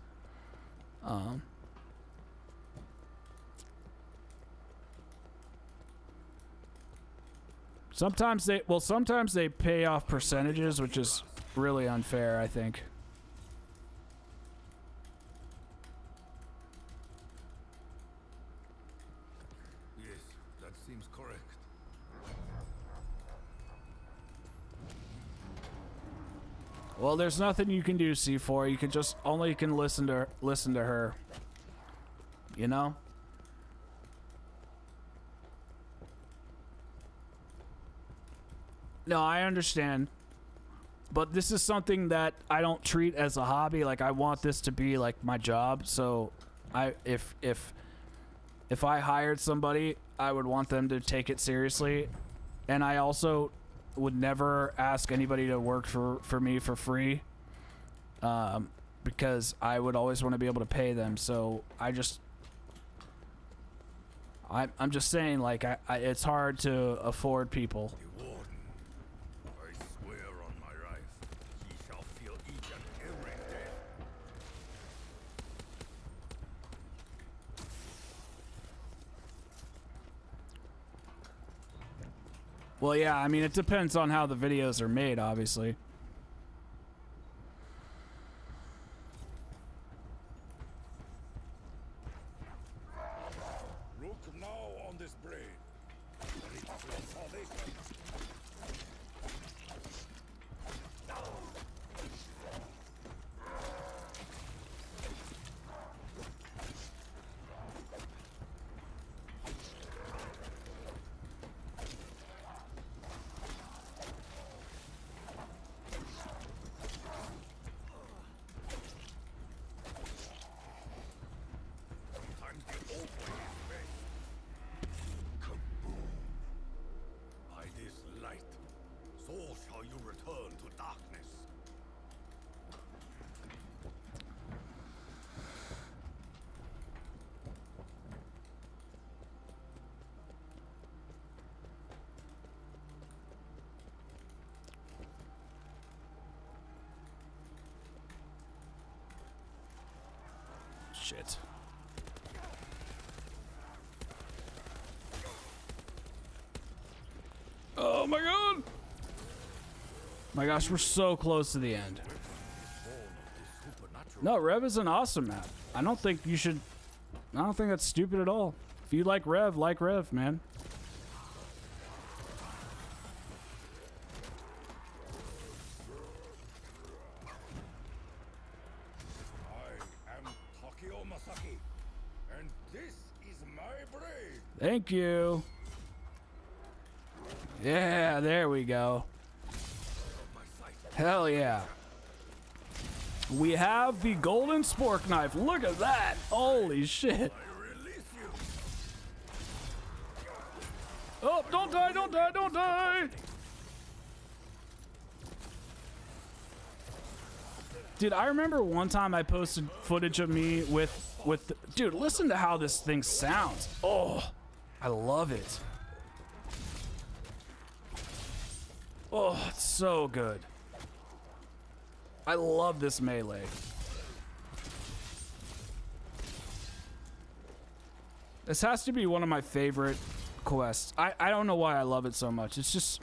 Sometimes they pay off percentages, which is really unfair, I think. Yes, that seems correct. Well, there's nothing you can do, C4. You can just listen to her. You know? No, I understand. But this is something that I don't treat as a hobby. Like, I want this to be like my job. So if I hired somebody, I would want them to take it seriously. And I also would never ask anybody to work for me for free, because I would always want to be able to pay them. So I'm just saying, like, it's hard to afford people. The warden, I swear on my life, he shall feel each and every day. Well, yeah, I mean, it depends on how the videos are made, obviously. Look now on this braid. Ready for salvation. Sometimes the old way is best. Kaboom! By this light, so shall you return to darkness. Shit. Oh my god! My gosh, we're so close to the end. Born of this supernatural. No, Rev is an awesome map. I don't think that's stupid at all. If you like Rev, man. This is my blade. Thank you. Yeah, there we go. Hell yeah. We have the golden Spork-Knife. Look at that. Holy shit. I release you. Oh, don't die, don't die, don't die. Dude, I remember one time I posted footage of me with dude, listen to how this thing sounds. Oh, I love it. Oh, it's so good. I love this melee. This has to be one of my favorite quests. I don't know why I love it so much. It's just...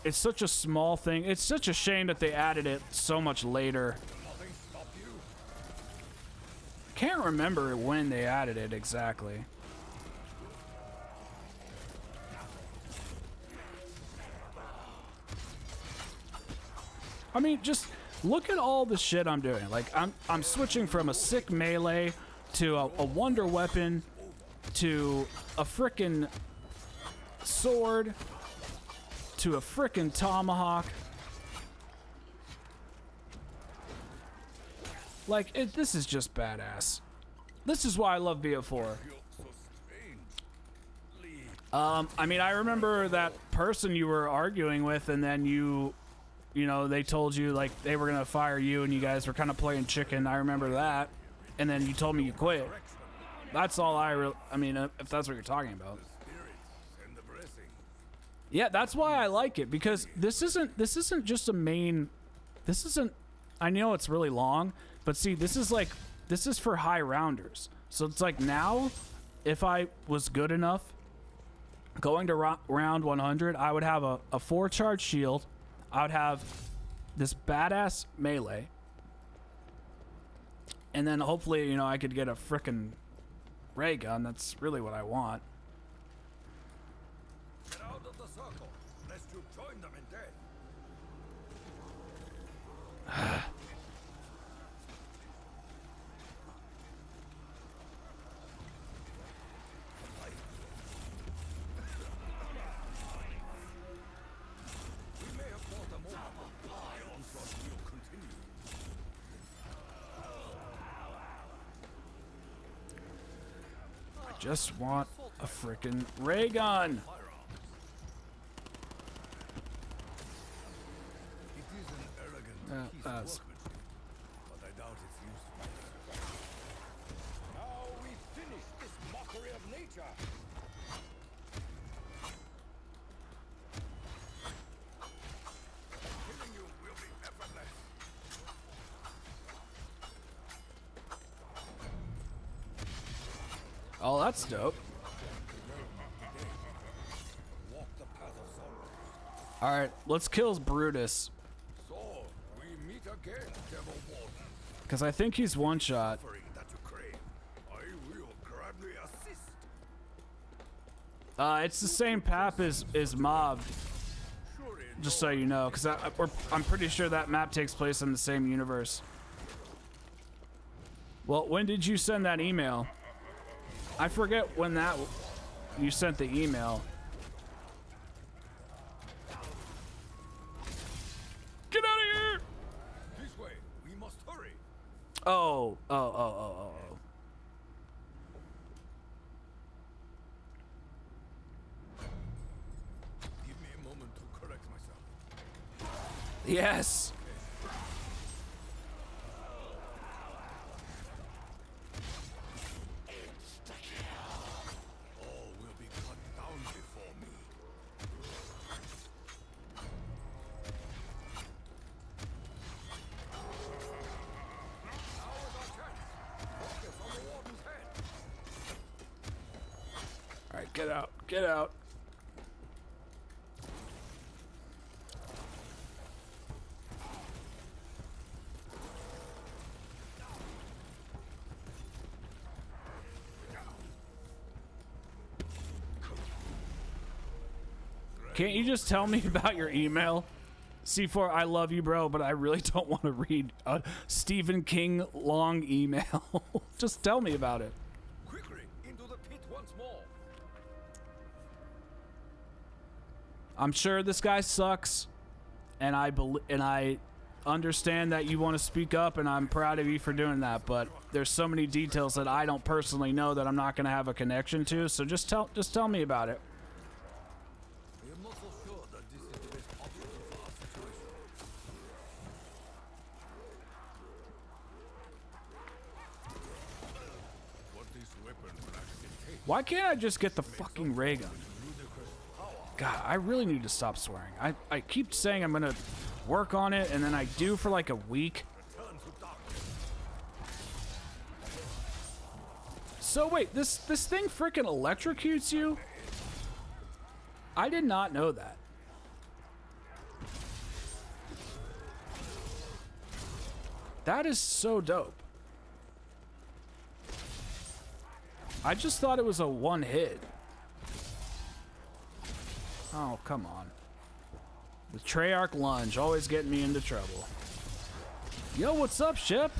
It's such a small thing. It's such a shame that they added it so much later. Can't remember when they added it exactly. I mean, just look at all the shit I'm doing. Like, I'm switching from a sick melee to a wonder weapon to a frickin' sword to a frickin' tomahawk. Like, this is just badass. This is why I love BO4. I mean, I remember that person you were arguing with, and then you know, they told you, like, they were gonna fire you, and you guys were kind of playing chicken. I remember that. And then you told me you quit. That's all I mean, if that's what you're talking about. Yeah, that's why I like it, because this isn't just a main... This isn't... I know it's really long, but see, this is for high rounders. So it's like, now, if I was good enough, going to round 100, I would have a 4-charge shield. I would have this badass melee. And then hopefully, you know, I could get a frickin' ray gun. That's really what I want. Get out of the circle, lest you join them in death. We may have fought them over, but the onslaught will continue. I just want a frickin' ray gun. It is an arrogant piece of workmanship, but I doubt it's useful. Now we finish this mockery of nature. Killing you will be effortless. Oh, that's dope. Walk the path of sorrow. All right, let's kill Brutus, So we meet again, Devil Warden. because I think he's one shot. Offering that you crave, I will gladly assist. It's the same path as Mob, Surely just so you know, because I'm pretty sure that map takes place in the same universe. Well, when did you send that email? I forget when you sent the email. Get out of here! this way. We must hurry. Oh. Give me a moment to correct myself. Yes. All will be cut down before me. Now is our chance. Focus on the warden's head. All right, get out. Get out. Can't you just tell me about your email? C4, I love you, bro, but I really don't want to read a Stephen King long email. Just tell me about it. Quickly, into the pit once more. I'm sure this guy sucks, and I understand that you want to speak up, and I'm proud of you for doing that. But there's so many details that I don't personally know that I'm not going to have a connection to. So just tell me about it. I am not so sure that this is the best option for our situation. What this weapon will actually take. Why can't I just get the fucking ray gun? God, I really need to stop swearing. I keep saying I'm gonna work on it, and then I do for like a week. Return to darkness. So wait, this thing freaking electrocutes you? I did not know that. That is so dope. I just thought it was a one hit. Oh, come on. The Treyarch lunge, always getting me into trouble. Yo, what's up, Ship?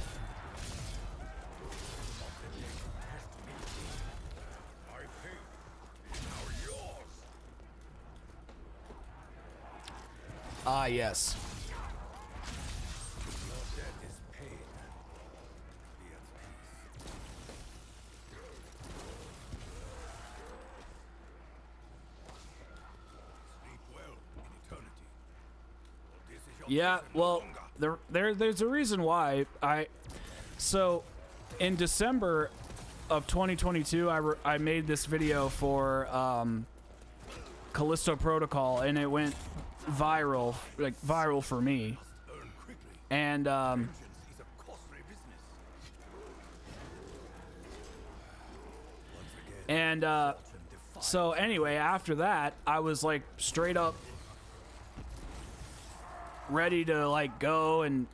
I paid. Now yours. Ah, yes. Your debt is paid. Be at peace. Sleep well in eternity. This is your Yeah, prison no well, longer. there's a reason why so in December of 2022 I made this video for Callisto Protocol, and it went viral, like viral for me. Earn quickly. And Vengeance is a costly business. Once again, and so anyway, after that I was like straight up ready to like go, and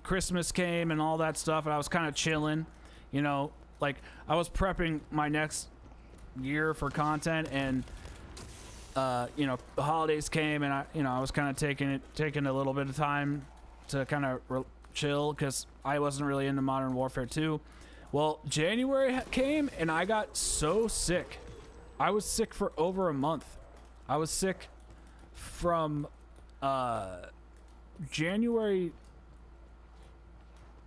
Christmas came and all that stuff, and I was kind of chilling, you know, like I was prepping my next year for content, and you know, the holidays came, and I was kind of taking a little bit of time to kind of chill, because I wasn't really into Modern Warfare 2. Well, January came and I got so sick. I was sick for over a month. I was sick from January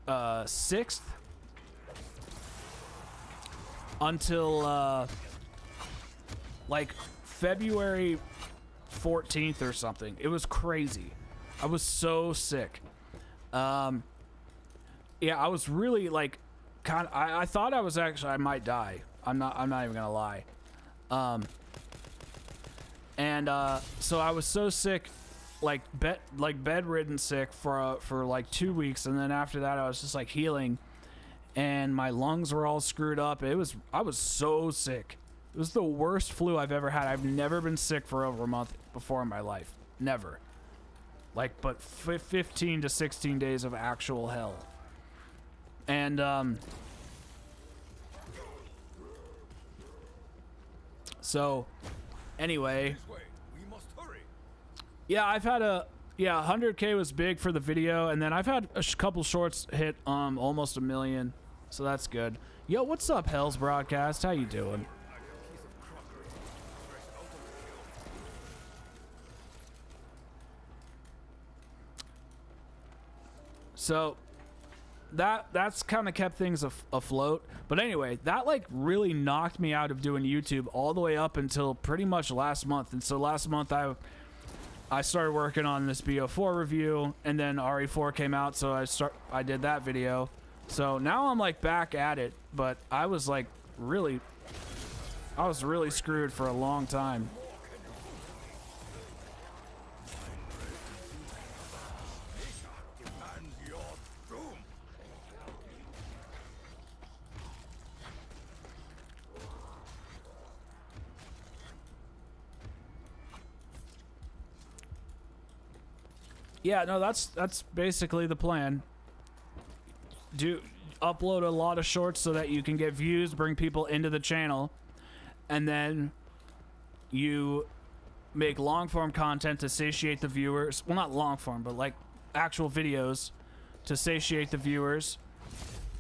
6th until like February 14th or something. It was crazy. I was so sick. Yeah, I was really like I thought I was actually, I might die. I'm not even gonna lie. So I was so sick, like bedridden sick for like 2 weeks, and then after that I was just like healing, and my lungs were all screwed up. I was so sick. It was the worst flu I've ever had. I've never been sick for over a month before in my life. Never. Like, but 15 to 16 days of actual hell. And so anyway, this way. We must hurry. yeah, I've had 100K was big for the video, and then I've had a couple shorts hit almost 1 million, so that's good. Yo, what's up, Hell's Broadcast? How you doing? So that's kind of kept things afloat. But anyway, that like really knocked me out of doing YouTube all the way up until pretty much last month. And so last month I started working on this BO4 review, and then RE4 came out, so I did that video. So now I'm like back at it, but I was really screwed for a long time. Demands your doom. Yeah, no, that's basically the plan. Upload a lot of shorts so that you can get views, bring people into the channel, and then you make long form content to satiate the viewers. Well, not long form, but like actual videos to satiate the viewers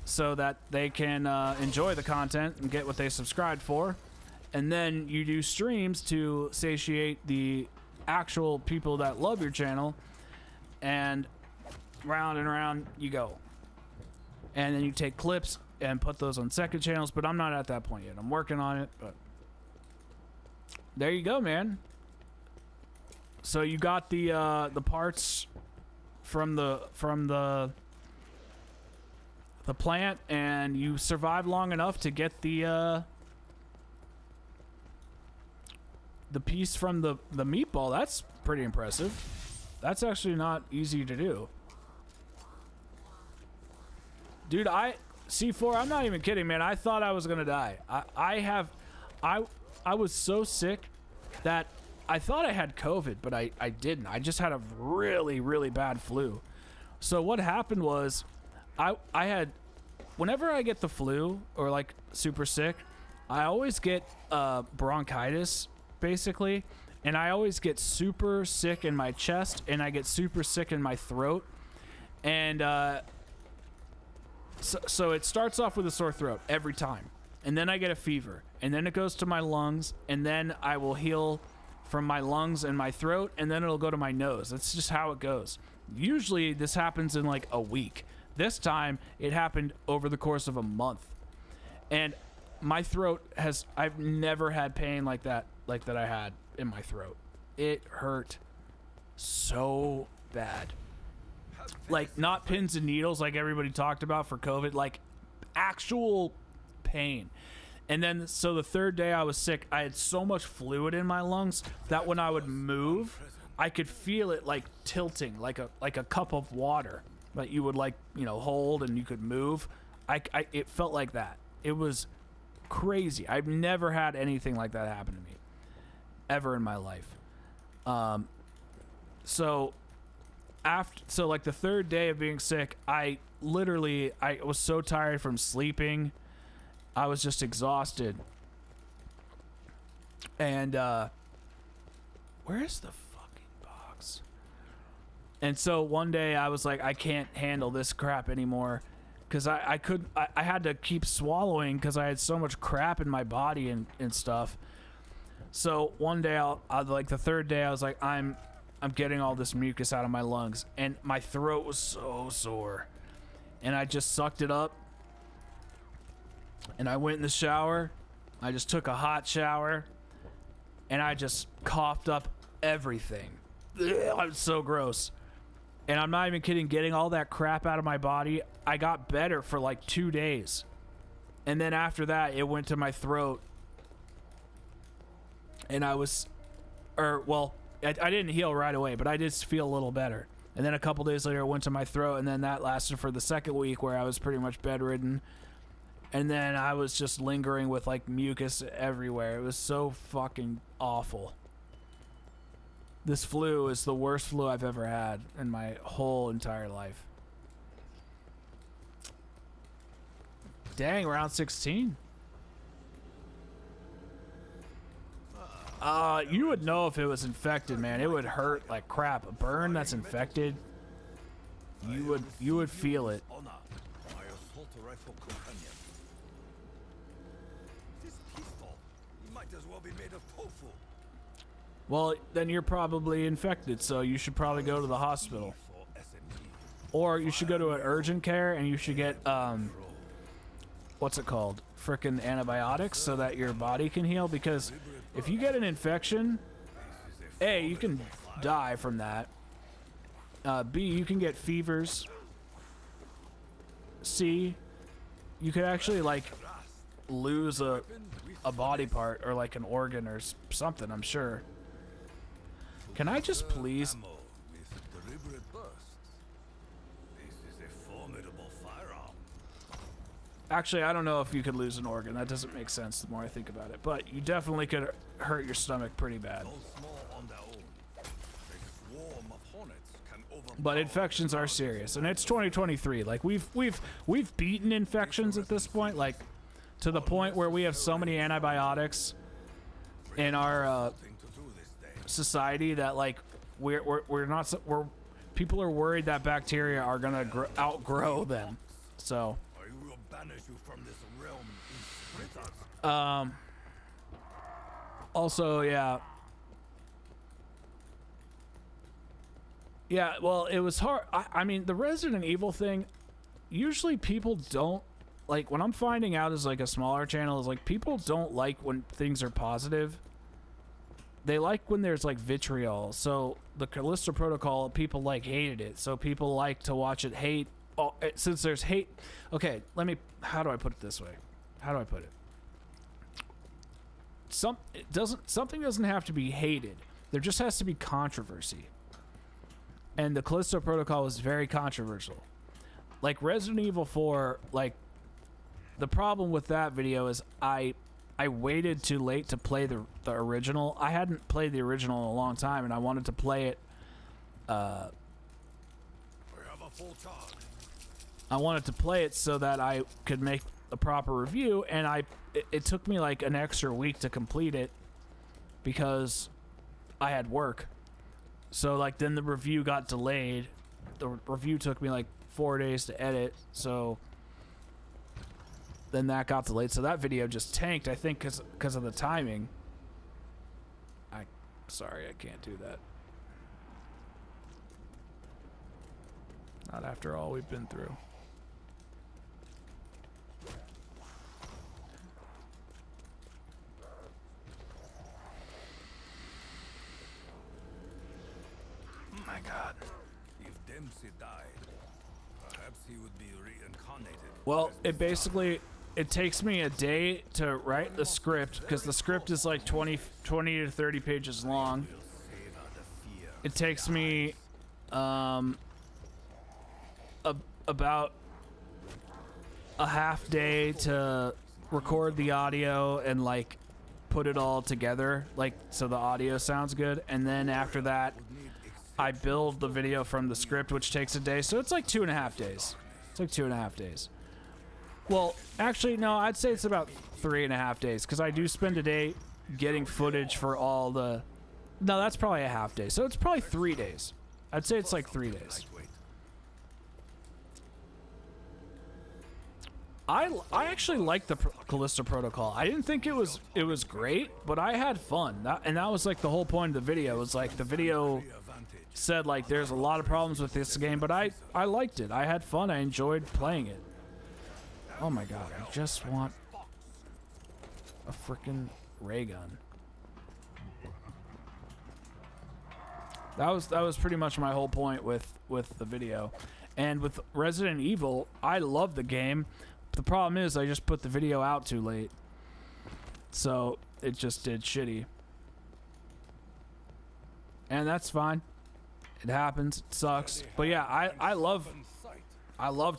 so that they can enjoy the content and get what they subscribed for. And then you do streams to satiate the actual people that love your channel, and round you go. And then you take clips and put those on second channels, but I'm not at that point yet. I'm working on it, but there you go, man. So you got the parts from the plant, and you survived long enough to get the piece from the meatball. That's pretty impressive. That's actually not easy to do. Dude, C4, I'm not even kidding, man. I thought I was gonna die. I was so sick that I thought I had COVID, but I didn't. I just had a really, really bad flu. So what happened was I had, whenever I get the flu or like super sick, I always get bronchitis basically, and I always get super sick in my chest, and I get super sick in my throat, and so it starts off with a sore throat every time, and then I get a fever, and then it goes to my lungs, and then I will heal from my lungs and my throat, and then it'll go to my nose. That's just how it goes. Usually this happens in like a week. This time it happened over the course of a month, and my throat I've never had pain like that I had in my throat. It hurt so bad. Like, not pins and needles like everybody talked about for COVID, like actual pain. And then, so the third day I was sick, I had so much fluid in my lungs that when I would move, I could feel it like tilting, like a cup of water that you would, like, you know, hold and you could move. It felt like that. It was crazy. I've never had anything like that happen to me ever in my life. So like the third day of being sick, I was so tired from sleeping. I was just exhausted. And where's the fucking box? And so one day I was like, I can't handle this crap anymore, because I had to keep swallowing because I had so much crap in my body and stuff. So one day like the third day, I was like, I'm getting all this mucus out of my lungs, and my throat was so sore, and I just sucked it up, and I went in the shower. I just took a hot shower, and I just coughed up everything. It was so gross. And I'm not even kidding, getting all that crap out of my body, I got better for like 2 days. And then after that, it went to my throat. And I didn't heal right away, but I did feel a little better. And then a couple days later, it went to my throat, and then that lasted for the second week, where I was pretty much bedridden. And then I was just lingering with like mucus everywhere. It was so fucking awful. This flu is the worst flu I've ever had in my whole entire life. Dang, round 16. You would know if it was infected, man. It would hurt like crap. A burn that's infected, you would feel it. Well, then you're probably infected, so you should probably go to the hospital. Or you should go to an urgent care, and you should get, what's it called? Frickin' antibiotics, so that your body can heal, because if you get an infection, A, you can die from that. B, you can get fevers. C, you could actually, like, lose a body part, or like an organ or something, I'm sure. Can I just please? Actually, I don't know if you could lose an organ. That doesn't make sense the more I think about it. But you definitely could hurt your stomach pretty bad. But infections are serious, and it's 2023. Like we've beaten infections at this point, like to the point where we have so many antibiotics in our society that like we're not we're people are worried that bacteria are gonna outgrow them. So I will banish you from this realm in splitters. also, yeah. Yeah, well, it was hard. I mean, the Resident Evil thing, usually people don't, like, when I'm finding out as, like, a smaller channel, is, like, people don't like when things are positive. They like when there's, like, vitriol. So, the Callisto Protocol, people, like, hated it. So, people like to watch it hate. Oh, since there's hate. Okay, how do I put it this way? How do I put it? Something doesn't have to be hated. There just has to be controversy. And the Callisto Protocol was very controversial. Like Resident Evil 4, like the problem with that video is I waited too late to play the original. I hadn't played the original in a long time, and I wanted to play it. We have a full charge. I wanted to play it so that I could make a proper review, and it took me like an extra week to complete it because I had work. So, like, then the review got delayed. The review took me, like, 4 days to edit, so then that got delayed. So that video just tanked, I think, because of the timing. Sorry, I can't do that. Not after all we've been through. My God. If Dempsey died, perhaps he would be reincarnated. Well, it takes me a day to write the script because the script is like 20 to 30 pages long. It takes me about a half day to record the audio and like put it all together, like so the audio sounds good, and then after that I build the video from the script, which takes a day. So it's like 2.5 days. It's like 2.5 days. Well, actually, no, I'd say it's about 3.5 days because I do spend a day getting footage for all the... No, that's probably a half day. So it's probably 3 days. I'd say it's like 3 days. I actually liked the Callisto Protocol. I didn't think it was great, but I had fun. And that was like the whole point of the video. It was like the video said like there's a lot of problems with this game, but I liked it. I had fun. I enjoyed playing it. Oh my God, I just want a freaking ray gun. That was pretty much my whole point with the video. And with Resident Evil, I love the game. The problem is I just put the video out too late. So it just did shitty. And that's fine. It happens. It sucks. But yeah, I loved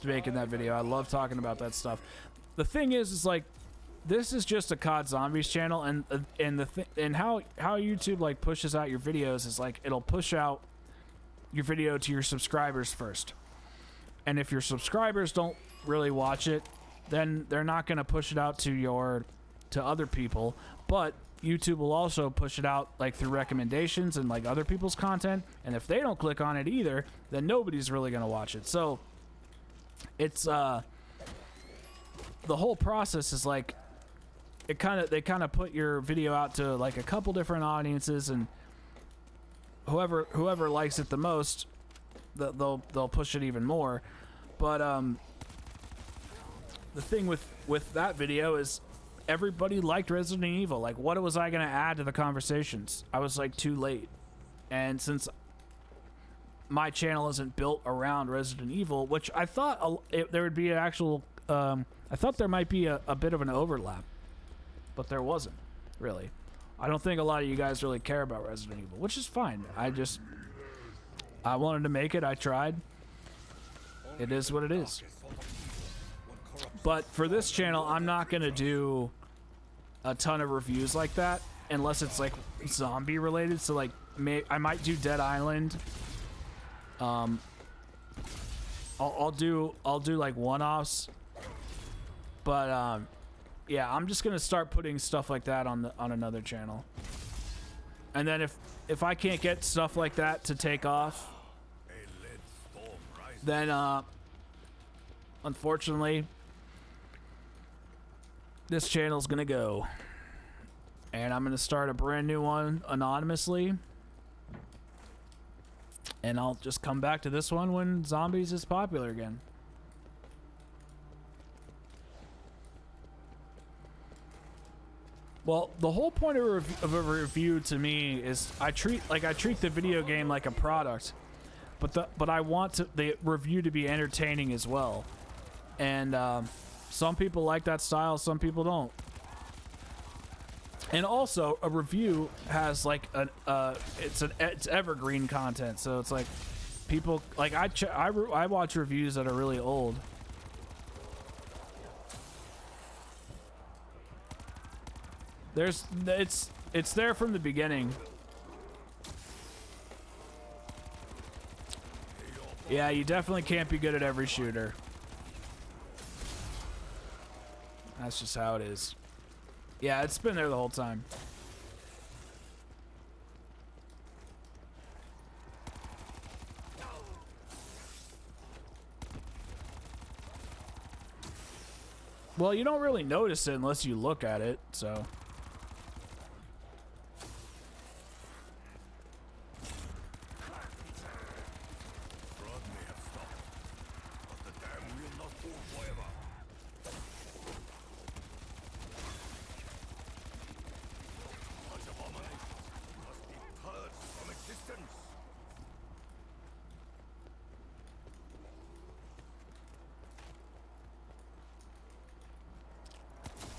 making that video. I love talking about that stuff. The thing is like this is just a COD Zombies channel, and how YouTube like pushes out your videos is like it'll push out your video to your subscribers first. And if your subscribers don't really watch it, then they're not going to push it out to other people, but YouTube will also push it out like through recommendations and like other people's content, and if they don't click on it either, then nobody's really going to watch it. So it's the whole process is like they kind of put your video out to like a couple different audiences, and whoever likes it the most, they'll push it even more. But the thing with that video is everybody liked Resident Evil. Like, what was I gonna add to the conversations? I was like too late, and since my channel isn't built around Resident Evil, which I thought there would be an actual I thought there might be a bit of an overlap, but there wasn't really. I don't think a lot of you guys really care about Resident Evil, which is fine. I wanted to make it. I tried. It is what it is. But for this channel, I'm not going to do a ton of reviews like that unless it's like zombie related. So like I might do Dead Island. I'll do like one-offs. But yeah, I'm just going to start putting stuff like that on another channel. And then if I can't get stuff like that to take off, then unfortunately this channel's gonna go. And I'm gonna start a brand new one anonymously. And I'll just come back to this one when zombies is popular again. Well, the whole point of a review to me is I treat the video game like a product, but I want the review to be entertaining as well. And some people like that style, some people don't. And also, a review has like it's evergreen content, so it's like people like I watch reviews that are really old. It's there from the beginning. Yeah, you definitely can't be good at every shooter. That's just how it is. Yeah, it's been there the whole time. Well, you don't really notice it unless you look at it, so.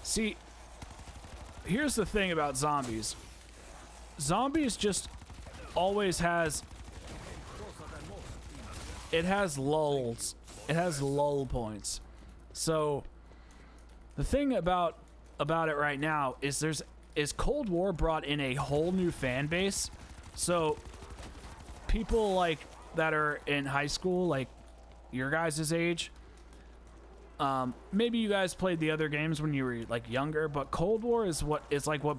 See, here's the thing about zombies. Zombies just always has... It has lulls. It has lull points. So, the thing about it right now is Cold War brought in a whole new fan base. So, people like that are in high school, like your guys' age... maybe you guys played the other games when you were like younger, but Cold War is what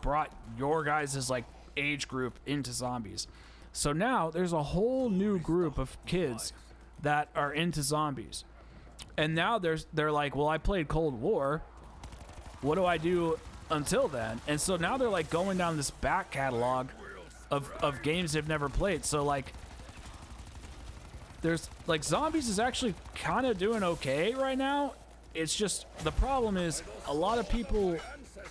brought your guys' like age group into zombies. So now there's a whole new group of kids that are into zombies. And now they're like, well, I played Cold War. What do I do until then? And so now they're like going down this back catalog of games they've never played. So like there's like zombies is actually kind of doing okay right now. It's just the problem is a lot of people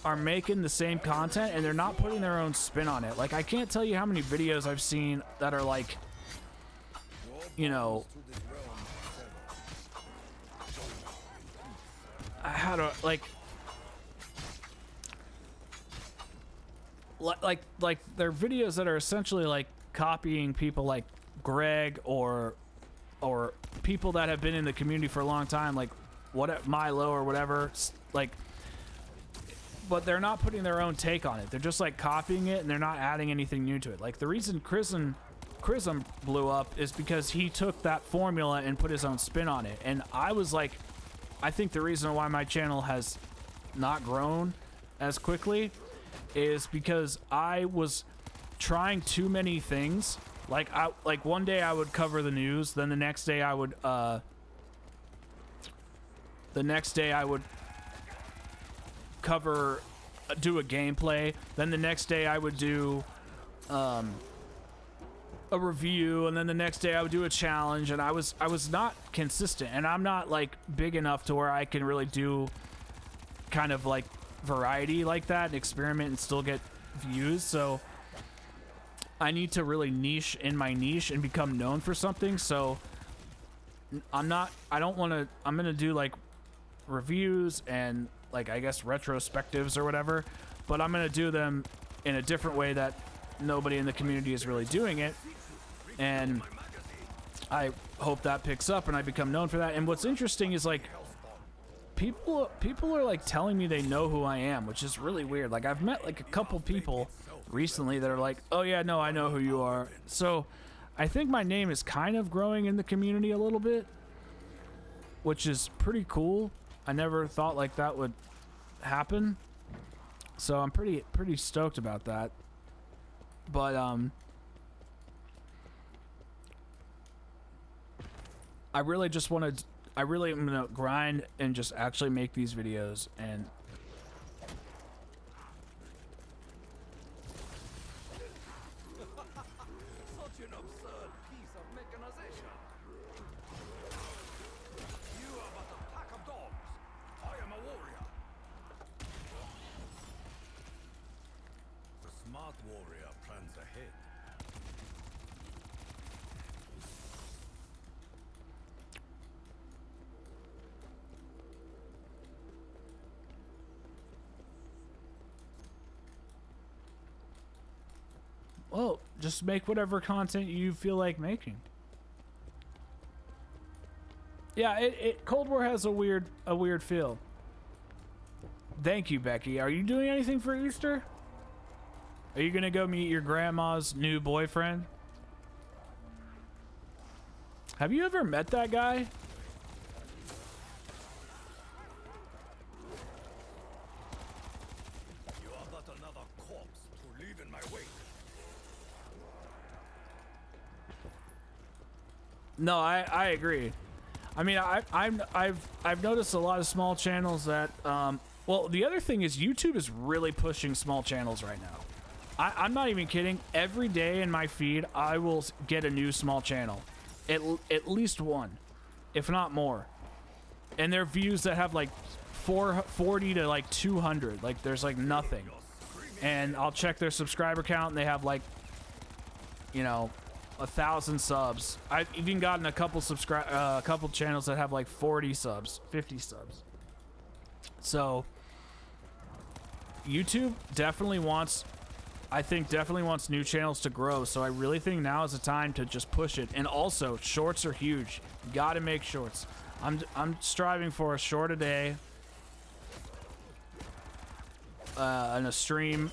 are making the same content and they're not putting their own spin on it. Like I can't tell you how many videos I've seen that are like, you know, how to like they're videos that are essentially like copying people like Greg or people that have been in the community for a long time, like Milo or whatever, like, but they're not putting their own take on it. They're just like copying it and they're not adding anything new to it. Like the reason Chrism blew up is because he took that formula and put his own spin on it. And I was like, I think the reason why my channel has not grown as quickly is because I was trying too many things. Like one day I would cover the news, then the next day I would do a gameplay. Then the next day I would do a review, and then the next day I would do a challenge. And I was not consistent, and I'm not like big enough to where I can really do kind of like variety like that and experiment and still get views. So I need to really niche in my niche and become known for something. So I'm gonna do like reviews and like I guess retrospectives or whatever, but I'm gonna do them in a different way that nobody in the community is really doing it, and I hope that picks up and I become known for that. And what's interesting is like people are like telling me they know who I am, which is really weird. Like I've met like a couple people recently that are like, oh yeah, no, I know who you are. So I think my name is kind of growing in the community a little bit, which is pretty cool. I never thought like that would happen, so I'm pretty stoked about that. But I really just want to. I really am gonna grind and just actually make these videos and. Such an absurd piece of mechanization. You are but a pack of dogs. I am a warrior. The smart warrior plans ahead. Well, just make whatever content you feel like making. Yeah, Cold War has a weird feel. Thank you, Becky. Are you doing anything for Easter? Are you gonna go meet your grandma's new boyfriend? Have you ever met that guy? You are but another corpse to leave in my wake. No, I agree. I mean, I've noticed a lot of small channels that well, the other thing is YouTube is really pushing small channels right now. I'm not even kidding. Every day in my feed, I will get a new small channel, at least one, if not more. And they're views that have like 440 to like 200. Like there's like nothing. And I'll check their subscriber count, and they have like, you know, 1,000 subs. I've even gotten a couple couple channels that have like 40 subs, 50 subs. So YouTube definitely wants, I think definitely wants new channels to grow. So I really think now is the time to just push it. And also, shorts are huge. You got to make shorts. I'm striving for a short a day, and a stream,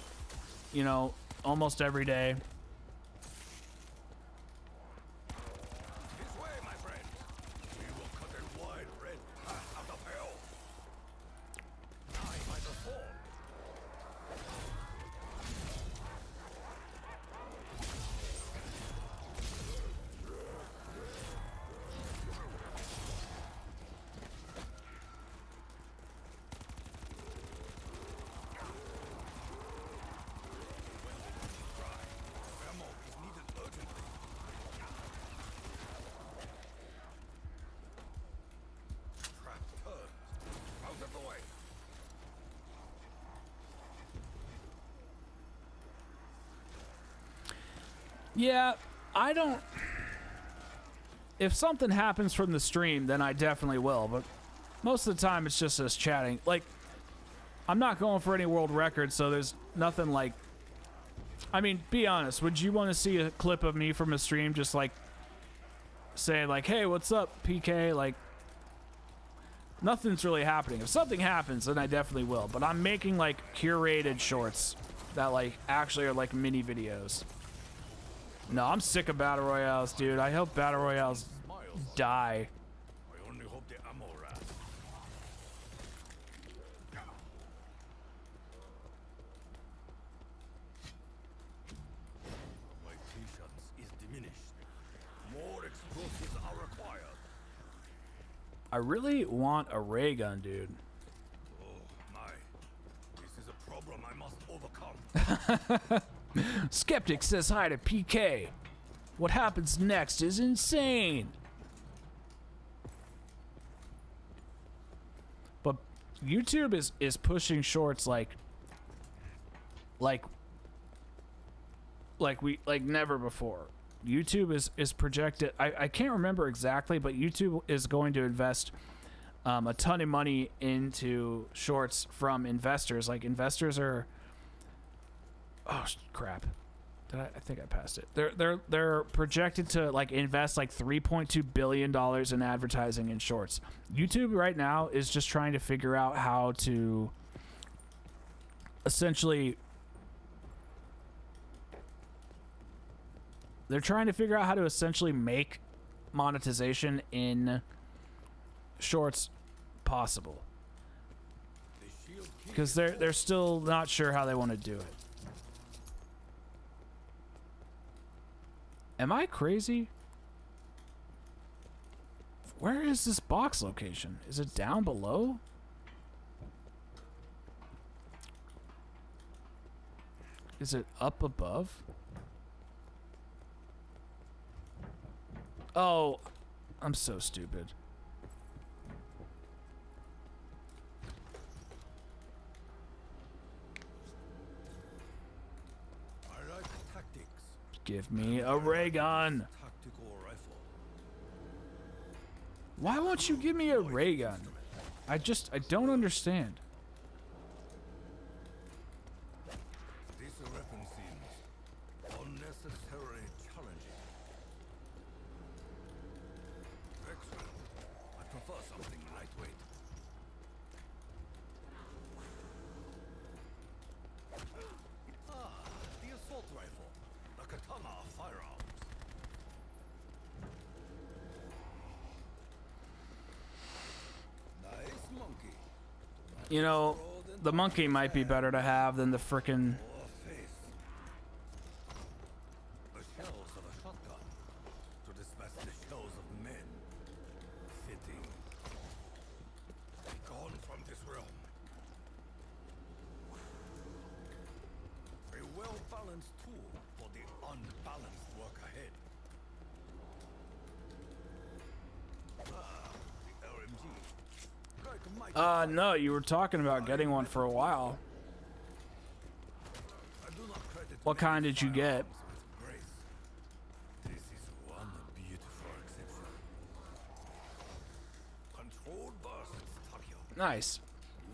you know, almost every day. This way, my friend. We will cut a wide red path out of hell. Die by the sword. Venmo is needed urgently. Trap turns. Out of the way. Yeah, I don't. If something happens from the stream, then I definitely will. But most of the time, it's just us chatting. Like, I'm not going for any world records, so there's nothing like. I mean, be honest. Would you want to see a clip of me from a stream just like saying like, "Hey, what's up, PK?" Like, nothing's really happening. If something happens, then I definitely will. But I'm making like curated shorts that like actually are like mini videos. No, I'm sick of battle royales, dude. I hope battle royales die. I only hope the ammo rat. My patience is diminished. More explosives are required. I really want a ray gun, dude. Oh my. This is a problem I must overcome. Skeptic says hi to PK. What happens next is insane. But YouTube is pushing shorts like never before. YouTube is projected. I can't remember exactly, but YouTube is going to invest a ton of money into shorts from investors. Like investors are. Oh crap! I think I passed it. They're projected to like invest like $3.2 billion in advertising in shorts. YouTube right now is just trying to figure out how to essentially. They're trying to figure out how to essentially make monetization in shorts possible, because they're still not sure how they want to do it. Am I crazy? Where is this box location? Is it down below? Is it up above? Oh, I'm so stupid. I like tactics. Give me a ray gun. Tactical rifle. Why won't you give me a ray gun? I don't understand. This weapon seems unnecessarily challenging. Excellent. I prefer something lightweight. Ah, the assault rifle. The katana of firearms. Nice monkey. You know, the monkey might be better to have than the frickin' Or face. The shells of a shotgun to dispatch the shells of men. Fitting. Gone from this realm. A well-balanced tool for the unbalanced work ahead. Ah, the RMG. Like a mighty no, you were talking about getting one for a while. I do not credit What kind did you get? with grace. This is one beautiful exception. Controlled bursts, Takio. Nice.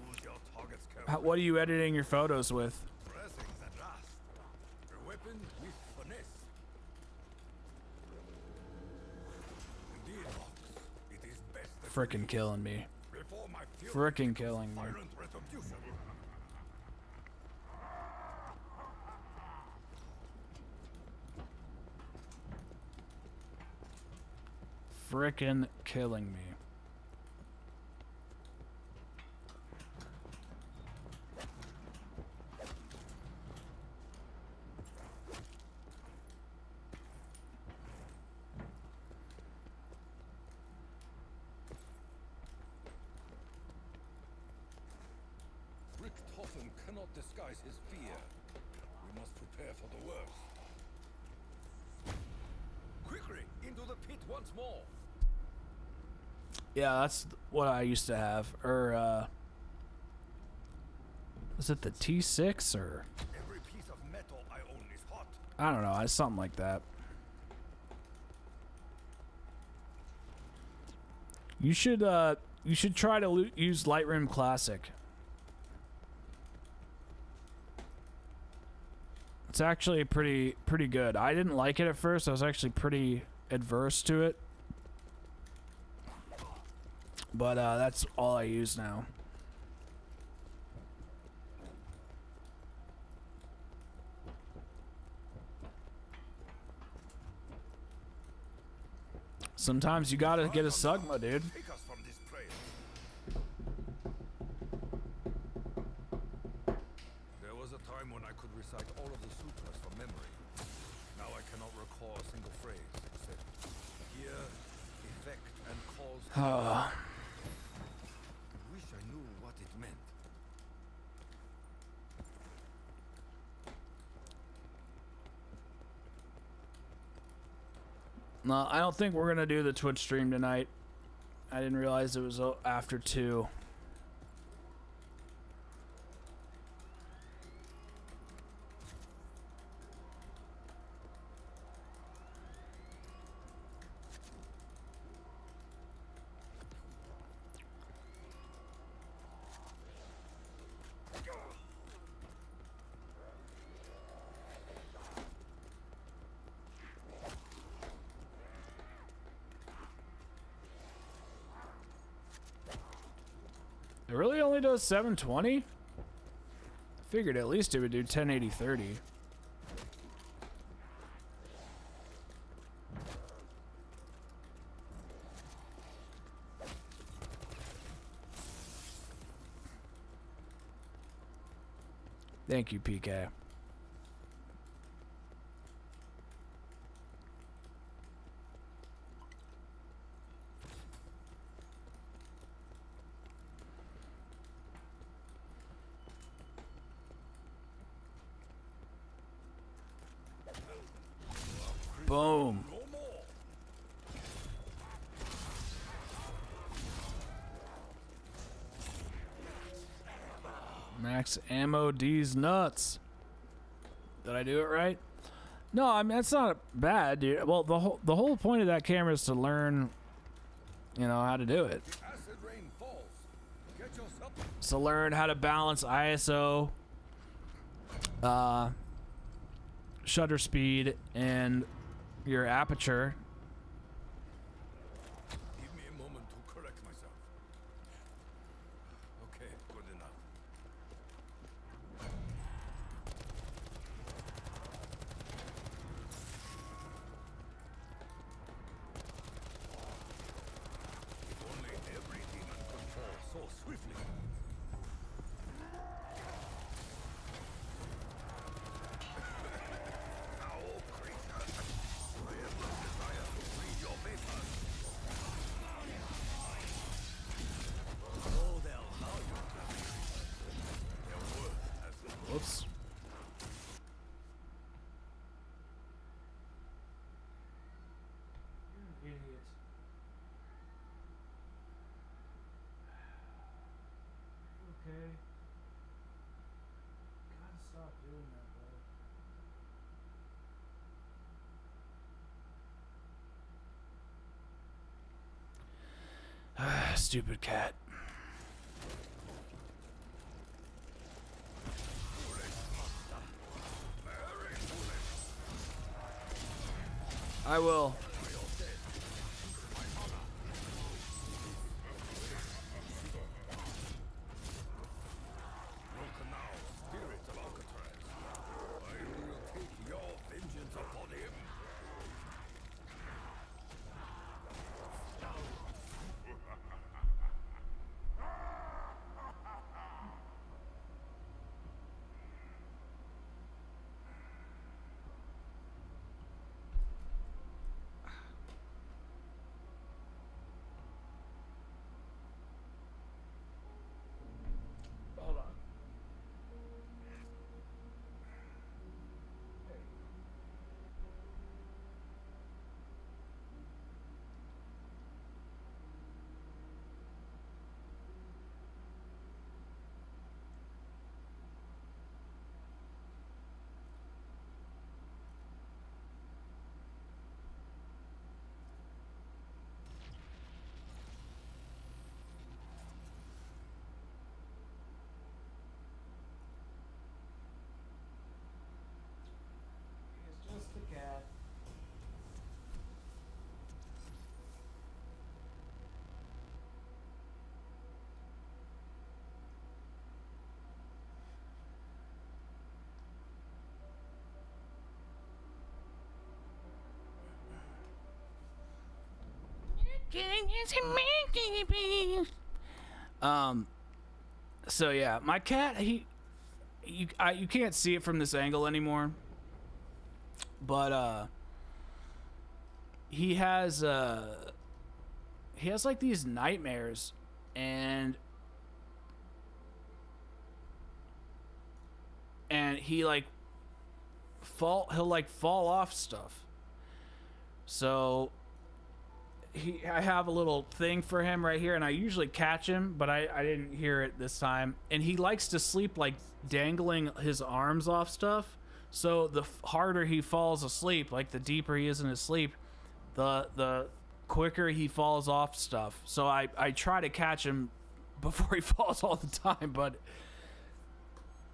Use your targets carefully. What are you editing your photos with? Pressings at last. A weapon with finesse. Indeed, Fox. It is best that Frickin' killing me. before my fury Frickin' killing me. violent retribution. Frickin' killing me. Richthofen cannot disguise his fear. We must prepare for the worst. Quickly, into the pit once more. Yeah, that's what I used to have. Or, was it the T6 or? Every piece of metal I own is hot. I don't know. It's something like that. You should try to use Lightroom Classic. It's actually pretty good. I didn't like it at first. I was actually pretty adverse to it. But that's all I use now. Sometimes you gotta get a Sugma, dude. Take us from this place. There was a time when I could recite all of the sutras from memory. Now I cannot recall a single phrase except gear, effect, and cause. I wish I knew what it meant. No, I don't think we're gonna do the Twitch stream tonight. I didn't realize it was after 2. It really only does 720? Figured at least it would do 1080-30. Thank you, PK. Boom. No more. Max ammo, D's nuts. Did I do it right? No, I mean that's not bad, dude. Well, the whole point of that camera is to learn, you know, how to do it. Acid rain falls. Get yourself. So learn how to balance ISO, shutter speed, and your aperture. Give me a moment to correct myself. Okay, good enough. If only every demon could fall so swiftly. Foul creature! I have no desire to read your papers. Oh, they'll how you their worth as Whoops. You're an idiot. Okay. Gotta stop doing that, bro. Stupid cat. I will. broken now, spirit of Alcatraz. I will take your vengeance upon him. Hold on. It's just a cat. So yeah, my cat, you can't see it from this angle anymore, but he has like these nightmares, and he like he'll like fall off stuff. So I have a little thing for him right here, and I usually catch him, but I didn't hear it this time. And he likes to sleep like dangling his arms off stuff. So the harder he falls asleep, like the deeper he is in his sleep, the quicker he falls off stuff. So I try to catch him before he falls all the time, but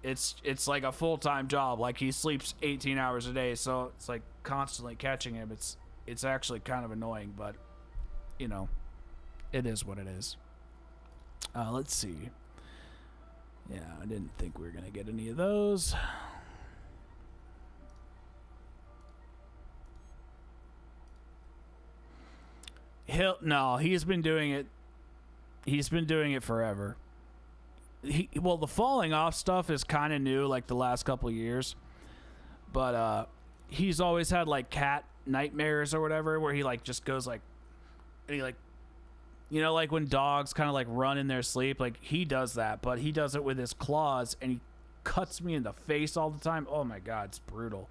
it's like a full-time job. Like he sleeps 18 hours a day, so it's like constantly catching him. It's actually kind of annoying, but you know, it is what it is. Let's see. Yeah, I didn't think we were gonna get any of those. He's been doing it. He's been doing it forever. Well, the falling off stuff is kind of new, like the last couple of years. But he's always had like cat nightmares or whatever, where he like just goes like, and he like, you know, like when dogs kind of like run in their sleep, like he does that, but he does it with his claws, and he cuts me in the face all the time. Oh my god, it's brutal.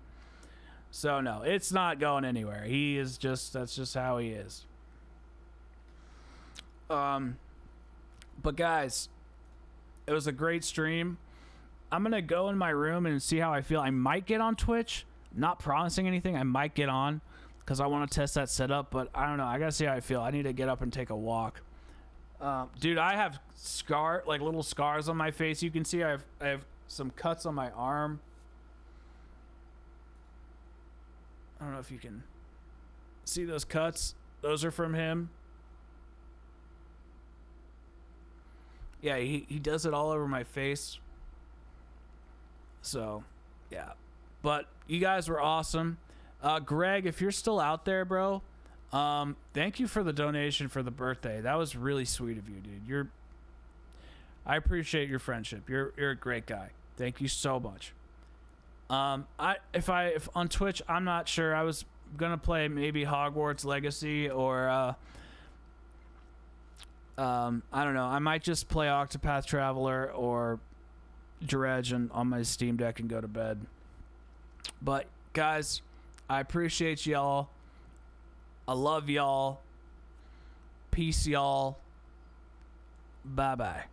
So no, it's not going anywhere. He is just, that's just how he is. But guys, it was a great stream. I'm going to go in my room and see how I feel. I might get on Twitch. Not promising anything. I might get on because I want to test that setup, but I don't know. I got to see how I feel. I need to get up and take a walk. Dude, I have little scars on my face. You can see I have some cuts on my arm. I don't know if you can see those cuts. Those are from him. Yeah, he does it all over my face. So, yeah. But you guys were awesome. Greg, if you're still out there, bro, thank you for the donation for the birthday. That was really sweet of you, dude. I appreciate your friendship. You're a great guy. Thank you so much. If on Twitch, I'm not sure. I was gonna play maybe Hogwarts Legacy or I don't know. I might just play Octopath Traveler or Dredge on my Steam Deck and go to bed. But guys, I appreciate y'all. I love y'all. Peace, y'all. Bye bye.